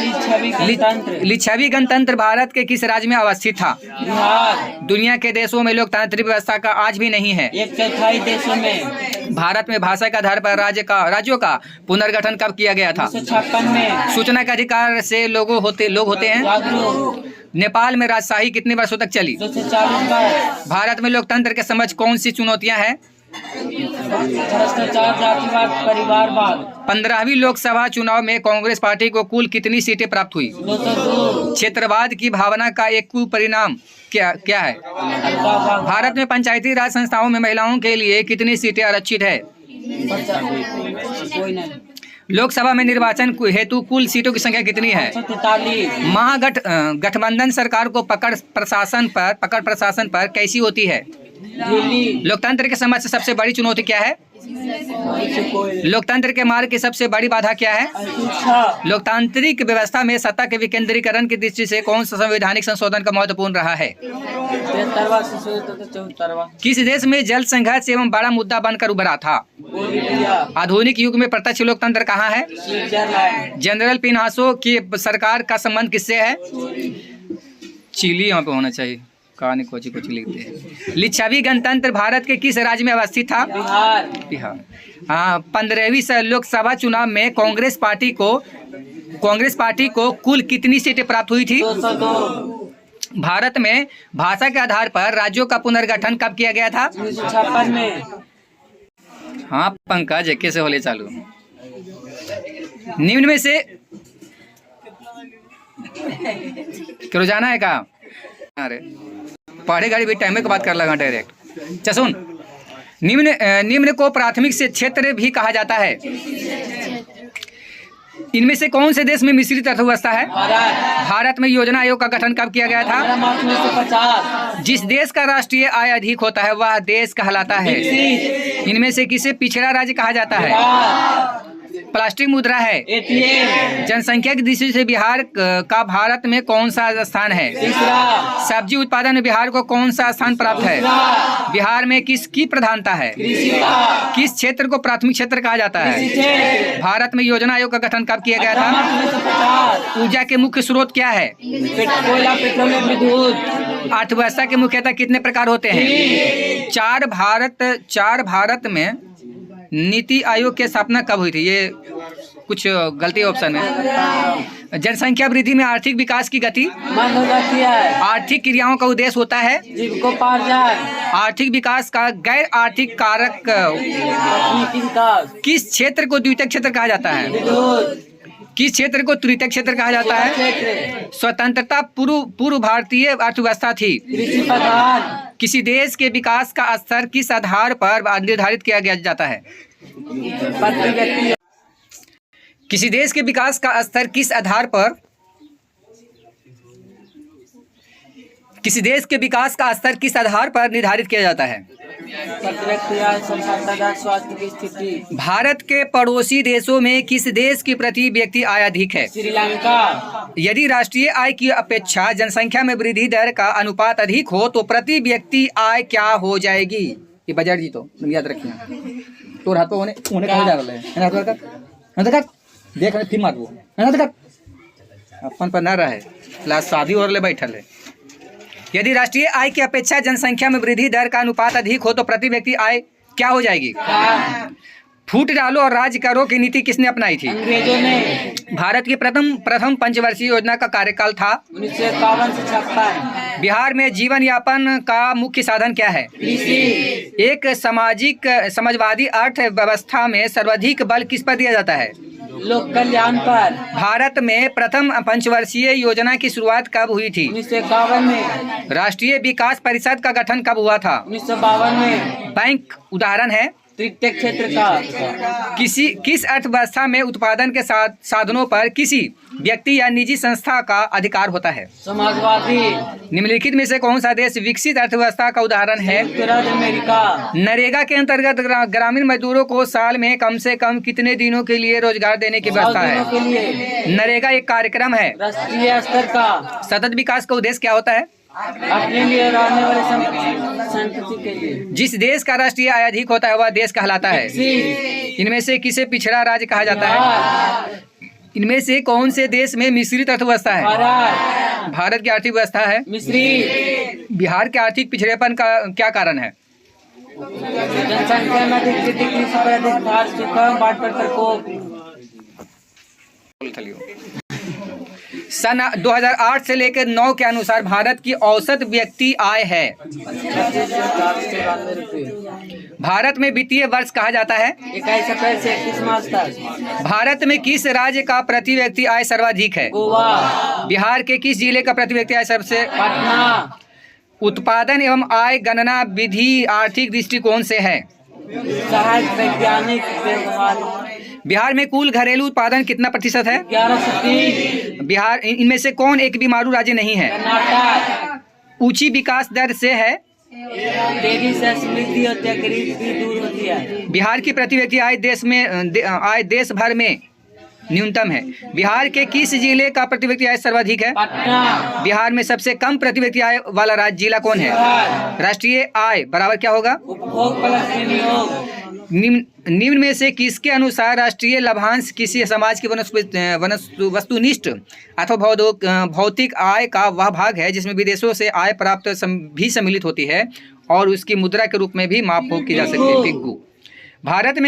लिच्छवी गणतंत्र भारत के किस राज्य में अवस्थित था? बिहार। दुनिया के देशों में लोकतांत्रिक व्यवस्था का आज भी नहीं है। 1/4 देशों में। भारत में भाषा के आधार पर राज्यों का पुनर्गठन कब किया गया था? 1956 में। सूचना के अधिकार से लोग होते हैं जागरूक। नेपाल में राजशाही कितने वर्षों तक चली? 240 वर्ष। भारत में लोकतंत्र के समझ कौन सी चुनौतियां हैं? भ्रष्टाचार, जातिवाद, परिवारवाद। 15वीं लोकसभा चुनाव में कांग्रेस पार्टी को कुल कितनी सीटें प्राप्त हुई? 202। क्षेत्रवाद की भावना का एक कुपरिणाम क्या है? भारत में पंचायती राज संस्थाओं में महिलाओं के लिए कितनी सीटें आरक्षित है? कोई नहीं। लोकसभा में निर्वाचन हेतु कुल सीटों की संख्या कितनी है? 143। गठबंधन सरकार को पकड़ प्रशासन पर कैसी होती है? लोकतंत्र के समझ से सबसे बड़ी चुनौती क्या है? लोकतंत्र के मार्ग की सबसे बड़ी बाधा क्या है? लोकतांत्रिक व्यवस्था में सत्ता के विकेंद्रीकरण की दृष्टि से कौन सा संवैधानिक संशोधन का महत्वपूर्ण रहा है? 73। किस देश में जल संघर्ष एवं बड़ा मुद्दा बनकर उभरा था? आधुनिक युग में प्रत्यक्ष लोकतंत्र कहाँ है? जनरल पिनासो की सरकार का संबंध किससे है? चिली यहाँ पे होना चाहिए, कहानी कोची लिखते हैं। लिच्छवी गणतंत्र भारत के किस राज्य में अवस्थित था? बिहार। हाँ, 15वीं लोकसभा चुनाव में कांग्रेस पार्टी को कुल कितनी सीटें प्राप्त हुई थी? 202। भारत में भाषा के आधार पर राज्यों का पुनर्गठन कब किया गया था? 1956 में। हाँ पंकज, कैसे होले चालू। निम्न में से रोजाना है का? अरे पढ़े गाड़ी भी टाइम के बात कर लगा डायरेक्ट। सुन, निम्न को प्राथमिक से क्षेत्र भी कहा जाता है। इनमें से कौन से देश में मिश्रित अर्थव्यवस्था है? भारत में योजना आयोग का गठन कब किया गया था? 1950। जिस देश का राष्ट्रीय आय अधिक होता है वह देश कहलाता है। इनमें से किसे पिछड़ा राज्य कहा जाता है? प्लास्टिक मुद्रा है। ATM। जनसंख्या की दृष्टि से बिहार का भारत में कौन सा स्थान है? तीसरा। सब्जी उत्पादन में बिहार को कौन सा स्थान प्राप्त है? बिहार में किसकी प्रधानता है? किस क्षेत्र को प्राथमिक क्षेत्र कहा जाता है? भारत में योजना आयोग का गठन कब किया गया था? 1950। ऊर्जा के मुख्य स्रोत क्या है? कोयला, पेट्रोलियम, विद्युत। अर्थव्यवस्था के मुख्यतः कितने प्रकार होते हैं? चार भारत में नीति आयोग की स्थापना कब हुई थी? ये कुछ गलती ऑप्शन है। जनसंख्या वृद्धि में आर्थिक विकास की गति मंद हो जाती है। आर्थिक क्रियाओं का उद्देश्य होता है जीविकोपार्जन। आर्थिक विकास का गैर आर्थिक कारक तकनीकी विकास। किस क्षेत्र को द्वितीयक क्षेत्र कहा जाता है? विद्युत। किस क्षेत्र को तृतीय क्षेत्र कहा जाता है? क्षेत्र स्वतंत्रता पूर्व भारतीय अर्थव्यवस्था थी। कृषि प्रधान किसी देश के विकास का स्तर किस आधार पर निर्धारित किया गया जाता है? प्रति व्यक्ति किसी देश के विकास का स्तर किस आधार पर निर्धारित किया जाता है? प्रति व्यक्ति आय, संपदा, स्वास्थ्य की स्थिति। भारत के पड़ोसी देशों में किस देश की प्रति व्यक्ति आय अधिक है? श्रीलंका। यदि राष्ट्रीय आय की अपेक्षा जनसंख्या में वृद्धि दर का अनुपात अधिक हो तो प्रति व्यक्ति आय क्या हो जाएगी? ये बजट जी तो याद रखिए। तो हाथ होने कहा जा रहा है देख फिर मार वो अपन पर ना रहे लास्ट शादी और ले बैठल है। यदि राष्ट्रीय आय की अपेक्षा जनसंख्या में वृद्धि दर का अनुपात अधिक हो तो प्रति व्यक्ति आय क्या हो जाएगी? फूट डालो और राज्य करो की नीति किसने अपनाई थी? अंग्रेजों ने। भारत की प्रथम पंचवर्षीय योजना का कार्यकाल था 1951 से 56। बिहार में जीवन यापन का मुख्य साधन क्या है? कृषि। एक समाजवादी अर्थव्यवस्था में सर्वाधिक बल किस पर दिया जाता है? लोक कल्याण पर। भारत में प्रथम पंचवर्षीय योजना की शुरुआत कब हुई थी? 1951 में। राष्ट्रीय विकास परिषद का गठन कब हुआ था? 1952 में। बैंक उदाहरण है तृतीय क्षेत्र का। किस अर्थव्यवस्था में उत्पादन के साधनों पर किसी व्यक्ति या निजी संस्था का अधिकार होता है? समाजवादी। निम्नलिखित में से कौन सा देश विकसित अर्थव्यवस्था का उदाहरण है? अमेरिका। नरेगा के अंतर्गत ग्रामीण मजदूरों को साल में कम से कम कितने दिनों के लिए रोजगार देने की व्यवस्था है? नरेगा एक कार्यक्रम है राष्ट्रीय स्तर का। सतत विकास का उद्देश्य क्या होता है? अपने लिए और आने वाले संतति के लिए। जिस देश का राष्ट्रीय आय अधिक होता है वह देश कहलाता है। इनमें से किसे पिछड़ा राज्य कहा जाता है? इनमें से कौन से देश में मिश्रित अर्थव्यवस्था है? भारत की आर्थिक व्यवस्था है मिश्रित। बिहार के आर्थिक पिछड़ेपन का क्या कारण है? जनसंख्या में अधिक वृद्धि, कृषि पर अधिक भार, सूखा, बाढ़ पर प्रकोप। सन 2008 से लेकर 9 के अनुसार भारत की औसत व्यक्ति आय है। भारत में वित्तीय वर्ष कहा जाता है 21 अप्रैल से 31 मार्च तक। भारत में किस राज्य का प्रति व्यक्ति आय सर्वाधिक है? गोवा। बिहार के किस जिले का प्रति व्यक्ति आय सबसे? पटना। उत्पादन एवं आय गणना विधि आर्थिक दृष्टिकोण से है? सहायक वैज्ञानिक व्यवहार। बिहार में कुल घरेलू उत्पादन कितना प्रतिशत है? 1103। बिहार इनमें से कौन एक बीमारू राज्य नहीं है? कर्नाटक। ऊंची विकास दर से है? तेजी से समृद्धि होती है, गरीबी भी दूर होती है। बिहार की प्रति व्यक्ति आय देश भर में न्यूनतम है। बिहार के किस जिले का प्रति व्यक्ति आय सर्वाधिक है? पटना। बिहार में सबसे कम प्रति व्यक्ति आय वाला राज्य जिला कौन है? राष्ट्रीय आय बराबर क्या होगा? उपभोग प्लस विनियोग। निम्न में से किसके अनुसार राष्ट्रीय लाभांश किसी समाज की वस्तुनिष्ठ अथवा भौतिक आय का वह भाग है जिसमें विदेशों से आय प्राप्त भी सम्मिलित होती है और उसकी मुद्रा के रूप में भी माप की जा सकती है? पिग्गू। भारत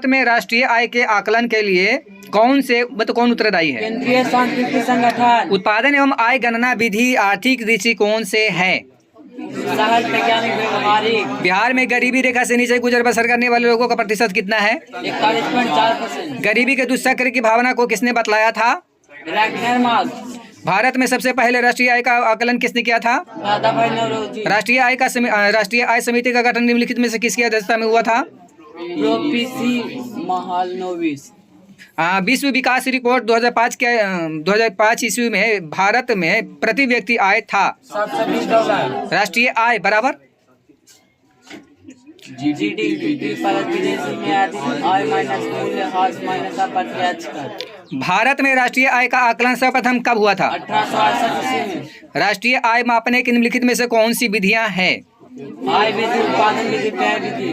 में राष्ट्रीय आय के आकलन के लिए कौन उत्तरदायी है? केंद्रीय सांख्यिकी संगठन। उत्पादन एवं आय गणना विधि आर्थिक दृष्टिकोण से है? सहायक वैज्ञानिक व्यवहारिक। बिहार में गरीबी रेखा से नीचे गुजर बसर करने वाले लोगों का प्रतिशत कितना है? 41.4%। गरीबी के दुष्चक्र की भावना को किसने बतलाया था? Ragnar marks. भारत में सबसे पहले राष्ट्रीय आय का आकलन किसने किया था? दादाभाई नौरोजी। राष्ट्रीय आय समिति का गठन निम्नलिखित में से किसकी अध्यक्षता में हुआ था? प्रोपीसी महालनोबिस। विश्व विकास रिपोर्ट 2005 ईस्वी में भारत में प्रति व्यक्ति आय था $720। राष्ट्रीय आय बराबर जीडीपी पर विदेशी में आय माइनस मूल्यह्रास माइनस अप्रत्यक्ष कर। भारत में राष्ट्रीय आय का आकलन सर्वप्रथम कब हुआ था? 1868 में। राष्ट्रीय आय मापने के निम्नलिखित में से कौन सी विधियां हैं? आय विधि, उत्पादन विधि, व्यय विधि।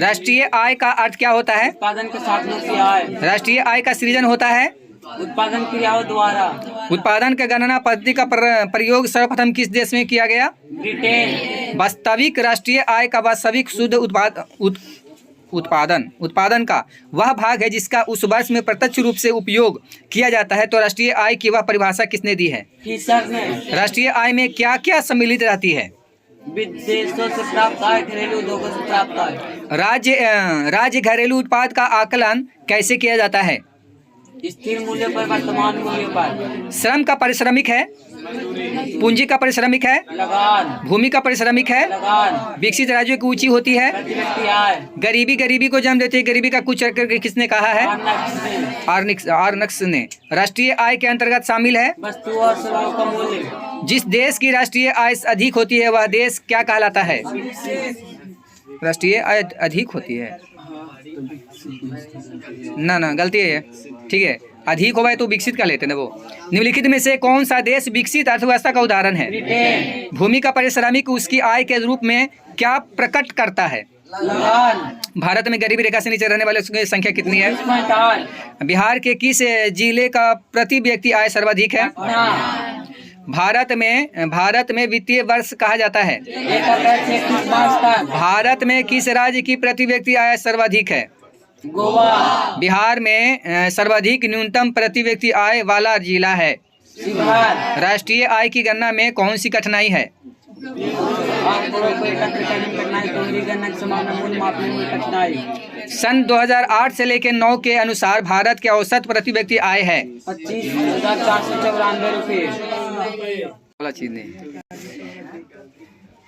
राष्ट्रीय आय का अर्थ क्या होता है? उत्पादन के साधनों की आय। राष्ट्रीय आय का सृजन होता है उत्पादन क्रियाओं द्वारा। उत्पादन के गणना पद्धति का प्रयोग सर्वप्रथम किस देश में किया गया? ब्रिटेन। वास्तविक राष्ट्रीय आय का वास्तविक शुद्ध उत्पादन का वह भाग है जिसका उस वर्ष में प्रत्यक्ष रूप से उपयोग किया जाता है। तो राष्ट्रीय आय की वह परिभाषा किसने दी है? फिशर ने। राष्ट्रीय आय में क्या क्या सम्मिलित रहती है? विदेशों से प्राप्त आय, घरेलू उद्योगों से प्राप्त आय। राज्य घरेलू उत्पाद का आकलन कैसे किया जाता है? स्थिर मूल्य पर, वर्तमान मूल्य पर। श्रम का पारिश्रमिक है, पूंजी का पारिश्रमिक है, लगान। भूमि का पारिश्रमिक है, लगान। विकसित राज्यों की ऊंची होती है, प्रति व्यक्ति आय। गरीबी को जन्म देती है। गरीबी का कुछ करके किसने कहा है? आर्नक्स ने। राष्ट्रीय आय के अंतर्गत शामिल है वस्तु और सेवाओं का मूल्य। जिस देश की राष्ट्रीय आय अधिक होती है वह देश क्या कहलाता है? राष्ट्रीय आय अधिक होती है ना, गलती है ये। ठीक है, अधिक होगा तो विकसित का लेते ना वो। निम्नलिखित में से कौन सा देश विकसित अर्थव्यवस्था का उदाहरण है? ब्रिटेन। भूमि का पारिश्रमिक उसकी आय के रूप में क्या प्रकट करता है? लगान। भारत में गरीबी रेखा से नीचे रहने वालों की संख्या कितनी है? 20.8। बिहार के किस जिले का प्रति व्यक्ति आय सर्वाधिक है? भारत में वित्तीय वर्ष कहा जाता है। 1 अप्रैल से 31 मार्च तक। भारत में किस राज्य की प्रति व्यक्ति आय सर्वाधिक है? गोवा। बिहार में सर्वाधिक न्यूनतम प्रति व्यक्ति आय वाला जिला है। बिहार। राष्ट्रीय आय की गणना में कौन सी कठिनाई है? आंकड़ों को एकत्र करने में कठिनाई, दोहरी गणना के समान मूल्य मापने में कठिनाई। सन 2008 से लेकर 9 के अनुसार भारत के औसत प्रति व्यक्ति आय है 25,494 रुपये। वाला चीज नहीं।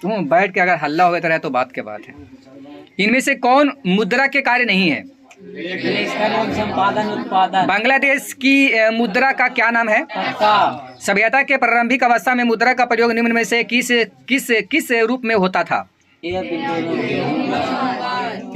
तुम बैठ के अगर हल्ला होता रहे तो बात के बात है। इनमें से कौन मुद्रा के कार्य नहीं है? लेखन, संपादन, उत्पादन। बांग्लादेश की मुद्रा का क्या नाम है? पक्का। सभ्यता के प्रारंभिक अवस्था में मुद्रा का प्रयोग निम्न में से किस रूप में होता था?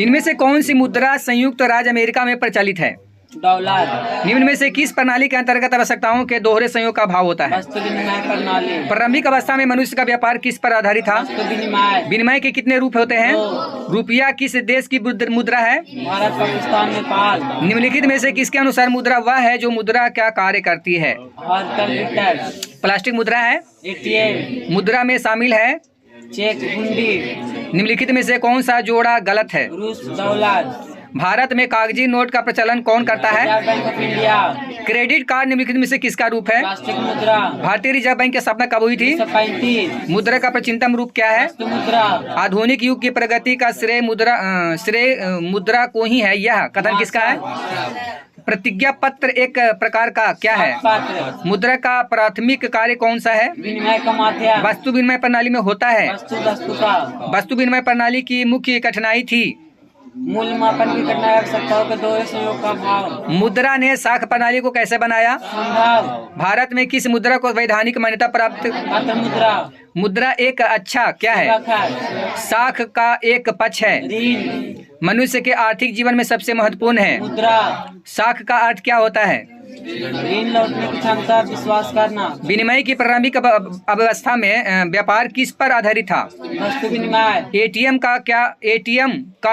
इनमें से कौन सी मुद्रा संयुक्त राज्य अमेरिका में प्रचलित है? डॉलर। निम्न में से किस प्रणाली के अंतर्गत आवश्यकताओं के दोहरे संयोग का भाव होता है? वस्तु विनिमय प्रणाली। प्रारंभिक अवस्था में मनुष्य का व्यापार किस पर आधारित था? वस्तु विनिमय। विनिमय के कितने रूप होते हैं? 2। रुपया किस देश की मुद्रा है? भारत, पाकिस्तान, नेपाल। निम्नलिखित में से किसके अनुसार मुद्रा वह है जो मुद्रा क्या कार्य करती है? लीटर। प्लास्टिक मुद्रा है। ATM। मुद्रा में शामिल है चेक, हुंडी। निम्नलिखित में से कौन सा जोड़ा गलत है? रूस डॉलर। भारत में कागजी नोट का प्रचलन कौन करता है? Reserve bank of India. Credit card निम्नलिखित में से किसका रूप है? प्लास्टिक मुद्रा। भारतीय रिजर्व बैंक की स्थापना कब हुई थी? 1935। मुद्रा का प्राचीनतम रूप क्या है? वस्तु मुद्रा। आधुनिक युग की प्रगति का श्रेय मुद्रा को ही है। यह कथन किसका है? प्रतिज्ञा पत्र एक प्रकार का क्या है? पात्र। मुद्रा का प्राथमिक कार्य कौन सा है? विनिमय का माध्यम। वस्तु विनिमय प्रणाली में होता है। वस्तु का। वस्तु विनिमय प्रणाली की मुख्य कठिनाई थी मूल्य मापन की कठिनाई, आवश्यकताओं के दोहरे संयोग का भाव। मुद्रा ने साख प्रणाली को कैसे बनाया? संभव। भारत में किस मुद्रा को वैधानिक मान्यता प्राप्त? पत्र मुद्रा। मुद्रा एक अच्छा क्या है? साख का एक पक्ष है। ऋण। मनुष्य के आर्थिक जीवन में सबसे महत्वपूर्ण है। मुद्रा। साख का अर्थ क्या होता है? ऋण लौटने की क्षमता, विश्वास करना। विनिमय की प्रारंभिक अवस्था में व्यापार किस पर आधारित था? वस्तु विनिमय। एटीएम का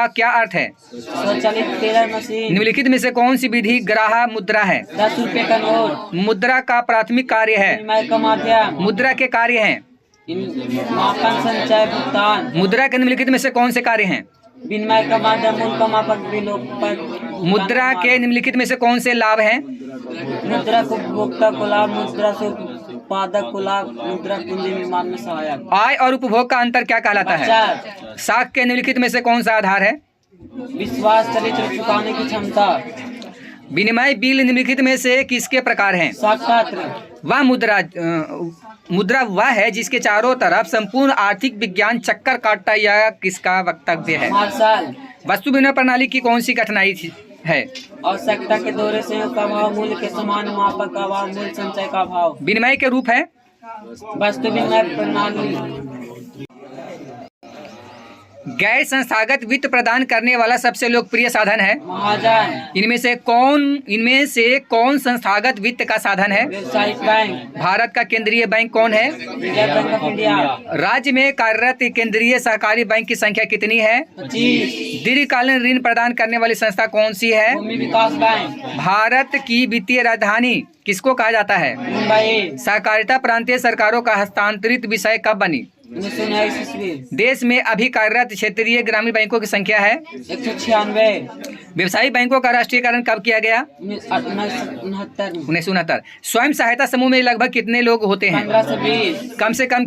क्या अर्थ है? स्वचालित टेलर मशीन। निम्नलिखित में से कौन सी विधि ग्राह्य मुद्रा है? 10 रुपए का नोट। मुद्रा का प्राथमिक कार्य है। विनिमय का माध्यम। मुद्रा के कार्य हैं। मापन, संचय, भुगतान। मुद्रा के निम्नलिखित में से कौन से कार्य हैं? विनिमय का माध्यम, मूल्य का मापक, विलोपन। मुद्रा के निम्नलिखित में से कौन से लाभ हैं? मुद्रा को उपभोक्ता को लाभ, मुद्रा से उत्पादक को लाभ, मुद्रा पूंजी निर्माण में सहायक। आय और उपभोग का अंतर क्या कहलाता है? साख के निम्नलिखित में से कौन सा आधार है? विश्वास, चरित्र, चुकाने की क्षमता। विनिमय बिल निम्नलिखित में से किसके प्रकार हैं? साक्षात्र। वह मुद्रा वह है जिसके चारों तरफ संपूर्ण आर्थिक विज्ञान चक्कर काटता, यह किसका वक्तव्य है? मार्शल। वस्तु विनिमय प्रणाली की कौन सी कठिनाई है? आवश्यकता के दोहरे संयोग का भाव, मूल्य के समान मापक का भाव, मूल्य संचय का भाव। विनिमय के रूप है वस्तु विनिमय प्रणाली। गैर संस्थागत वित्त प्रदान करने वाला सबसे लोकप्रिय साधन है। महाजन। इनमें से कौन संस्थागत वित्त का साधन है? व्यावसायिक बैंक। भारत का केंद्रीय बैंक कौन है? Reserve bank of India. राज्य में कार्यरत केंद्रीय सहकारी बैंक की संख्या कितनी है? 25। दीर्घकालीन ऋण प्रदान करने वाली संस्था कौन सी है? भूमि विकास बैंक। भारत की वित्तीय राजधानी किसको कहा जाता है? मुंबई। सहकारिता प्रांतीय सरकारों का हस्तांतरित विषय कब बनी? 1919 ईस्वी। देश में अभी कार्यरत क्षेत्रीय ग्रामीण बैंकों की संख्या है 196। व्यवसायिक बैंकों का राष्ट्रीयकरण कब किया गया? 1969। स्वयं सहायता समूह में लगभग कितने लोग होते हैं? 15 से 20। कम से कम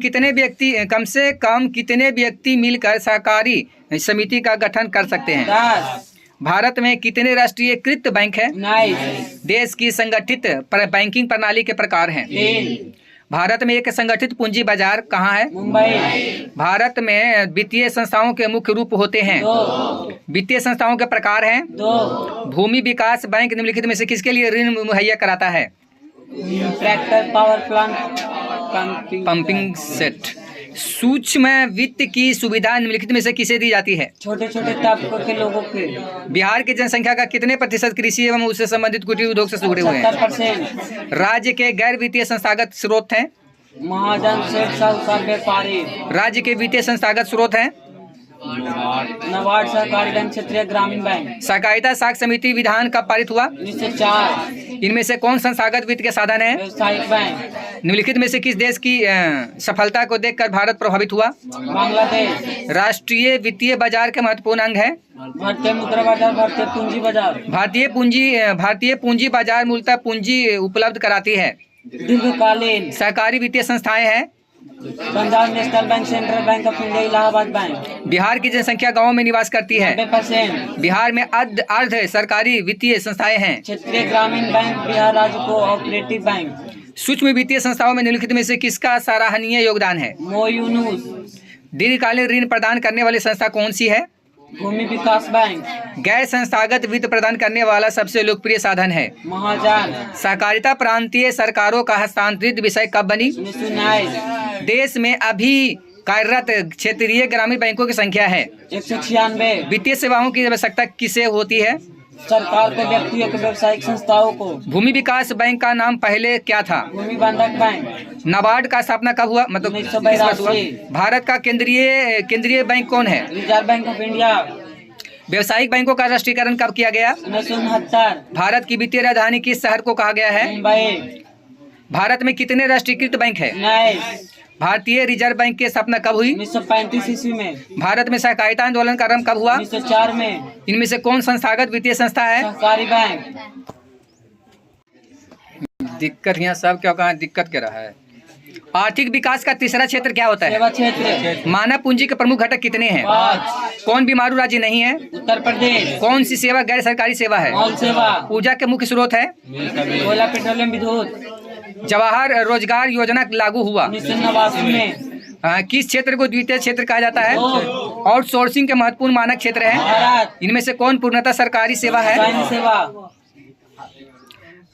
कितने व्यक्ति मिलकर सहकारी समिति का गठन कर सकते हैं? 10। भारत में कितने राष्ट्रीयकृत बैंक हैं? 19। देश की संगठित बैंकिंग प्रणाली के प्रकार हैं? 3। भारत में एक संगठित पूंजी बाजार कहाँ है? मुंबई। भारत में वित्तीय संस्थाओं के मुख्य रूप होते हैं? 2। वित्तीय संस्थाओं के प्रकार हैं? 2। भूमि विकास बैंक निम्नलिखित में से किसके लिए ऋण मुहैया कराता है? Tractor, power plant, pumping set. सूक्ष्म वित्त की सुविधा निम्नलिखित में से किसे दी जाती है? छोटे छोटे तबकों के लोगों के। बिहार की जनसंख्या का कितने प्रतिशत कृषि एवं उससे संबंधित कुटीर उद्योग से जुड़े हुए हैं? 70%। राज्य के गैर वित्तीय संस्थागत स्रोत हैं? महाजन, सेठ, साहूकार, व्यापारी। राज्य के वित्तीय संस्थागत स्रोत हैं? नाबार्ड, सहकारी बैंक, क्षेत्रीय ग्रामीण बैंक। सहकारिता साख समिति विधान कब पारित हुआ? 1904। इनमें से कौन संस्थागत वित्त के साधन है? व्यवसायिक बैंक। निम्नलिखित में से किस देश की सफलता को देखकर भारत प्रभावित हुआ? बांग्लादेश। राष्ट्रीय वित्तीय बाजार के महत्वपूर्ण अंग है? भारतीय मुद्रा बाजार, भारतीय पूंजी बाजार। भारतीय पूंजी बाजार मूलतः पूंजी उपलब्ध कराती है। दीर्घकालीन। सहकारी वित्तीय संस्थाएं हैं? Punjab national bank, central bank of India, Allahabad bank. Bihar की जनसंख्या गांवों में निवास करती है? 90%। बिहार में अर्ध सरकारी वित्तीय संस्थाएं हैं? क्षेत्रीय ग्रामीण बैंक, बिहार राज्य कोऑपरेटिव बैंक। सूक्ष्म वित्तीय संस्थाओं में निम्नलिखित में से किसका सराहनीय योगदान है? मोयूनुस। दीर्घकालीन ऋण प्रदान करने वाली संस्था कौन सी है? भूमि विकास बैंक। गैर संस्थागत वित्त प्रदान करने वाला सबसे लोकप्रिय साधन है? महाजन। सहकारिता प्रांतीय सरकारों का हस्तांतरित विषय कब बनी? 1909। देश में अभी कार्यरत क्षेत्रीय ग्रामीण बैंकों की संख्या है? 196। वित्तीय सेवाओं की आवश्यकता किसे होती है? सरकार को, व्यक्तियों को, व्यावसायिक संस्थाओं को। भूमि विकास बैंक का नाम पहले क्या था? भूमि बंधक बैंक। नाबार्ड का स्थापना कब हुआ? मतलब 1982। भारत का केंद्रीय बैंक कौन है? Reserve bank of India. व्यावसायिक बैंकों का राष्ट्रीयकरण कब किया गया? 1969। भारत की वित्तीय राजधानी किस शहर को कहा गया है? मुंबई। भारत में कितने राष्ट्रीयकृत बैंक है? 19। भारतीय रिजर्व बैंक की स्थापना कब हुई? 1935 ईस्वी में। भारत में सहकारिता आंदोलन का आरंभ कब हुआ? 1904 में। इनमें से कौन संस्थागत वित्तीय संस्था है? सहकारी बैंक। दिक्कत यहाँ सब क्या कहा दिक्कत क्या रहा है? आर्थिक विकास का तीसरा क्षेत्र क्या होता है? सेवा क्षेत्र। मानव पूंजी के प्रमुख घटक कितने हैं? 5। कौन बीमारू राज्य नहीं है? उत्तर प्रदेश। कौन सी सेवा गैर सरकारी सेवा है? मॉल सेवा। ऊर्जा के मुख्य स्रोत है? कोयला, पेट्रोलियम, विद्युत। जवाहर रोजगार योजना लागू हुआ 1989 में। किस क्षेत्र को द्वितीय क्षेत्र कहा जाता है? दो। आउटसोर्सिंग के महत्वपूर्ण मानक क्षेत्र है? भारत। इनमें से कौन पूर्णतः सरकारी सेवा है? सैन्य सेवा।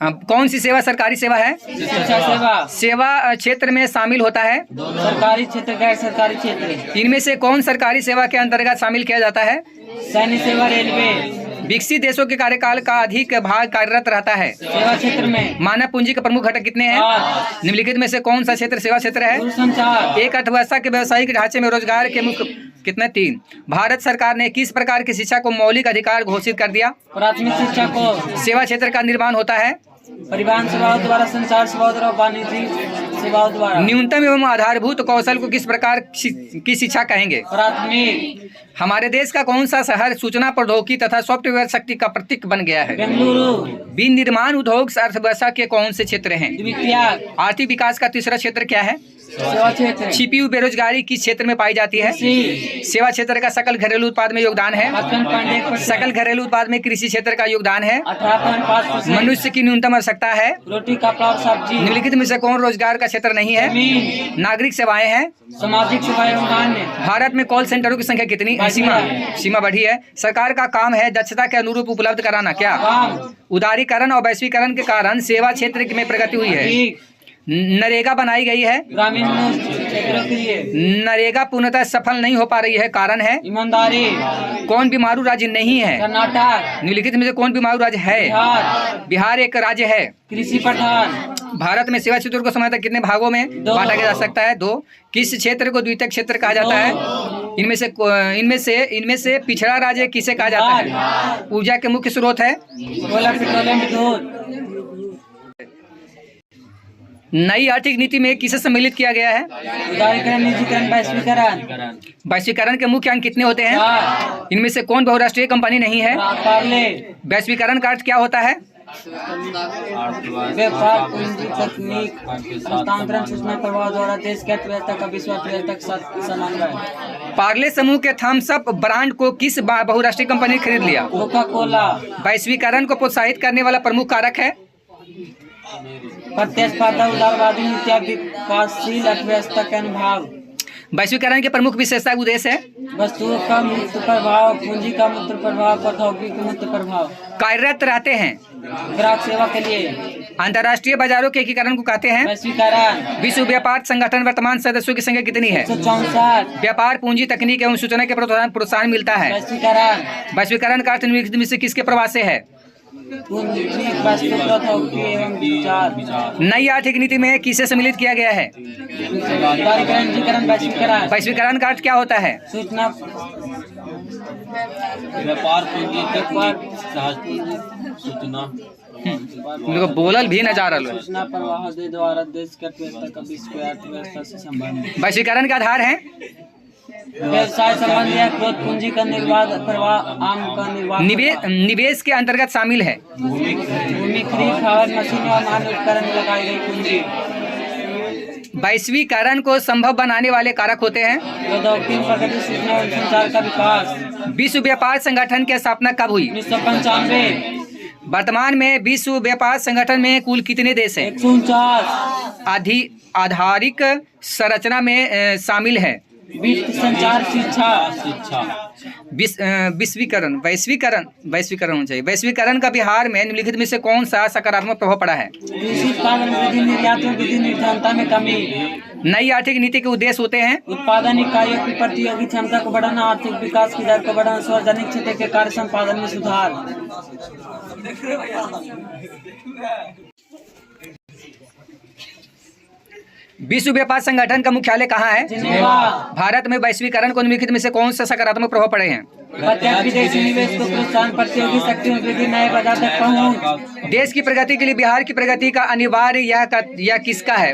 कौन सी सेवा सरकारी सेवा है? शिक्षा सेवा। सेवा क्षेत्र में शामिल होता है? सरकारी क्षेत्र, गैर सरकारी क्षेत्र। इनमें से कौन सरकारी सेवा के अंतर्गत शामिल किया जाता है? सैन्य सेवा, रेलवे। विकसित देशों के कार्यकाल का अधिक भाग कार्यरत रहता है? सेवा क्षेत्र में। मानव पूंजी के प्रमुख घटक कितने हैं? 5। निम्नलिखित में से कौन सा क्षेत्र सेवा क्षेत्र है? दूरसंचार। एक अर्थव्यवस्था के व्यावसायिक ढांचे में रोजगार के मुख्य कितने? 3। भारत सरकार ने किस प्रकार की शिक्षा को मौलिक अधिकार घोषित कर दिया? प्राथमिक शिक्षा को। सेवा क्षेत्र का निर्माण होता है? परिवहन सेवाओं द्वारा, संचार सेवाओं द्वारा, वाणिज्यिक सेवाओं द्वारा। न्यूनतम एवं आधारभूत कौशल को किस प्रकार की शिक्षा कहेंगे? प्राथमिक। हमारे देश का कौन सा शहर सूचना प्रौद्योगिकी तथा सॉफ्टवेयर शक्ति का प्रतीक बन गया है? बेंगलुरु। विनिर्माण उद्योग अर्थव्यवस्था के कौन से क्षेत्र हैं? द्वितीय। आर्थिक विकास का तीसरा क्षेत्र क्या है? सेवा क्षेत्र। छिपी हुई बेरोजगारी किस क्षेत्र में पाई जाती है? सेवा क्षेत्र का सकल घरेलू उत्पाद में योगदान है? 55.1%। सकल घरेलू उत्पाद में कृषि क्षेत्र का योगदान है? 18.5%। मनुष्य की न्यूनतम आवश्यकता है? रोटी, कपड़ा और सब्जी। निम्नलिखित में से कौन रोजगार का क्षेत्र नहीं है? जमीन। नागरिक सेवाएं हैं? सामाजिक सेवाएं एवं अन्य। भारत में कॉल सेंटरों की संख्या कितनी? सीमा बढ़ी है। सरकार का काम है दक्षता के अनुरूप उपलब्ध कराना। क्या? काम। उदारीकरण और वैश्वीकरण के कारण सेवा क्षेत्र में प्रगति हुई है। नरेगा बनाई गई है? ग्रामीण क्षेत्रों के लिए। नरेगा पूर्णतः सफल नहीं हो पा रही है, कारण है? ईमानदारी। कौन बीमारू राज्य नहीं है? कर्नाटक। निम्नलिखित में से कौन बीमारू राज्य है? बिहार। बिहार एक राज्य है। कृषि प्रधान। भारत में सेवा क्षेत्र को समानता कितने भागों में बांटा जा सकता है? 2। किस क्षेत्र को द्वितीय क्षेत्र कहा जाता है? इनमें से पिछड़ा राज्य किसे कहा जाता है? ऊर्जा के मुख्य स्रोत है? कोयला, पेट्रोलियम, विद्युत। नई आर्थिक नीति में किसे सम्मिलित किया गया है? उदारीकरण, निजीकरण, वैश्वीकरण। वैश्वीकरण के मुख्य अंग कितने होते हैं? 4। इनमें से कौन बहुराष्ट्रीय कंपनी नहीं है? पार्ले। वैश्वीकरण का अर्थ क्या होता है? व्यापार पूंजी तकनीक हस्तांतरण सूचना प्रवाह द्वारा देश की अर्थव्यवस्था का विश्व अर्थव्यवस्था के साथ समन्वय। पार्ले समूह के थम्स अप ब्रांड को किस बहुराष्ट्रीय कंपनी ने खरीद लिया? Coca Cola. वैश्वीकरण को प्रोत्साहित करने वाला प्रमुख कारक है? प्रतिस्पर्धा, उदारवादी नीतियां, विकासशील अर्थव्यवस्था के अनुभाव। वैश्वीकरण के प्रमुख विशेषता उद्देश्य है? वस्तुओं का मुक्त प्रभाव, पूंजी का मुक्त प्रभाव, प्रौद्योगिकी का मुक्त प्रभाव। कार्यरत रहते हैं ग्राहक सेवा के लिए। अंतर्राष्ट्रीय बाजारों के एकीकरण को कहते हैं? वैश्वीकरण। विश्व व्यापार संगठन वर्तमान सदस्यों की संख्या कितनी है? 164। व्यापार पूंजी तकनीक एवं सूचना के प्रोत्साहन मिलता है। वैश्वीकरण। वैश्वीकरण का अर्थ निम्नलिखित में से किसके प्रभाव से है? पूंजी, वस्तु, प्रौद्योगिकी एवं विचार। नई आर्थिक नीति में किसे सम्मिलित किया गया है? वाणिज्यीकरण, वैश्वीकरण। वैश्वीकरण का अर्थ क्या होता है? सूचना व्यापार पूंजी तकनीक सहज सूचना उनको बोलल भी न जा रहा है। सूचना प्रवाह के द्वारा देश की अर्थव्यवस्था का विश्व की अर्थव्यवस्था से संबंध। वैश्वीकरण का आधार है व्यवसाय संबंधी या क्रोध पूंजी का निर्बाध प्रवाह, आम का निर्वाह। निवेश के अंतर्गत शामिल है भूमि खरीद, खाद, मशीन और अन्य उपकरण में लगाई गई पूंजी। वैश्वीकरण को संभव बनाने वाले कारक होते हैं? प्रौद्योगिकी, प्रगति, सूचना और संचार का विकास। विश्व व्यापार संगठन की स्थापना कब हुई? 1995। वर्तमान में विश्व व्यापार संगठन में कुल कितने देश हैं? 149। आधारिक संरचना में शामिल है? वित्त, संचार, शिक्षा। वैश्वीकरण होना चाहिए। वैश्वीकरण का बिहार में निम्नलिखित में से कौन सा सकारात्मक प्रभाव पड़ा है? कृषि उत्पादन वृद्धि, निर्यात में वृद्धि, निर्धनता में कमी। नई आर्थिक नीति के उद्देश्य होते हैं? उत्पादन इकाइयों की प्रतियोगी क्षमता को बढ़ाना, आर्थिक विकास की दर को बढ़ाना, सार्वजनिक क्षेत्र के कार्य संपादन में सुधार। विश्व व्यापार संगठन का मुख्यालय कहाँ है? जिनेवा। भारत में वैश्वीकरण को निम्नलिखित में से कौन सा सकारात्मक प्रभाव पड़े हैं? प्रत्यक्ष विदेशी निवेश को प्रोत्साहन, प्रतियोगी शक्ति में वृद्धि, नए बाजार तक पहुंच। देश की प्रगति के लिए बिहार की प्रगति का अनिवार्य या किसका है?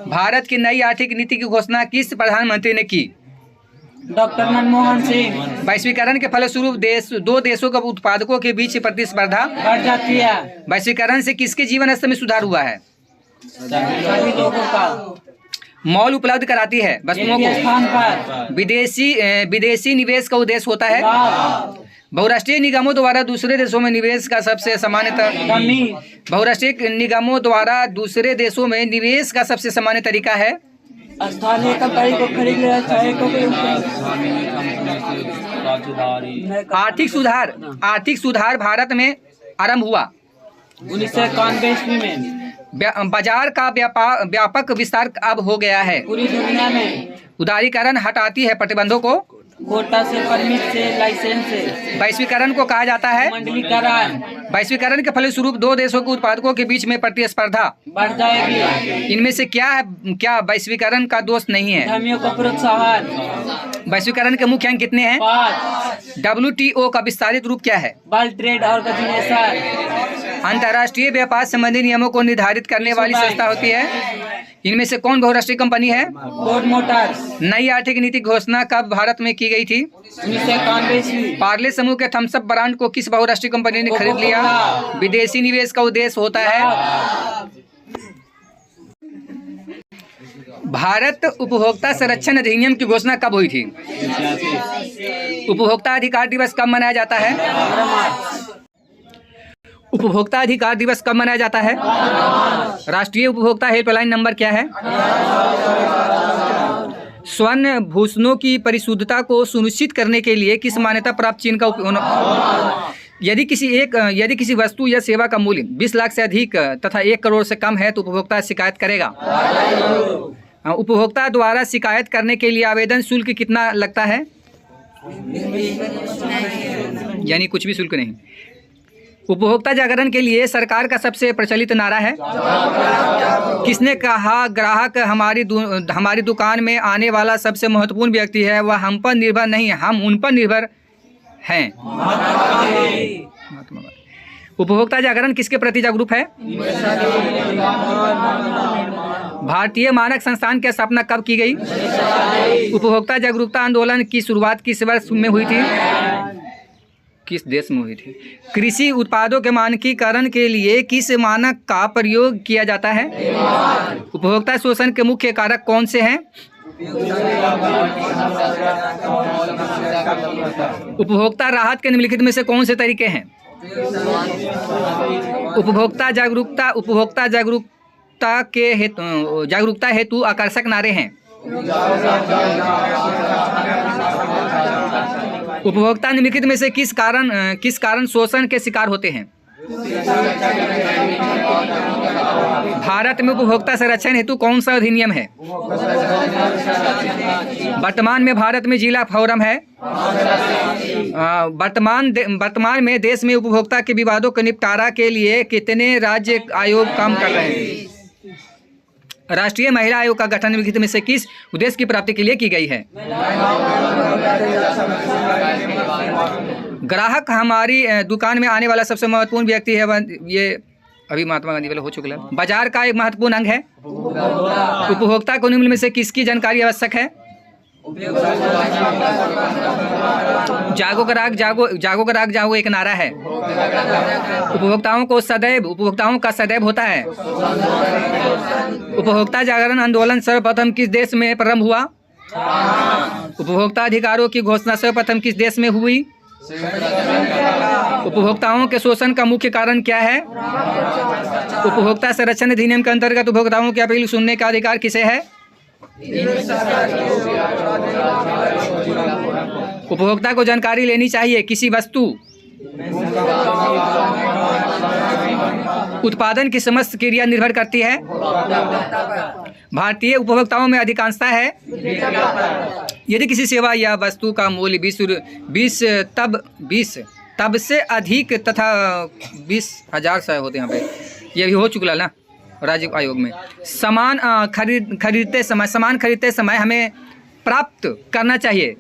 भारत की नई आर्थिक नीति की घोषणा किस प्रधानमंत्री ने की? डॉक्टर मनमोहन सिंह। वैश्वीकरण के फलस्वरूप दो देशों के उत्पादकों के बीच प्रतिस्पर्धा बढ़ जाती है। वैश्वीकरण से किसके जीवन स्तर में सुधार हुआ है? सभी लोगों का। मॉल उपलब्ध कराती है वस्तुओं को। स्थान पर विदेशी निवेश का उद्देश्य होता है? बहुराष्ट्रीय निगमों द्वारा दूसरे देशों में निवेश का सबसे बहुराष्ट्रीय निगमों द्वारा दूसरे देशों में निवेश का सबसे सामान्य तरीका है? स्थानीय कंपनी को खरीद लिया आर्थिक सुधार भारत में आरंभ हुआ 1991 में। बाजार का व्यापक विस्तार अब हो गया है। पूरी दुनिया में उदारीकरण हटाती है प्रतिबंधों को। कोटा से, परमिट से, लाइसेंस से। वैश्वीकरण को कहा जाता है मंडलीकरण। वैश्वीकरण के फलस्वरूप दो देशों के उत्पादकों के बीच में प्रतिस्पर्धा बढ़ जाएगी। इनमें से क्या वैश्वीकरण का दोष नहीं है? उद्यमियों को प्रोत्साहन। वैश्वीकरण के मुख्य अंग कितने हैं? 5। WTO का विस्तारित रूप क्या है? World Trade Organization. अंतर्राष्ट्रीय व्यापार संबंधी नियमों को निर्धारित करने वाली संस्था होती है। इनमें से कौन बहुराष्ट्रीय कंपनी है? Ford Motors. नई आर्थिक नीति घोषणा कब भारत में की गई थी? 1991। पार्ले समूह के थम्स अप ब्रांड को किस बहुराष्ट्रीय कंपनी ने खरीद लिया? विदेशी निवेश का उद्देश्य होता है? भारत उपभोक्ता संरक्षण अधिनियम की घोषणा कब हुई थी? उपभोक्ता अधिकार दिवस कब मनाया जाता है? उपभोक्ता अधिकार दिवस कब मनाया जाता है? राष्ट्रीय उपभोक्ता हेल्पलाइन नंबर क्या है? स्वर्ण भूषणों की परिशुद्धता को सुनिश्चित करने के लिए किस मान्यता प्राप्त चिन्ह का उपयोग? यदि किसी वस्तु या सेवा का मूल्य 20 लाख से अधिक तथा 1 करोड़ से कम है तो उपभोक्ता शिकायत करेगा। उपभोक्ता द्वारा शिकायत करने के लिए आवेदन शुल्क कितना लगता है? यानी कुछ भी शुल्क नहीं। उपभोक्ता जागरण के लिए सरकार का सबसे प्रचलित नारा है? किसने कहा ग्राहक हमारी दुकान में आने वाला सबसे महत्वपूर्ण व्यक्ति है, वह हम पर निर्भर नहीं हम उन पर निर्भर हैं? उपभोक्ता जागरण किसके प्रति जागरूक है? भारतीय मानक संस्थान की स्थापना कब की गई? उपभोक्ता जागरूकता आंदोलन की शुरुआत किस वर्ष में हुई थी? किस देश में हुई थी? कृषि उत्पादों के मानकीकरण के लिए किस मानक का प्रयोग किया जाता है? उपभोक्ता शोषण के मुख्य कारक कौन से हैं? उपभोक्ता राहत के निम्नलिखित में से कौन से तरीके हैं? उपभोक्ता जागरूकता हेतु आकर्षक नारे हैं। उपभोक्ता निम्नलिखित में से किस कारण शोषण के शिकार होते हैं? भारत में उपभोक्ता संरक्षण हेतु कौन सा अधिनियम है? वर्तमान में भारत में जिला फोरम है। वर्तमान में देश में उपभोक्ता के विवादों के निपटारा के लिए कितने राज्य आयोग काम कर रहे हैं? राष्ट्रीय महिला आयोग का गठन निम्नलिखित में से किस उद्देश्य की प्राप्ति के लिए की गई है? ग्राहक हमारी दुकान में आने वाला सबसे महत्वपूर्ण व्यक्ति है। ये अभी महात्मा गांधी वाला हो चुका है। बाजार का एक महत्वपूर्ण अंग है। उपभोक्ता को निम्न में से किसकी जानकारी आवश्यक है? जागो ग्राहक जागो एक नारा है। उपभोक्ताओं का सदैव होता है। उपभोक्ता जागरण आंदोलन सर्वप्रथम किस देश में प्रारंभ हुआ? उपभोक्ता अधिकारों की घोषणा सर्वप्रथम किस देश में हुई? उपभोक्ताओं के शोषण का मुख्य कारण क्या है? उपभोक्ता संरक्षण अधिनियम के अंतर्गत उपभोक्ताओं की अपील सुनने का अधिकार किसे है? उपभोक्ता को जानकारी लेनी चाहिए किसी वस्तु उत्पादन की समस्त क्रिया निर्भर करती है। भारतीय उपभोक्ताओं में अधिकांशता है। यदि किसी सेवा या वस्तु का मूल्य 20 तब से अधिक तथा 20,000 से होते हैं, यहाँ पे ये भी हो चुका ना राज्य आयोग में। सामान खरीदते समय हमें प्राप्त करना चाहिए।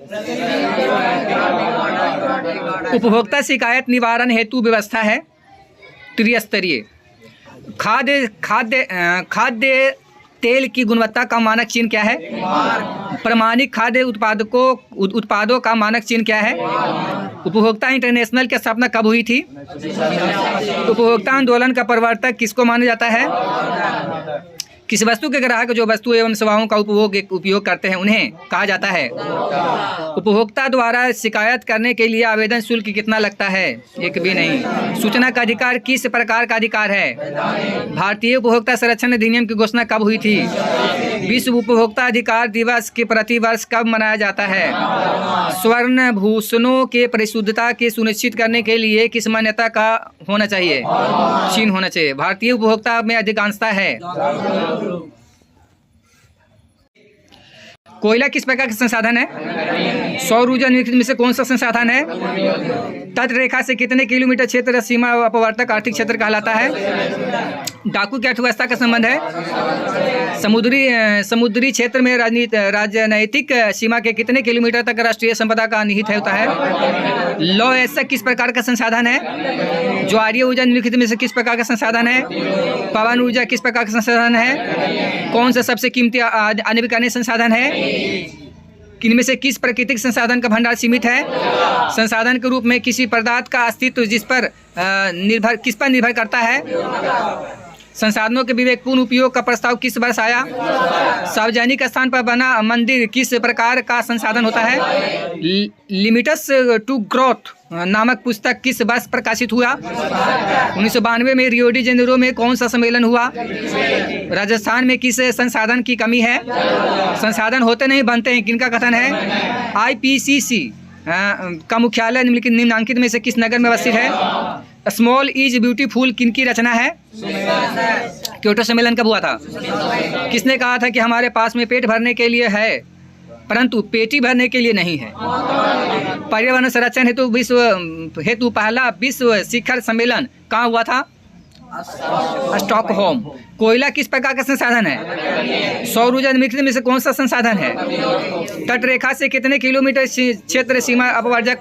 उपभोक्ता शिकायत निवारण हेतु व्यवस्था है त्रिस्तरीय। खाद्य तेल की गुणवत्ता का मानक चिन्ह क्या है? प्रमाणिक खाद्य उत्पादों का मानक चिन्ह क्या है? उपभोक्ता इंटरनेशनल की स्थापना कब हुई थी? उपभोक्ता आंदोलन का प्रवर्तक किसको माना जाता है? किसी वस्तु के ग्राहक जो वस्तु एवं सेवाओं का उपयोग करते हैं उन्हें कहा जाता है। उपभोक्ता द्वारा शिकायत करने के लिए आवेदन शुल्क कितना लगता है? एक भी नहीं। सूचना का अधिकार किस प्रकार का अधिकार है? भारतीय उपभोक्ता संरक्षण अधिनियम की घोषणा कब हुई थी? विश्व उपभोक्ता अधिकार दिवस के प्रति वर्ष कब मनाया जाता है? स्वर्ण भूषणों के परिशुद्धता के सुनिश्चित करने के लिए किस मान्यता का होना चाहिए? चिन्ह होना चाहिए। भारतीय उपभोक्ता में अधिकांशता है। कोयला किस प्रकार का संसाधन है? सौर ऊर्जा निम्नलिखित में से कौन सा संसाधन है? तट रेखा से कितने किलोमीटर क्षेत्र सीमा अपवर्तक आर्थिक क्षेत्र कहलाता है? डाकू की अर्थव्यवस्था का संबंध है। समुद्री क्षेत्र में राजनैतिक सीमा के कितने किलोमीटर तक राष्ट्रीय संपदा का निहित होता है? लौह ऐसा किस प्रकार का संसाधन है? ज्वारीय ऊर्जा निम्नलिखित में से किस प्रकार का संसाधन है? पवन ऊर्जा किस प्रकार का संसाधन है? कौन सा सबसे कीमती अनविकरणीय संसाधन है? इनमें से किस प्राकृतिक संसाधन का भंडार सीमित है? संसाधन के रूप में किसी पदार्थ का अस्तित्व किस पर निर्भर करता है? संसाधनों के विवेकपूर्ण उपयोग का प्रस्ताव किस वर्ष आया? सार्वजनिक स्थान पर बना मंदिर किस प्रकार का संसाधन होता है? लिमिट्स टू ग्रोथ नामक पुस्तक किस वर्ष प्रकाशित हुआ? 1992 में रियो डी जेनेरो में कौन सा सम्मेलन हुआ? राजस्थान में किस संसाधन की कमी है? संसाधन होते नहीं बनते हैं, किनका कथन है? IPCC का मुख्यालय निम्नांकित में से किस नगर में अवस्थित है? स्मॉल इज ब्यूटीफुल किनकी रचना है? क्योटो सम्मेलन कब हुआ था? किसने कहा था कि हमारे पास में पेट भरने के लिए है परंतु पेटी भरने के लिए नहीं है? पर्यावरण संरक्षण हेतु पहला विश्व शिखर सम्मेलन कहाँ हुआ था? स्टॉकहोम। कोयला किस प्रकार का संसाधन है? सौर ऊर्जा निम्नलिखित में से कौन सा संसाधन है? तट रेखा से कितने किलोमीटर क्षेत्र सीमा अपवर्जक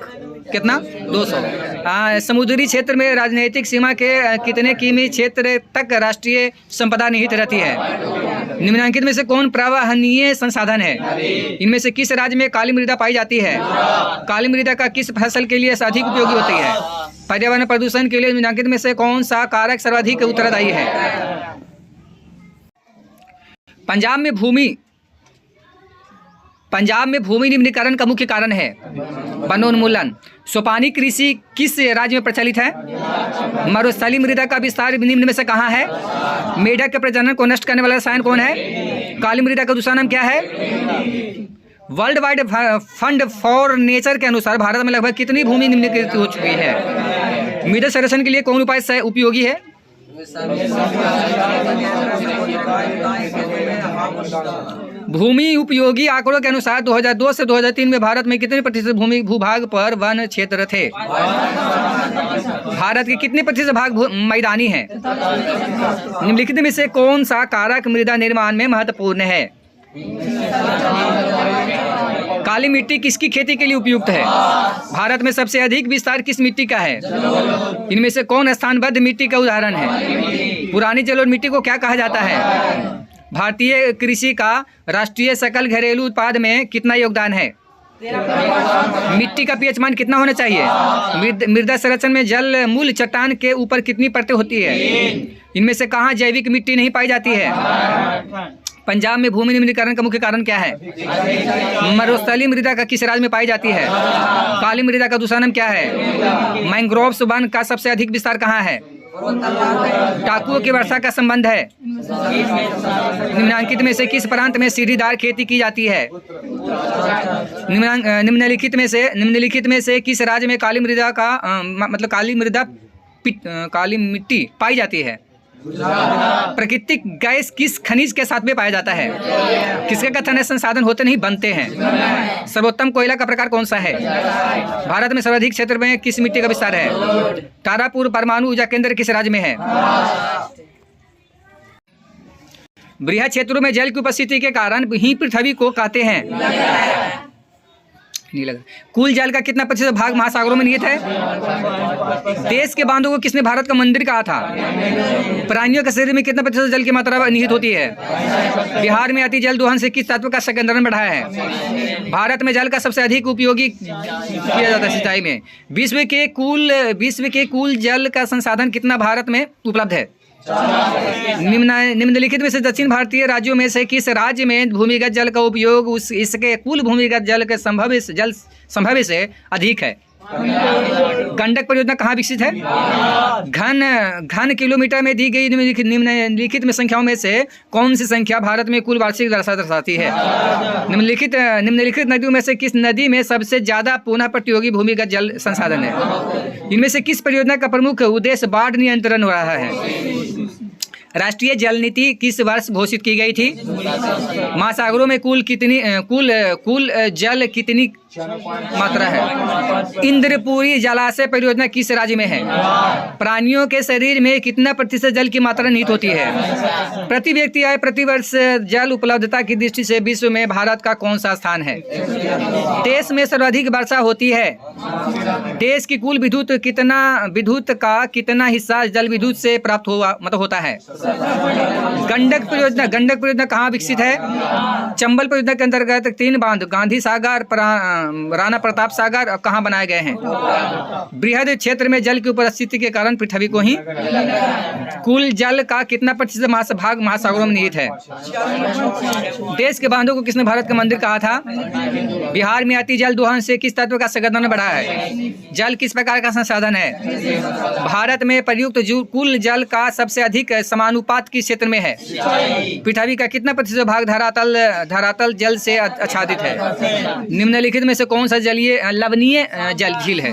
कितना? 200। समुद्री क्षेत्र में राजनीतिक सीमा के कितने किमी क्षेत्र तक राष्ट्रीय संपदा निहित रहती है? निम्नलिखित में से कौन पर्यावरणीय संसाधन है? इनमें से किस राज्य में काली मृदा पाई जाती है? काली मृदा का किस फसल के लिए अधिक उपयोगी होती है? पर्यावरण प्रदूषण के लिए निम्नलिखित में से कौन सा कारक सर्वाधिक उत्तरदायी है? पंजाब में भूमि निम्नीकरण का मुख्य कारण है वनोन्मूलन। सोपानी कृषि किस राज्य में प्रचलित है? मरुस्थलीय मृदा का विस्तार निम्न में से कहाँ है? मेढक के प्रजनन को नष्ट करने वाला रसायन कौन है? काली मृदा का दूसरा नाम क्या है? World wide fund for nature के अनुसार भारत में लगभग कितनी भूमि निम्नीकृत हो चुकी है? मृदा संरक्षण के लिए कौन उपाय उपयोगी है? भूमि उपयोगी आंकड़ों के अनुसार 2002 से 2003 में भारत में कितने प्रतिशत भूमि भूभाग पर वन क्षेत्र थे? भारत के कितने प्रतिशत भाग मैदानी है? निम्नलिखित में से कौन सा कारक मृदा निर्माण में महत्वपूर्ण है? काली मिट्टी किसकी खेती के लिए उपयुक्त है? भारत में सबसे अधिक विस्तार किस मिट्टी का है? इनमें से कौन स्थानबद्ध मिट्टी का उदाहरण है? पुरानी जलोढ़ मिट्टी को क्या कहा जाता है? भारतीय कृषि का राष्ट्रीय सकल घरेलू उत्पाद में कितना योगदान है? मिट्टी का पीएच मान कितना होना चाहिए? मृदा संरक्षण में जल मूल चट्टान के ऊपर कितनी परतें होती है? इनमें से कहाँ जैविक मिट्टी नहीं पाई जाती है? पंजाब में भूमि निम्नीकरण का मुख्य कारण क्या है? मरुस्थलीय मृदा का किस राज्य में पाई जाती है? काली मृदा का दूसरा नाम क्या है? मैंग्रोव्स वन का सबसे अधिक विस्तार कहाँ है? टापुओं की वर्षा का संबंध है? निम्नलिखित में से किस प्रांत में सीढ़ीदार खेती की जाती है? निम्नलिखित में से किस राज्य में काली मृदा का काली मिट्टी पाई जाती है? प्राकृतिक गैस किस खनिज के साथ में पाया जाता है? किसके कथन संसाधन होते नहीं बनते हैं? सर्वोत्तम कोयला का प्रकार कौन सा है? भारत में सर्वाधिक क्षेत्र में किस मिट्टी का विस्तार है? तारापुर परमाणु ऊर्जा केंद्र किस राज्य में है? बृहद क्षेत्रों में जल की उपस्थिति के कारण ही पृथ्वी को कहते हैं। नहीं लगा। कुल जल का कितना प्रतिशत भाग महासागरों में निहित है? देश के बांधों को किसने भारत का मंदिर कहा था? प्राणियों के शरीर में कितना प्रतिशत जल की मात्रा निहित होती है? बिहार में अति जल दोहन से किस तत्व का संकेंद्रण बढ़ा है? भारत में जल का सबसे अधिक उपयोगी किया जाता है सिंचाई में। विश्व के कुल जल का संसाधन कितना भारत में उपलब्ध है? निम्नलिखित में से दक्षिण भारतीय राज्यों में से किस राज्य में भूमिगत जल का उपयोग इसके कुल भूमिगत जल के संभव से अधिक है? गंडक परियोजना कहाँ विकसित है? घन किलोमीटर में दी गई निम्नलिखित में संख्याओं में से कौन सी संख्या भारत में कुल वार्षिक वर्षा दर्शाती है? निम्नलिखित नदियों में से किस नदी में सबसे ज्यादा पुनः प्रतियोगी भूमिगत जल संसाधन है? इनमें से किस परियोजना का प्रमुख उद्देश्य बाढ़ नियंत्रण हो रहा है? राष्ट्रीय जल नीति किस वर्ष घोषित की गई थी? महासागरों में कुल जल कितनी मात्रा है? इंद्रपुरी जलाशय परियोजना किस राज्य में है? प्राणियों के शरीर में कितना प्रतिशत जल की मात्रा निहित होती है? प्रति व्यक्ति आय प्रति वर्ष जल उपलब्धता की दृष्टि से विश्व में भारत का कौन सा स्थान है? देश में सर्वाधिक वर्षा होती है। देश की कुल विद्युत का कितना हिस्सा जल विद्युत से प्राप्त होता है? गंडक परियोजना कहाँ विकसित है? चंबल परियोजना के अंतर्गत 3 बांध गांधी सागर, राणा प्रताप सागर कहाँ बनाए गए हैं? बृहद क्षेत्र में जल की उपस्थिति के कारण पृथ्वी को ही कुल जल का कितना प्रतिशत भाग महासागरों में निहित है? देश के बांधों को किसने भारत का मंदिर कहा था? बिहार में अति जल दोहन से किस तत्व का संकेंद्रण बढ़ा है? जल किस प्रकार का संसाधन है? भारत में प्रयुक्त कुल जल का सबसे अधिक समानुपात किस क्षेत्र में है? पृथ्वी का कितना प्रतिशत भाग धरातल जल से आच्छादित है? निम्नलिखित में से कौन सा लवणीय जल झील है?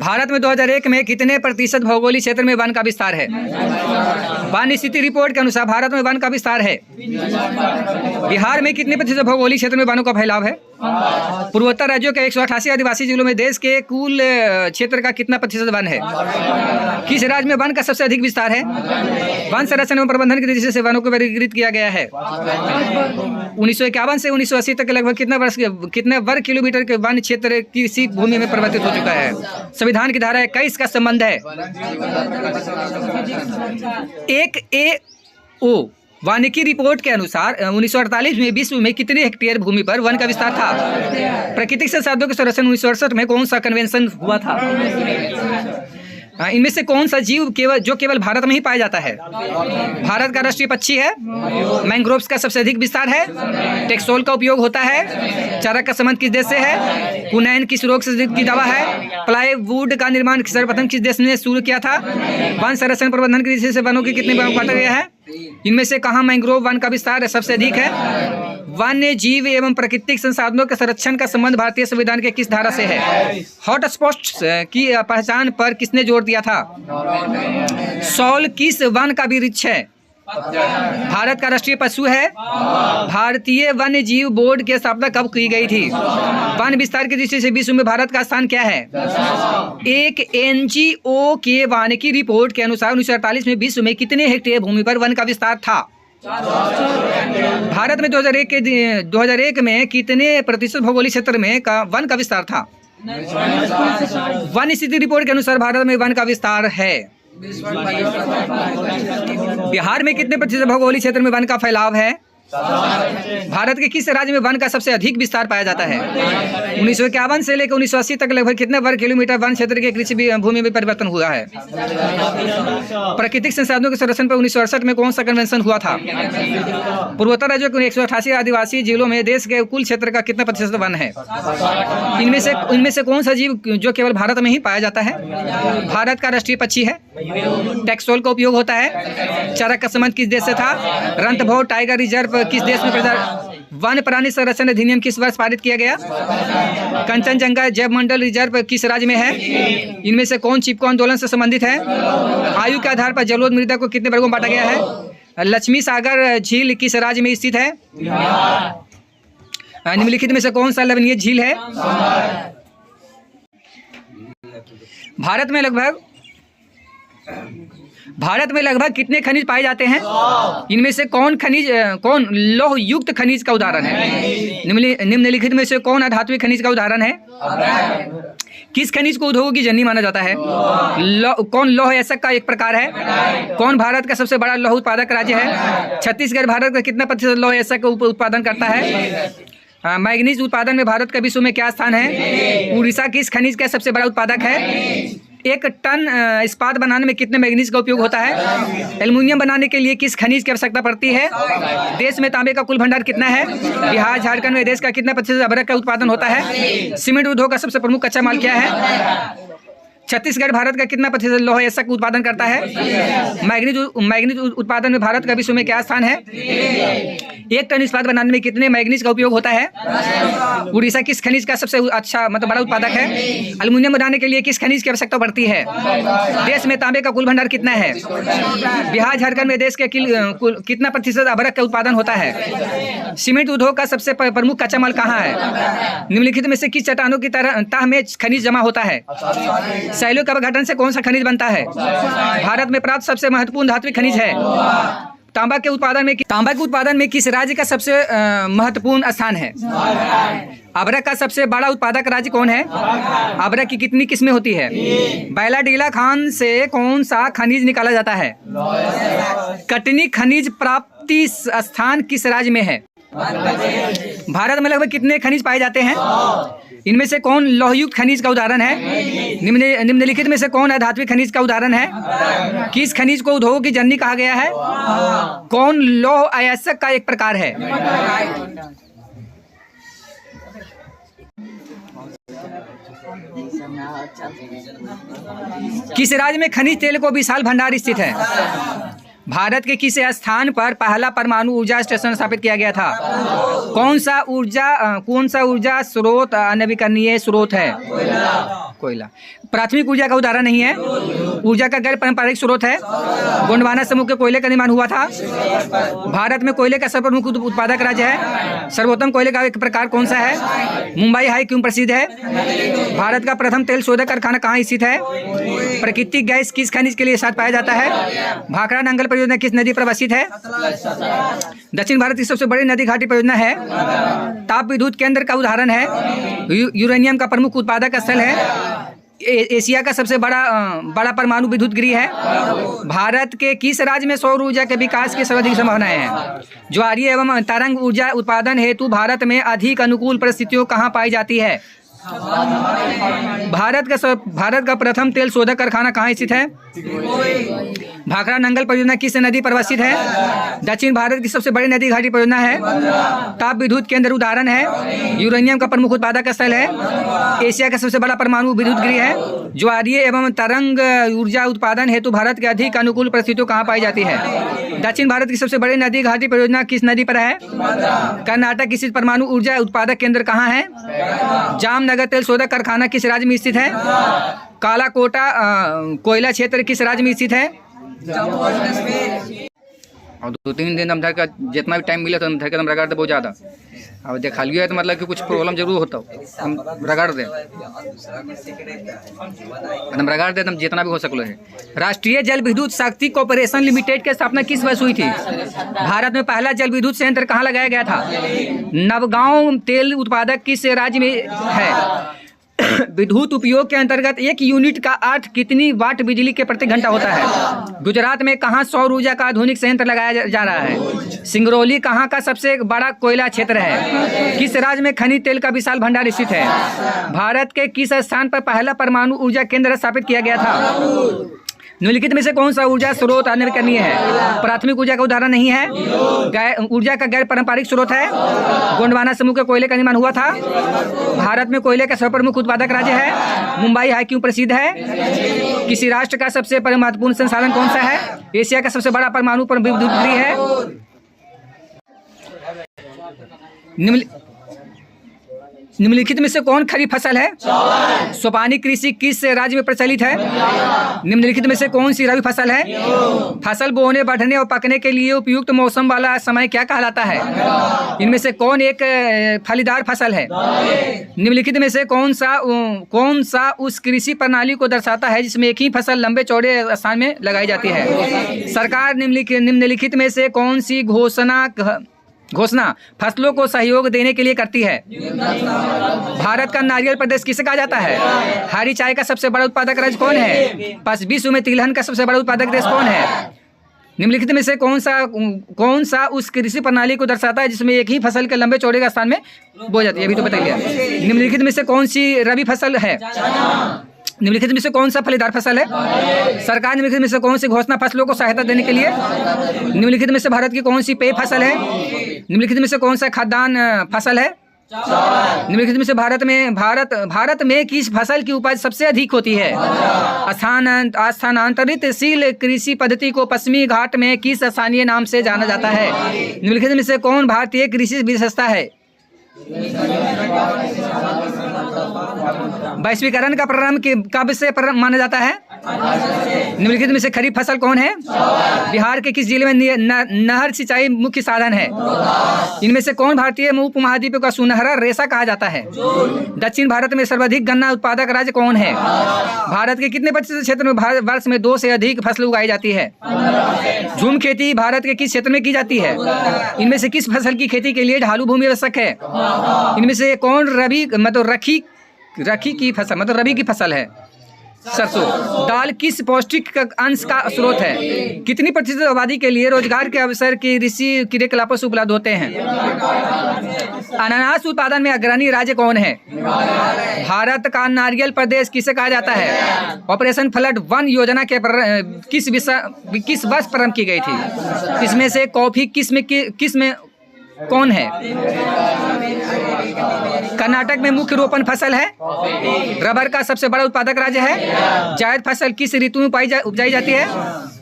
भारत में 2001 में कितने प्रतिशत भौगोलिक क्षेत्र में वन का विस्तार है? वन स्थिति रिपोर्ट के अनुसार भारत में वन का विस्तार है। बिहार में कितने प्रतिशत भौगोलिक क्षेत्र में वनों का फैलाव है? पूर्वोत्तर राज्यों के 188 आदिवासी जिलों में देश के कुल क्षेत्र का कितना प्रतिशत वन है? किस राज्य में वन का सबसे अधिक विस्तार है? वन संरक्षण एवं प्रबंधन की दृष्टि से वनों को वर्गीकृत किया गया है। 1951 से 1980 तक लगभग कितने वर्ग किलोमीटर के वन क्षेत्र कृषि भूमि में परिवर्तित हो चुका है? संविधान की धारा 21 का संबंध है? 1A वानिकी रिपोर्ट के अनुसार 1948 में विश्व में कितने हेक्टेयर भूमि पर वन का विस्तार था? प्राकृतिक संसाधनों के संरक्षण 1968 में कौन सा कन्वेंशन हुआ था? इनमें से कौन सा जीव केवल भारत में ही पाया जाता है? भारत का राष्ट्रीय पक्षी है, मैंग्रोव्स का सबसे अधिक विस्तार है, टेक्सोल का उपयोग होता है, चारा का संबंध किस देश से है, कुनैन किस रोग से की दवा है, प्लाईवुड का निर्माण सर्वप्रथम किस देश ने शुरू किया था, वन संरक्षण प्रबंधन की दृष्टि से वनों की कितने भाग बांटा गया है, इनमें से कहाँ मैंग्रोव वन का विस्तार सबसे अधिक है, वन्य जीव एवं प्राकृतिक संसाधनों के संरक्षण का संबंध भारतीय संविधान के किस धारा से है? हॉटस्पॉट्स की पहचान पर किसने जोर दिया था? सॉल किस वन का वृक्ष है? भारत का राष्ट्रीय पशु है। भारतीय वन्य जीव बोर्ड की स्थापना कब की गई थी? वन विस्तार की दृष्टि से विश्व में भारत का स्थान क्या है? एक NGO के वानिकी रिपोर्ट के अनुसार 1948 में विश्व में कितने हेक्टेयर भूमि पर वन का विस्तार था? भारत में 2001 में कितने प्रतिशत भौगोलिक क्षेत्र में वन का विस्तार था? वन स्थिति रिपोर्ट के अनुसार भारत में वन का विस्तार है। बिहार में कितने प्रतिशत भौगोलिक क्षेत्र में वन का फैलाव है? भारत के किस राज्य में वन का सबसे अधिक विस्तार पाया जाता है? 1951 से लेकर 1980 तक लगभग कितने वर्ग किलोमीटर वन क्षेत्र के कृषि भूमि में परिवर्तन हुआ है? प्राकृतिक संसाधनों के संरक्षण पर 1968 में कौन सा कन्वेंशन हुआ था? पूर्वोत्तर राज्यों के 188 आदिवासी जिलों में देश के कुल क्षेत्र का कितना प्रतिशत वन है? इनमें से कौन सा जीव जो केवल भारत में ही पाया जाता है? भारत का राष्ट्रीय पक्षी है। टेक्सोल का उपयोग होता है। चारा का संबंध किस देश से था? रणथंभौर टाइगर रिजर्व किस देश में वन प्राणी संरक्षण अधिनियम किस वर्ष पारित किया गया? कंचनजंगा जैव मंडल रिजर्व किस राज्य में है? इनमें से कौन चिपको आंदोलन से संबंधित है? आयु के आधार पर जलोढ़ मृदा को कितने वर्गों में बांटा गया है? लक्ष्मी सागर झील किस राज्य में स्थित है? निम्नलिखित में से कौन सा लवणीय झील है? भारत में लगभग कितने खनिज पाए जाते हैं? इनमें से कौन लौह युक्त खनिज का उदाहरण है? निम्नलिखित में से कौन अधात्विक खनिज का उदाहरण है? किस खनिज को उद्योगों की जननी माना जाता है? कौन लौह एसक का एक प्रकार है? कौन भारत का सबसे बड़ा लौह उत्पादक राज्य है? छत्तीसगढ़ भारत का कितना प्रतिशत लौह एसक उत्पादन करता है? मैग्नीज उत्पादन में भारत का विश्व में क्या स्थान है? उड़ीसा किस खनिज का सबसे बड़ा उत्पादक है? 1 टन इस्पात बनाने में कितने मैग्नीज का उपयोग होता है? एल्युमिनियम बनाने के लिए किस खनिज की आवश्यकता पड़ती है? देश में तांबे का कुल भंडार कितना है? बिहार झारखंड में देश का कितना प्रतिशत अभ्रक का उत्पादन होता है? सीमेंट उद्योग का सबसे प्रमुख कच्चा माल क्या है? छत्तीसगढ़ भारत का कितना प्रतिशत लौह एसक उत्पादन करता है? मैग्नीज उत्पादन में भारत का विश्व में क्या स्थान है? 1 टन इस्पात बनाने में कितने मैग्नीज का उपयोग होता है? उड़ीसा किस खनिज का सबसे बड़ा उत्पादक है? एल्युमिनियम बनाने के लिए किस खनिज की आवश्यकता पड़ती है? देश में तांबे का कुल भंडार कितना है? बिहार झारखंड में देश के कितना प्रतिशत अभ्रक का उत्पादन होता है? सीमेंट उद्योग का सबसे प्रमुख कच्चा माल कहाँ है? निम्नलिखित में से किस चट्टानों की तह में खनिज जमा होता है? शैलों के अपघटन से कौन सा खनिज बनता है? भारत में प्राप्त सबसे महत्वपूर्ण धात्विक खनिज है। तांबा के उत्पादन में किस राज्य का सबसे महत्वपूर्ण स्थान है? अभ्रक का सबसे बड़ा उत्पादक राज्य कौन है? अभ्रक की कितनी किस्में होती है? बैलाडीला खान से कौन सा खनिज निकाला जाता है? कटनी खनिज प्राप्ति स्थान किस राज्य में है? भारत में लगभग कितने खनिज पाए जाते हैं? इनमें से कौन लौहयुक्त खनिज का उदाहरण है? निम्नलिखित में से कौन अधात्विक खनिज का उदाहरण है? किस खनिज को उद्योगों की जननी कहा गया है? कौन लौह अयस्क का एक प्रकार है? किस राज्य में खनिज तेल को विशाल भंडार स्थित है? भारत के किस स्थान पर पहला परमाणु ऊर्जा स्टेशन स्थापित किया गया था? कौन सा ऊर्जा स्रोत नवीकरणीय स्रोत है? कोयला। प्राथमिक ऊर्जा का उदाहरण नहीं है। ऊर्जा का गैर पारंपरिक स्रोत है। गोंडवाना समूह के कोयले का निर्माण हुआ था। भारत में कोयले का सर्वप्रमुख उत्पादक राज्य है। सर्वोत्तम कोयले का एक प्रकार कौन सा है? मुंबई हाई क्यों प्रसिद्ध है? भारत का प्रथम तेल शोधक कारखाना कहाँ स्थित है? प्राकृतिक गैस किस खनिज के लिए साथ पाया जाता है? भाखड़ा नंगल परियोजना किस नदी पर अवस्थित है? दक्षिण भारत की सबसे बड़ी नदी घाटी परियोजना है। ताप विद्युत केंद्र का उदाहरण है। यूरेनियम का प्रमुख उत्पादक स्थल है। एशिया का सबसे बड़ा परमाणु विद्युत गृह है? भारत के किस राज्य में सौर ऊर्जा के विकास की सर्वाधिक संभावनाएं हैं? ज्वारीय एवं तरंग ऊर्जा उत्पादन हेतु भारत में अधिक अनुकूल परिस्थितियों कहाँ पाई जाती है? भारत का प्रथम तेल शोधक कारखाना कहाँ स्थित है? भाखड़ा नंगल परियोजना किस नदी पर अवस्थित है? दक्षिण भारत की सबसे बड़ी नदी घाटी परियोजना है? ताप विद्युत केंद्र उदाहरण है? यूरेनियम का प्रमुख उत्पादक स्थल है? एशिया का सबसे बड़ा परमाणु विद्युत गृह है? ज्वारीय एवं तरंग ऊर्जा उत्पादन हेतु भारत के अधिक अनुकूल परिस्थितियों कहाँ पाई जाती है? दक्षिण भारत की सबसे बड़ी नदी घाटी परियोजना किस नदी पर है? कर्नाटक स्थित परमाणु ऊर्जा उत्पादक केंद्र कहाँ है? जामनगर तेल शोधक कारखाना किस राज्य में स्थित है? कालाकोटा कोयला क्षेत्र किस राज्य में स्थित है? और 2-3 दिन हम का जितना भी टाइम मिला तो हम धर के हम रगड़ दे बहुत ज़्यादा। अब देखा लिया है तो मतलब कि कुछ प्रॉब्लम जरूर होता हो, हम रगड़ दे, हम रगड़ दे, हम जितना भी हो सकलो है। राष्ट्रीय जल विद्युत शक्ति कॉर्पोरेशन लिमिटेड की स्थापना किस वर्ष हुई थी? भारत में पहला जल विद्युत संयंत्र कहाँ लगाया गया था? नवगांव तेल उत्पादक किस राज्य में है? विद्युत उपयोग के अंतर्गत एक यूनिट का अर्थ कितनी वाट बिजली के प्रति घंटा होता है? गुजरात में कहाँ सौर ऊर्जा का आधुनिक संयंत्र लगाया जा रहा है? सिंगरौली कहाँ का सबसे बड़ा कोयला क्षेत्र है? किस राज्य में खनिज तेल का विशाल भंडार स्थित है? भारत के किस स्थान पर पहला परमाणु ऊर्जा केंद्र स्थापित किया गया था? निम्नलिखित में से कौन सा ऊर्जा स्रोत अनवीकरणीय है? प्राथमिक ऊर्जा का उदाहरण नहीं है? ऊर्जा का गैर पारंपरिक स्रोत है? गोंडवाना समूह के कोयले का निर्माण हुआ था? भारत में कोयले का सर्वप्रमुख उत्पादक राज्य है? मुंबई हाई क्यों प्रसिद्ध है? किसी राष्ट्र का सबसे महत्वपूर्ण संसाधन कौन सा है? एशिया का सबसे बड़ा परमाणु विद्युत गृह है? निम्नलिखित में से कौन खरीफ फसल है? सोपानी कृषि किस राज्य में प्रचलित है? निम्नलिखित में से कौन सी रबी फसल है? फसल बोने, बढ़ने और पकने के लिए उपयुक्त मौसम वाला समय क्या कहलाता है? इनमें से कौन एक फलीदार फसल है? निम्नलिखित में से कौन सा उस कृषि प्रणाली को दर्शाता है जिसमें एक ही फसल लंबे चौड़े स्थान में लगाई जाती है? सरकार निम्नलिखित में से कौन सी घोषणा फसलों को सहयोग देने के लिए करती है? भारत का नारियल प्रदेश किसे कहा जाता है? हरी चाय का सबसे बड़ा उत्पादक राज्य कौन है? विश्व में तिलहन का सबसे बड़ा उत्पादक देश कौन है? निम्नलिखित में से कौन सा उस कृषि प्रणाली को दर्शाता है जिसमें एक ही फसल के लंबे चौड़े का स्थान में बो जाती है? अभी तो बता लिया। निम्नलिखित में से कौन सी रबी फसल है? निम्नलिखित में से कौन सा फलीदार फसल है? सरकार निम्नलिखित में से कौन सी घोषणा फसलों को सहायता देने के लिए? निम्नलिखित में से भारत की कौन सी पेय फसल है? निम्नलिखित में से कौन सा खाद्यान्न फसल है? निम्नलिखित में से भारत में किस फसल की उपज सबसे अधिक होती है? स्थानांतरितशील कृषि पद्धति को पश्चिमी घाट में किस स्थानीय नाम से जाना जाता है? निम्नलिखित में से कौन भारतीय कृषि विशेषता है? वैश्वीकरण का प्रारंभ कब से माना जाता है? निम्नलिखित में से खरीफ फसल कौन है? बिहार के किस जिले में नहर सिंचाई मुख्य साधन है? इनमें से कौन भारतीय उपमहाद्वीप का सुनहरा रेशा कहा जाता है? दक्षिण भारत में सर्वाधिक गन्ना उत्पादक राज्य कौन है? भारत के कितने प्रतिशत क्षेत्र में वर्ष में 2 से अधिक फसल उगाई जाती है? झूम खेती भारत के किस क्षेत्र में की जाती है? इनमें से किस फसल की खेती के लिए ढालू भूमि आवश्यक है? इनमें से कौन रबी की फसल है? सरसों। दाल किस पौष्टिक अंश का स्रोत है? कितनी प्रतिशत आबादी के लिए रोजगार के अवसर कृषि क्रियाकलापों से उपलब्ध होते हैं? अनानास उत्पादन में अग्रणी राज्य कौन है? भारत का नारियल प्रदेश किसे कहा जाता है? ऑपरेशन फ्लड 1 योजना के किस वर्ष प्रारंभ की गई थी? इसमें से कॉफी किस में कौन है? कर्नाटक में मुख्य रोपण फसल है? रबर का सबसे बड़ा उत्पादक राज्य है? जायद फसल किस ऋतु में उपजाई जाती है?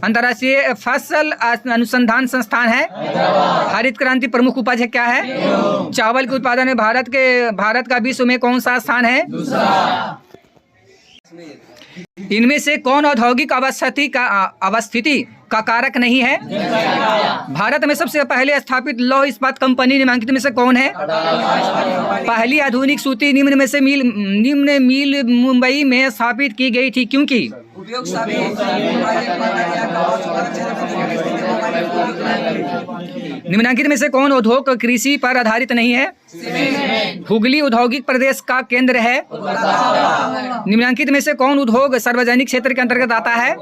अंतर्राष्ट्रीय फसल अनुसंधान संस्थान है? हरित क्रांति प्रमुख उपज है क्या है? चावल के उत्पादन में भारत का विश्व में कौन सा स्थान है? इनमें से कौन औद्योगिक अवस्थिति का कारक नहीं है? भारत में सबसे पहले स्थापित लौह इस्पात कंपनी निम्नलिखित में से कौन है? पहली आधुनिक सूती निम्न मिल मुंबई में स्थापित की गई थी क्योंकि निम्नलिखित में से कौन उद्योग कृषि पर आधारित नहीं है? हुगली औद्योगिक प्रदेश का केंद्र है। निम्नलिखित में से कौन उद्योग सार्वजनिक क्षेत्र के अंतर्गत आता है?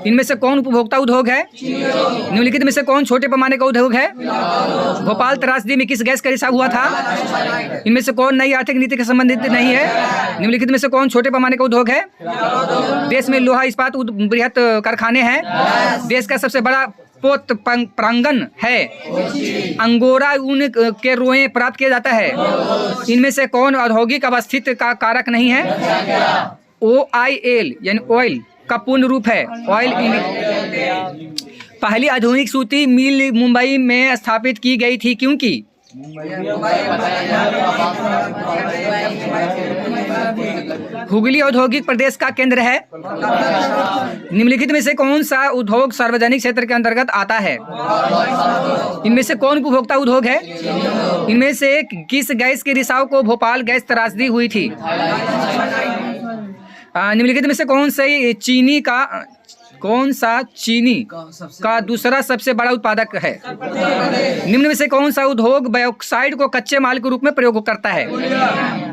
इनमें से कौन उपभोक्ता उद्योग है? निम्नलिखित में से कौन छोटे पैमाने का उद्योग है? भोपाल त्रासदी में किस गैस का रिसाव हुआ था? इनमें से कौन नई आर्थिक नीति के संबंधित नहीं है? निम्नलिखित में से कौन छोटे पैमाने का उद्योग है? देश में लोहा इस्पात बृहत कारखाने हैं। देश का सबसे बड़ा पोत प्रांगण है। अंगोरा ऊन के रोए प्राप्त किया जाता है। इनमें से कौन औद्योगिक अवस्थित का कारक नहीं है? OIL यानी ऑयल का पूर्ण रूप है ऑयल। पहली आधुनिक सूती मिल मुंबई में स्थापित की गई थी क्योंकि हुगली औद्योगिक प्रदेश का केंद्र है। निम्नलिखित में से कौन सा उद्योग सार्वजनिक क्षेत्र के अंतर्गत आता है? इनमें से कौन उपभोक्ता उद्योग है? इनमें से किस गैस के रिसाव को भोपाल गैस त्रासदी हुई थी? निम्नलिखित में से कौन सा चीनी का दूसरा सबसे बड़ा उत्पादक है? निम्न में से कौन सा उद्योग बायोक्साइड को कच्चे माल के रूप में प्रयोग करता है?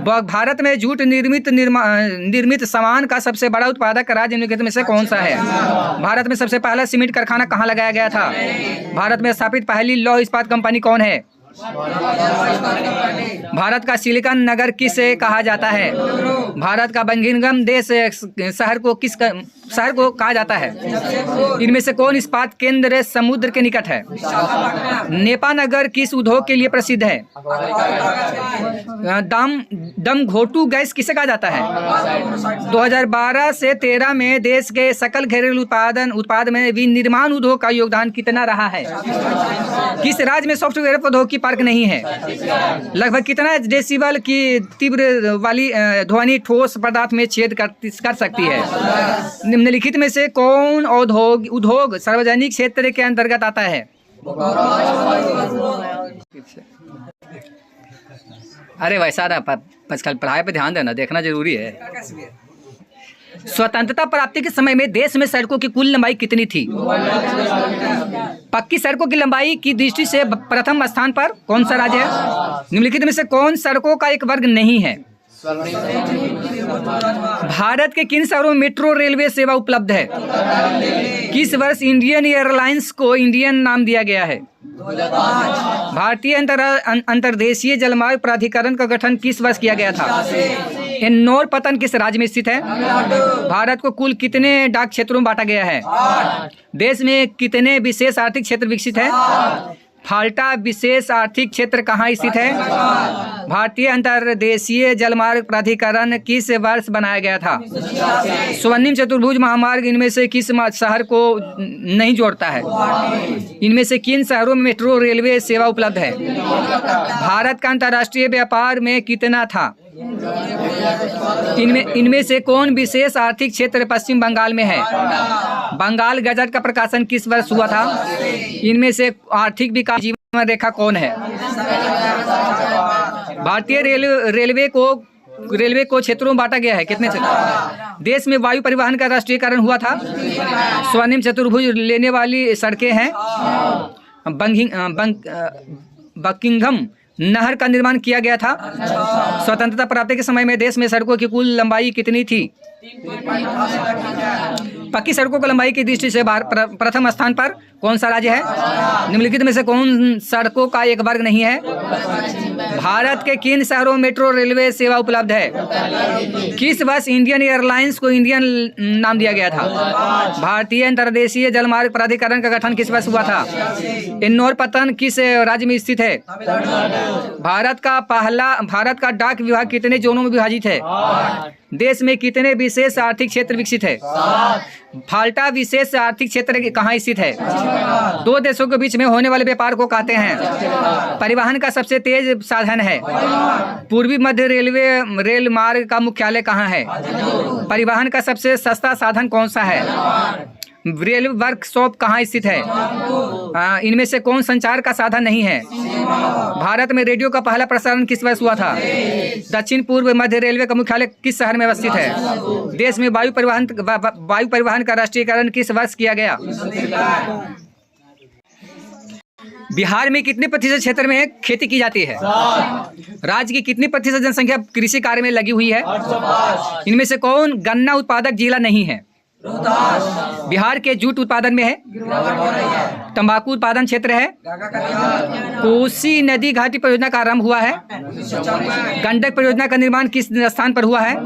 भारत में जूट निर्मित सामान का सबसे बड़ा उत्पादक राज्य निम्नलिखित में से कौन सा है? भारत में सबसे पहला सीमेंट कारखाना कहाँ लगाया गया था? भारत में स्थापित पहली लौह इस्पात कंपनी कौन है? भारत का सिलिकॉन नगर किसे कहा जाता है? भारत का बंगिंगम देश शहर को कहा जाता है? इनमें से कौन इस्पात केंद्र समुद्र के निकट है? नेपा नगर किस उद्योग के लिए प्रसिद्ध है? दम घोटू गैस किसे कहा जाता है? 2012 से 13 में देश के सकल घरेलू उत्पाद में विनिर्माण उद्योग का योगदान कितना रहा है? किस राज्य में सॉफ्टवेयर प्रौद्योगिकी पार्क नहीं है? लगभग कितना डेसिबल की तीव्र वाली ध्वनि ठोस पदार्थ में छेद कर सकती है? निम्नलिखित में से कौन उद्योग सार्वजनिक क्षेत्र के अंतर्गत आता है? अरे वैसा ना आजकल पढ़ाई पे ध्यान देना, देखना जरूरी है। स्वतंत्रता प्राप्ति के समय में देश में सड़कों की कुल लंबाई कितनी थी? पक्की सड़कों की लंबाई की दृष्टि से प्रथम स्थान पर कौन सा राज्य है? निम्नलिखित में से कौन सड़कों का एक वर्ग नहीं है? भारत के किन शहरों में मेट्रो रेलवे सेवा उपलब्ध है? किस वर्ष इंडियन एयरलाइंस को इंडियन नाम दिया गया है? भारतीय अंतर्देशीय जलमार्ग प्राधिकरण का गठन किस वर्ष किया गया था? एन्नोर पतन किस राज्य में स्थित है? भारत को कुल कितने डाक क्षेत्रों में बांटा गया है? देश में कितने विशेष आर्थिक क्षेत्र विकसित है? फाल्टा विशेष आर्थिक क्षेत्र कहाँ स्थित है? भारतीय अंतर्देशीय जलमार्ग प्राधिकरण किस वर्ष बनाया गया था? स्वर्णिम चतुर्भुज महामार्ग इनमें से किस शहर को नहीं जोड़ता है? इनमें से किन शहरों में मेट्रो रेलवे सेवा उपलब्ध है? भारत का अंतर्राष्ट्रीय व्यापार में कितना था? इनमें से कौन विशेष आर्थिक क्षेत्र पश्चिम बंगाल में है? बंगाल गजट का प्रकाशन किस वर्ष हुआ था? इनमें से आर्थिक विकास जीवन रेखा कौन है? भारतीय रेलवे को क्षेत्रों में बांटा गया है, कितने क्षेत्र? देश में वायु परिवहन का राष्ट्रीयकरण हुआ था। स्वर्णिम चतुर्भुज लेने वाली सड़कें हैं। बकिंघम नहर का निर्माण किया गया था। स्वतंत्रता प्राप्ति के समय में देश में सड़कों की कुल लंबाई कितनी थी? पक्की सड़कों की लंबाई की दृष्टि से प्रथम स्थान पर कौन सा राज्य है? निम्नलिखित में से कौन सड़कों का एक वर्ग नहीं है? भारत के किन शहरों में मेट्रो रेलवे सेवा उपलब्ध है? किस वर्ष इंडियन एयरलाइंस को इंडियन नाम दिया गया था? भारतीय अंतर्देशीय जलमार्ग प्राधिकरण का गठन किस वर्ष हुआ था? एन्नोर पतन किस राज्य में स्थित है? भारत का डाक विभाग कितने जोनों में विभाजित है? देश में कितने विशेष आर्थिक क्षेत्र विकसित है? फाल्टा विशेष आर्थिक क्षेत्र कहाँ स्थित है? दो देशों के बीच में होने वाले व्यापार को कहते हैं? परिवहन का सबसे तेज साधन है? पूर्वी मध्य रेल मार्ग का मुख्यालय कहाँ है? परिवहन का सबसे सस्ता साधन कौन सा है? रेलवे वर्कशॉप कहाँ स्थित है? इनमें से कौन संचार का साधन नहीं है? भारत में रेडियो का पहला प्रसारण किस वर्ष हुआ था? दक्षिण पूर्व मध्य रेलवे का मुख्यालय किस शहर में अवस्थित है? देश में वायु परिवहन का राष्ट्रीयकरण किस वर्ष किया गया? बिहार में कितने प्रतिशत क्षेत्र में खेती की जाती है? राज्य की कितनी प्रतिशत जनसंख्या कृषि कार्य में लगी हुई है? इनमें से कौन गन्ना उत्पादक जिला नहीं है? बिहार के जूट उत्पादन में है? तंबाकू उत्पादन क्षेत्र है? कोसी नदी घाटी परियोजना का आरंभ हुआ है? गंडक परियोजना का निर्माण किस स्थान पर हुआ है?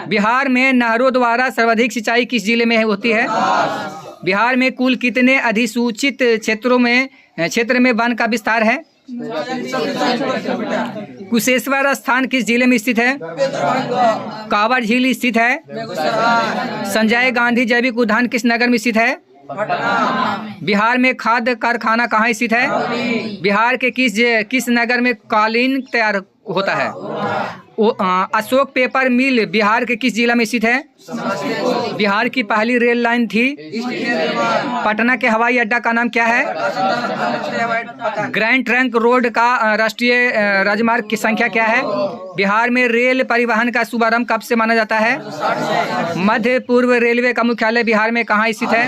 बिहार में नहरों द्वारा सर्वाधिक सिंचाई किस जिले में होती है? बिहार में कुल कितने अधिसूचित क्षेत्र में वन का विस्तार है? कुशेश्वर स्थान किस जिले में स्थित है? कांवड़ झील स्थित है? संजय गांधी जैविक उद्यान किस नगर में स्थित है? बिहार में खाद्य कारखाना कहाँ स्थित है? बिहार के किस नगर में कालीन तैयार होता है? अशोक पेपर मिल बिहार के किस जिला में स्थित है? बिहार की पहली रेल लाइन थी? पटना के हवाई अड्डा का नाम क्या है? ग्रैंड ट्रंक रोड का राष्ट्रीय राजमार्ग की संख्या क्या है? बिहार में रेल परिवहन का शुभारंभ कब से माना जाता है? मध्य पूर्व रेलवे का मुख्यालय बिहार में कहाँ स्थित है?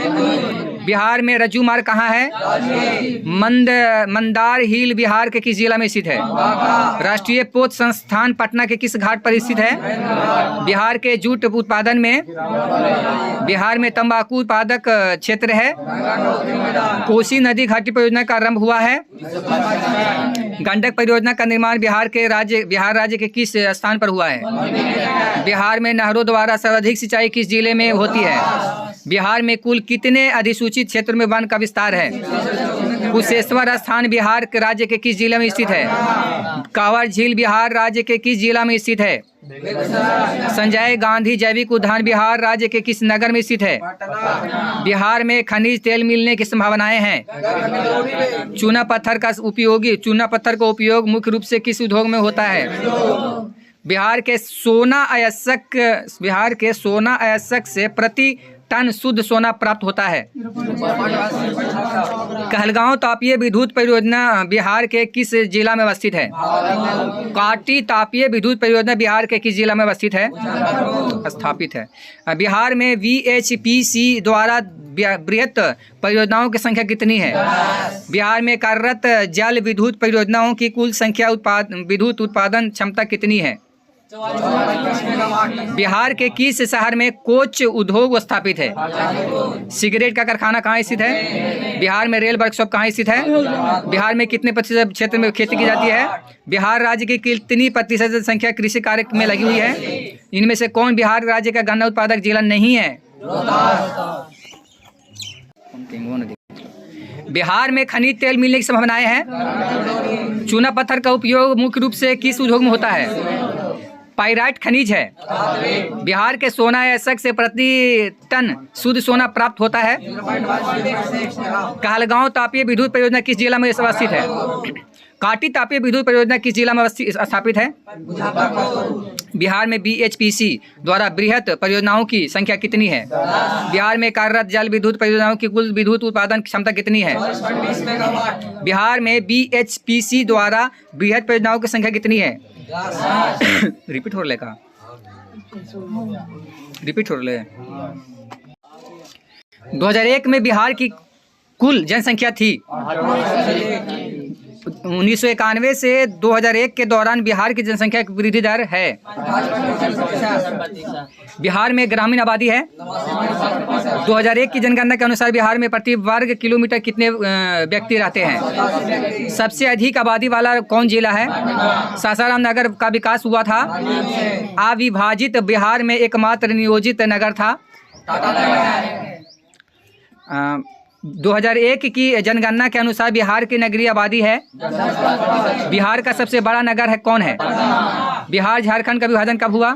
बिहार में रज्जू मार्ग कहाँ है? मंदार हिल बिहार के किस जिला में स्थित है? राष्ट्रीय पोत संस्थान पटना के किस घाट पर स्थित है? बिहार के जूट उत्पादन में बिहार में तंबाकू उत्पादक क्षेत्र है? कोसी नदी घाटी परियोजना का आरंभ हुआ है? गंडक परियोजना का निर्माण बिहार राज्य के किस स्थान पर हुआ है? बिहार में नहरों द्वारा सर्वाधिक सिंचाई किस जिले में होती है? बिहार में कुल कितने अधिसूचित क्षेत्र में वन का विस्तार है? कुशेश्वर स्थान बिहार राज्य के किस जिले में स्थित है? कांवड़ झील बिहार राज्य के किस जिला में स्थित है? संजय गांधी जैविक उद्यान बिहार राज्य के किस नगर में स्थित है? बिहार में खनिज तेल मिलने की संभावनाएं हैं? चूना पत्थर का उपयोग मुख्य रूप से किस उद्योग में होता है? बिहार के सोना अयस्क से प्रति टन शुद्ध सोना प्राप्त होता है। कहलगांव तापीय विद्युत परियोजना बिहार के किस जिला में अवस्थित है? काटी तापीय विद्युत परियोजना बिहार के किस जिला में अवस्थित है? स्थापित है। बिहार में VHPC द्वारा बृहत परियोजनाओं की संख्या कितनी है? बिहार में कार्यरत जल विद्युत परियोजनाओं की कुल संख्या विद्युत उत्पादन क्षमता कितनी है? बिहार के किस शहर में कोच उद्योग स्थापित है? सिगरेट का कारखाना कहाँ स्थित है? बिहार में रेल वर्कशॉप कहाँ स्थित है? बिहार में कितने प्रतिशत क्षेत्र में खेती की जाती है? बिहार राज्य की कितनी प्रतिशत जनसंख्या कृषि कार्य में लगी हुई है? इनमें से कौन बिहार राज्य का गन्ना उत्पादक जिला नहीं है? बिहार में खनिज तेल मिलने की संभावनाएं हैं? चूना पत्थर का उपयोग मुख्य रूप से किस उद्योग में होता है? पाइराइट खनिज है। बिहार के सोना अयस्क से प्रति टन शुद्ध सोना प्राप्त होता है। कहलगांव तापीय विद्युत परियोजना किस जिला में अवस्थित है? काटी तापीय विद्युत परियोजना किस जिला में स्थापित है? बिहार में VHPC द्वारा बृहत परियोजनाओं की संख्या कितनी है? बिहार में कार्यरत जल विद्युत परियोजनाओं की कुल विद्युत उत्पादन क्षमता कितनी है? बिहार में VHPC द्वारा बृहत परियोजनाओं की संख्या कितनी है? रिपीट हो रहा है? रिपीट हो रहा है। 2001 में बिहार की कुल जनसंख्या थी 1991 से 2001 के दौरान बिहार की जनसंख्या की वृद्धि दर है। बिहार में ग्रामीण आबादी है। 2001 की जनगणना के अनुसार बिहार में प्रति वर्ग किलोमीटर कितने व्यक्ति रहते हैं? सबसे अधिक आबादी वाला कौन जिला है? सासाराम नगर का विकास हुआ था। अविभाजित बिहार में एकमात्र नियोजित नगर था। 2001 की जनगणना के अनुसार बिहार की नगरीय आबादी है। बिहार का सबसे बड़ा नगर है कौन है? बिहार झारखंड का विभाजन कब हुआ?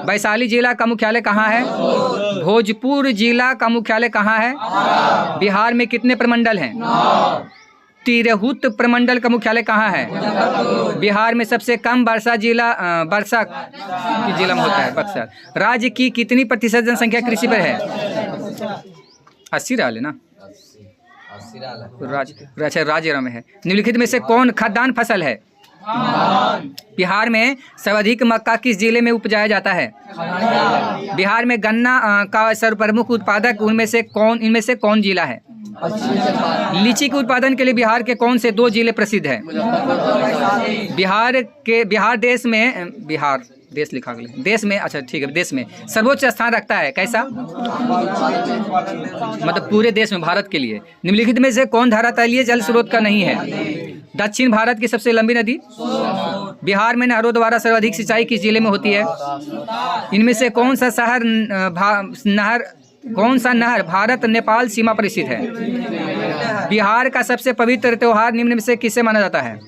वैशाली जिला का मुख्यालय कहाँ है? भोजपुर जिला का मुख्यालय कहाँ है? बिहार में कितने प्रमंडल हैं? तिरहुत प्रमंडल का मुख्यालय कहाँ है? बिहार में सबसे कम वर्षा की जिला में होता है बक्सर। राज्य की कितनी प्रतिशत जनसंख्या कृषि पर है? 80 राल है ना, अच्छा राज्य में है। निम्नलिखित में से कौन खाद्यान्न फसल है? बिहार में सर्वाधिक मक्का किस जिले में उपजाया जाता है? बिहार में गन्ना का सर्वप्रमुख उत्पादक इनमें से कौन जिला है? लीची के उत्पादन के लिए बिहार के कौन से 2 जिले प्रसिद्ध हैं? बिहार देश लिखा गया देश में, अच्छा ठीक है, देश में सर्वोच्च स्थान रखता है। कैसा? मतलब पूरे देश में, भारत के लिए। निम्नलिखित में से कौन धारा तलीय जल स्रोत का नहीं है? दक्षिण भारत की सबसे लंबी नदी? बिहार में नहरों द्वारा सर्वाधिक सिंचाई किस जिले में होती है? इनमें से कौन सा नहर भारत नेपाल सीमा पर स्थित है? बिहार का सबसे पवित्र त्योहार निम्न में से किससे माना जाता है?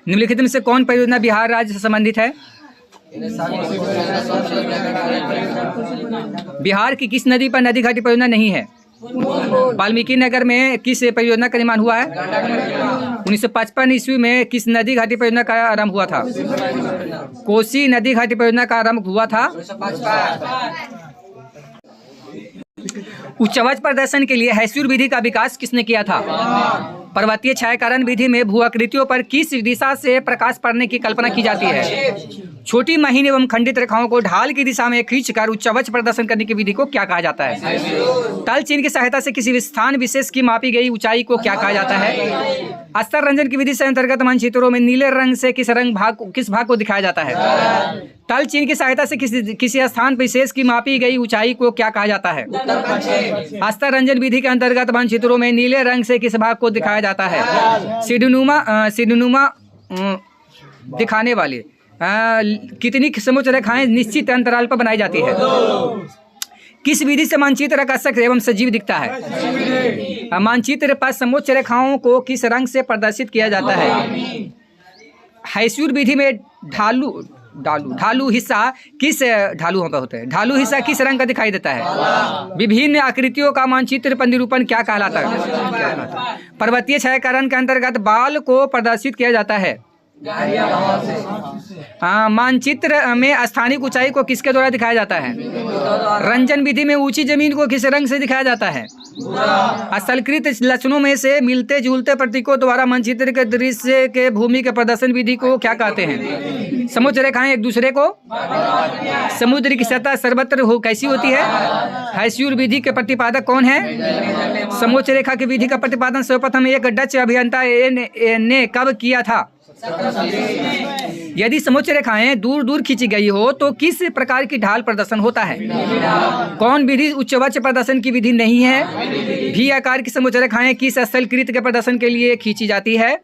निम्नलिखित में से कौन परियोजना बिहार राज्य से संबंधित है? बिहार की किस नदी पर नदी घाटी परियोजना नहीं है? वाल्मीकि नगर में किस परियोजना का निर्माण हुआ है? 1955 ईस्वी में किस नदी घाटी परियोजना का आरंभ हुआ था? कोसी नदी घाटी परियोजना का आरंभ हुआ था। उच्चवच प्रदर्शन के लिए हैस्यूर विधि का विकास किसने किया था? पर्वतीय छायाकरण विधि में भू आकृतियों पर किस दिशा से प्रकाश पड़ने की कल्पना की जाती है? छोटी महीन एवं खंडित रेखाओं को ढाल की दिशा में खींचकर उच्चवच प्रदर्शन करने की विधि को क्या कहा जाता है? तल चिन्ह की सहायता से किसी स्थान विशेष की मापी गई ऊंचाई को क्या कहा जाता है? अस्तर रंजन की विधि से अंतर्गत मानचित्रों में नीले रंग से किस भाग को दिखाया जाता है? तल चिन्ह की सहायता से किसी स्थान विशेष की मापी गई ऊंचाई को क्या कहा जाता है? अस्तर रंजन विधि के अंतर्गत मानचित्रों में नीले रंग से किस भाग को दिखाया जाता है? सीढ़ीनुमा दिखाने वाले कितनी समोच्च रेखाएं निश्चित अंतराल पर बनाई जाती है? किस विधि से मानचित्र आकर्षक एवं सजीव दिखता है? मानचित्र पर समोच्च रेखाओं को किस रंग से प्रदर्शित किया जाता है? हैस्यूर विधि में ढालू हिस्सा किस रंग का दिखाई देता है? विभिन्न आकृतियों का मानचित्र पर निरूपण क्या कहलाता है? पर्वतीय छायाकरण के अंतर्गत बाल को प्रदर्शित किया जाता है। मानचित्र में स्थानिक ऊंचाई को किसके द्वारा दिखाया जाता है? रंजन विधि में ऊंची जमीन को किस रंग से दिखाया जाता है? असलकृत लक्षणों में से मिलते जुलते प्रतीकों द्वारा मानचित्र के दृश्य के भूमि के प्रदर्शन विधि को क्या कहते हैं? समोच्च रेखाएं एक दूसरे को, समुद्र की सतह सर्वत्र कैसी होती है? हैस्यूर विधि के प्रतिपादक कौन है? समोच्च रेखा की विधि का प्रतिपादन सर्वप्रथम एक डच अभियंता ने कब किया था? यदि समोच्च रेखाएं दूर दूर खींची गई हो तो किस प्रकार की ढाल प्रदर्शन होता है? कौन विधि उच्चवच प्रदर्शन की विधि नहीं है? भी आकार की समोच्च रेखाएं किस स्थलकृत के प्रदर्शन के लिए खींची जाती है?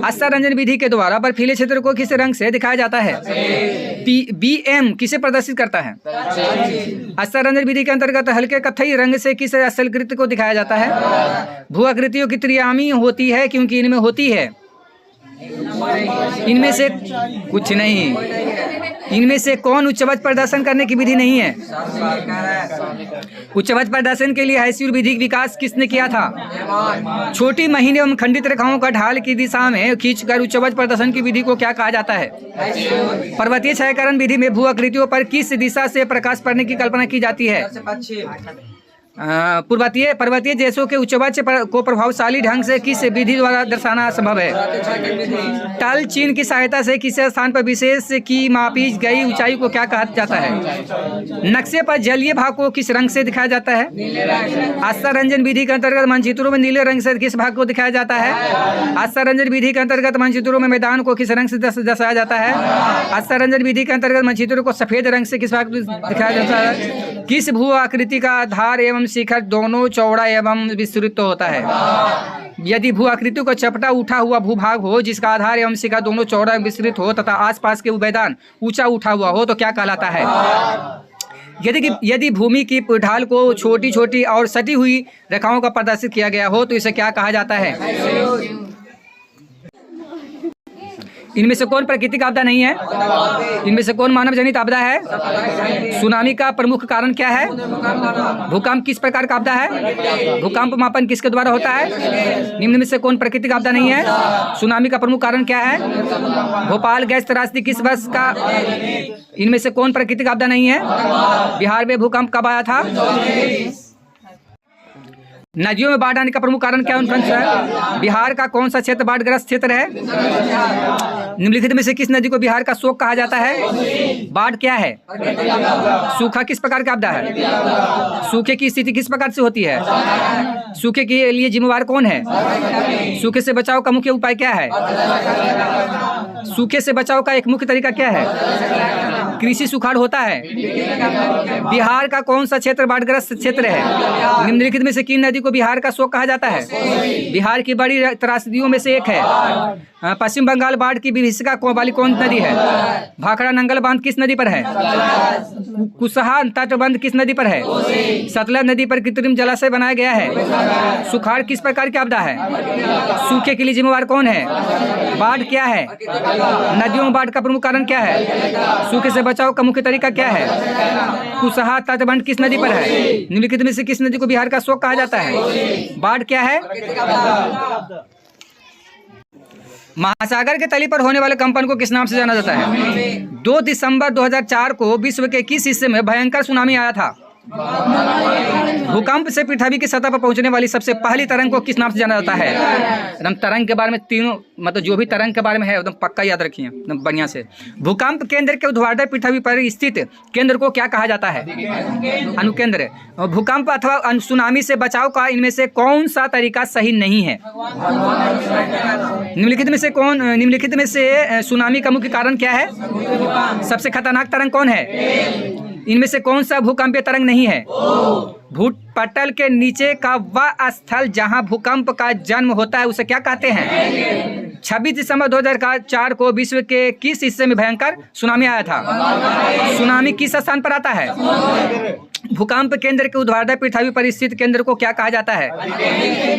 अस्तर रंजन विधि के द्वारा बर्फीले क्षेत्र को किस रंग से दिखाया जाता है? BM किसे प्रदर्शित करता है? अस्तर रंजन विधि के अंतर्गत हल्के कत्थई रंग से किस स्थलकृत को दिखाया जाता है? भू आकृतियों की त्रियामी होती है क्योंकि इनमें होती है, इनमें से कुछ नहीं। इनमें से कौन उच्चवच प्रदर्शन करने की विधि नहीं है? उच्चवच प्रदर्शन के लिए हैस्यूर विधि विकास किसने किया था? छोटी महीन एवं खंडित रेखाओं का ढाल की दिशा में खींचकर उच्चवच प्रदर्शन की विधि को क्या कहा जाता है? पर्वतीय छायाकरण विधि में भू आकृतियों पर किस दिशा से प्रकाश पड़ने की कल्पना की जाती है? पर्वतीय देशों के उच्चवच को प्रभावशाली ढंग से किस विधि द्वारा दर्शाना संभव है? तल चिन्ह की सहायता से किसी स्थान पर विशेष की मापी गई ऊंचाई को क्या कहा जाता है? नक्शे पर जलीय भाग को किस रंग से दिखाया जाता है? अस्तर रंजन विधि के अंतर्गत मानचित्रों में नीले रंग से किस भाग को दिखाया जाता है? अस्तर रंजन विधि के अंतर्गत मानचित्रों में मैदान को किस रंग से दर्शाया जाता है? अस्तर रंजन विधि के अंतर्गत मानचित्रों को सफेद रंग से किस भाग दिखाया जाता है? किस भू आकृति का आधार एवं शिखर दोनों चौड़ा एवं विस्तृत होता है? यदि भू आकृति को चपटा उठा हुआ भूभाग हो जिसका आधार एवं शिखर दोनों चौड़ा एवं विस्तृत हो तथा आसपास के मैदान ऊंचा उठा हुआ हो तो क्या कहलाता है? यदि भूमि की ढाल को छोटी छोटी और सटी हुई रेखाओं का प्रदर्शित किया गया हो तो इसे क्या कहा जाता है? इनमें से कौन प्राकृतिक आपदा नहीं है? इनमें से कौन मानव जनित आपदा है? सुनामी का प्रमुख कारण क्या है? भूकंप किस प्रकार का आपदा है? भूकंप मापन किसके द्वारा होता है? निम्न में से कौन प्राकृतिक आपदा नहीं है? सुनामी का प्रमुख कारण क्या है? भोपाल गैस त्रासदी किस वर्ष का? इनमें से कौन प्राकृतिक आपदा नहीं है? बिहार में भूकंप कब आया था? नदियों में बाढ़ आने का प्रमुख कारण क्या है? बिहार का कौन सा क्षेत्र बाढ़ग्रस्त क्षेत्र है? निम्नलिखित में से किस नदी को बिहार का शोक कहा जाता है? बाढ़ क्या है? सूखा किस प्रकार का आपदा है? सूखे की स्थिति किस प्रकार से होती है? सूखे के लिए जिम्मेवार कौन है? सूखे से बचाव का मुख्य उपाय क्या है? सूखे से बचाव का एक मुख्य तरीका क्या है? कृषि सुखाड़ होता है। बिहार का कौन सा क्षेत्र बाढ़ग्रस्त क्षेत्र है? निम्नलिखित में से किन नदी को बिहार का शोक कहा जाता है? बिहार की बड़ी त्रासदियों में से एक है। पश्चिम बंगाल बाढ़ की विभीषिका वाली कौन नदी है? भाखड़ा नंगल बांध किस नदी पर है? कुशहा तटबंध किस नदी पर है? सतलज नदी पर कृत्रिम जलाशय बनाया गया है। सुखाड़ किस प्रकार की आपदा है? सूखे के लिए जिम्मेवार कौन है? बाढ़ क्या है? नदियों में बाढ़ का प्रमुख कारण क्या है? सूखे से बचाव का मुख्य तरीका क्या है? कुशहा तटबंध किस नदी पर है? निम्नलिखित में से किस नदी को बिहार का शोक कहा जाता है? बाढ़ क्या है? महासागर के तली पर होने वाले कंपन को किस नाम से जाना जाता है? 2 दिसंबर 2004 को विश्व के किस हिस्से में भयंकर सुनामी आया था? भूकंप से पृथ्वी की सतह पर पहुंचने वाली सबसे पहली तरंग को किस नाम से जाना जाता है? एकदम तरंग के बारे में तीनों मतलब जो भी तरंग के बारे में है एकदम पक्का याद रखिए एकदम बढ़िया से। भूकंप केंद्र के ऊर्ध्वाधर पृथ्वी पर स्थित केंद्र को क्या कहा जाता है? अनुकेंद्र। भूकंप अथवा सुनामी से बचाव का इनमें से कौन सा तरीका सही नहीं है? निम्नलिखित में से सुनामी का मुख्य कारण क्या है? सबसे खतरनाक तरंग कौन है? इनमें से कौन सा भूकंपीय तरंग नहीं है? भूपटल के नीचे का वह स्थल जहां भूकंप का जन्म होता है उसे क्या कहते हैं? 26 दिसंबर 2004 को विश्व के किस हिस्से में भयंकर सुनामी आया था? सुनामी किस स्थान पर आता है? भूकंप केंद्र के ऊर्ध्वाधर पृथ्वी पर स्थित केंद्र को क्या कहा जाता है?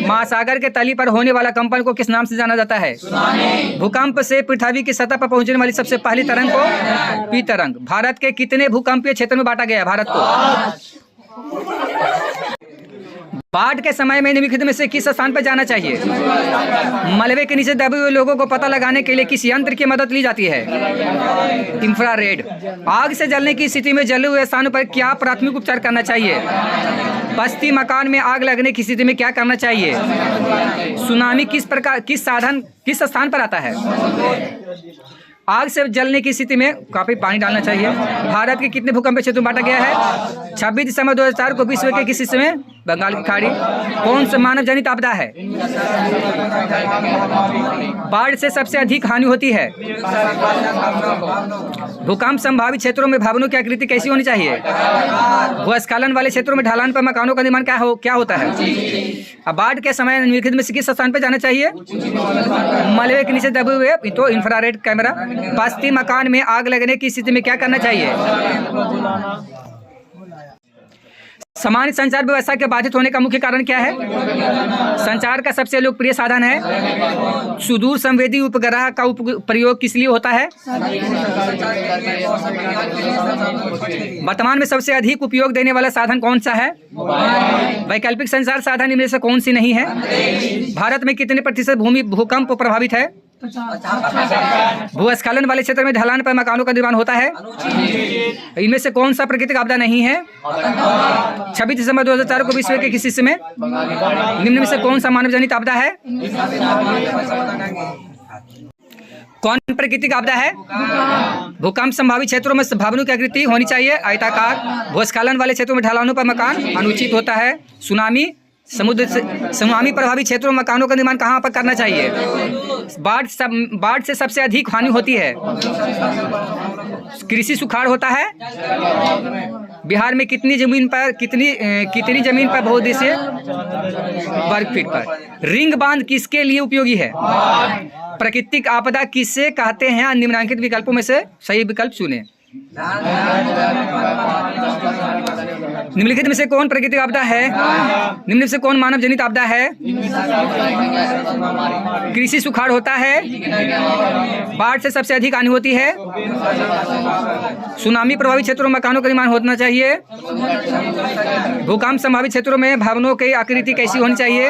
महासागर के तली पर होने वाला कंपन को किस नाम से जाना जाता है? भूकंप से पृथ्वी की सतह पर पहुंचने वाली सबसे पहली तरंग को पी तरंग। भारत के कितने भूकंपीय क्षेत्र में बांटा गया है भारत को? बाढ़ के समय में निम्नलिखित में से किस स्थान पर जाना चाहिए? मलबे के नीचे दबे हुए लोगों को पता लगाने के लिए किस यंत्र की मदद ली जाती है? इंफ्रारेड। आग से जलने की स्थिति में जले हुए स्थानों पर क्या प्राथमिक उपचार करना चाहिए? बस्ती मकान में आग लगने की स्थिति में क्या करना चाहिए? सुनामी किस स्थान पर आता है? आग से जलने की स्थिति में काफी पानी डालना चाहिए। भारत के कितने भूकंपीय क्षेत्रों में बांटा गया है? 26 दिसंबर 2004 को विश्व के किस हिस्से में? बंगाल की खाड़ी। कौन सा मानव जनित आपदा है? बाढ़ से सबसे अधिक हानि होती है। भूकंप संभावित क्षेत्रों में भवनों की आकृति कैसी होनी चाहिए? भूस्खलन वाले क्षेत्रों में ढलान पर मकानों का निर्माण क्या होता है? अब बाढ़ के समय निम्नलिखित में से किस स्थान पर जाना चाहिए? मलबे के नीचे दबे हुए तो इंफ्रारेड कैमरा। बस्ती मकान में आग लगने की स्थिति में क्या करना चाहिए? सामान्य संचार व्यवस्था के बाधित होने का मुख्य कारण क्या है? संचार का सबसे लोकप्रिय साधन है। सुदूर संवेदी उपग्रह का प्रयोग किस लिए होता है? वर्तमान में सबसे अधिक उपयोग देने वाला साधन कौन सा है? वैकल्पिक संचार साधन इनमें से कौन सी नहीं है? भारत में कितने प्रतिशत भूमि भूकंप प्रभावित है? भूस्खलन वाले क्षेत्र में ढलान पर मकानों का निर्माण होता है। इनमें से कौन सा प्राकृतिक आपदा नहीं है? 26 दिसंबर 2004 को विश्व के किस हिस्से में? निम्न में से कौन सा मानव जनित आपदा है? कौन प्राकृतिक आपदा है? भूकंप संभावित क्षेत्रों में भवनों की आकृति होनी चाहिए आयताकार। भूस्खलन वाले क्षेत्रों में ढलानों पर मकान अनुचित होता है। सुनामी प्रभावित क्षेत्रों में मकानों का निर्माण कहाँ पर करना चाहिए? बाढ़ से सबसे अधिक हानि होती है। कृषि सुखाड़ होता है। बिहार में कितनी जमीन पर बहुउद्देशीय वर्ग फीट पर? रिंग बांध किसके लिए उपयोगी है? प्राकृतिक आपदा किसे कहते हैं? निम्नलिखित विकल्पों में से सही विकल्प चुनें। निम्नलिखित में से कौन प्राकृतिक आपदा है? निम्नलिखित से कौन मानव जनित आपदा है? कृषि सुखाड़ होता है। बाढ़ से सबसे अधिक हानि होती है। सुनामी प्रभावित क्षेत्रों में मकानों का निर्माण होना चाहिए। भूकंप संभावित क्षेत्रों में भवनों की आकृति कैसी होनी चाहिए?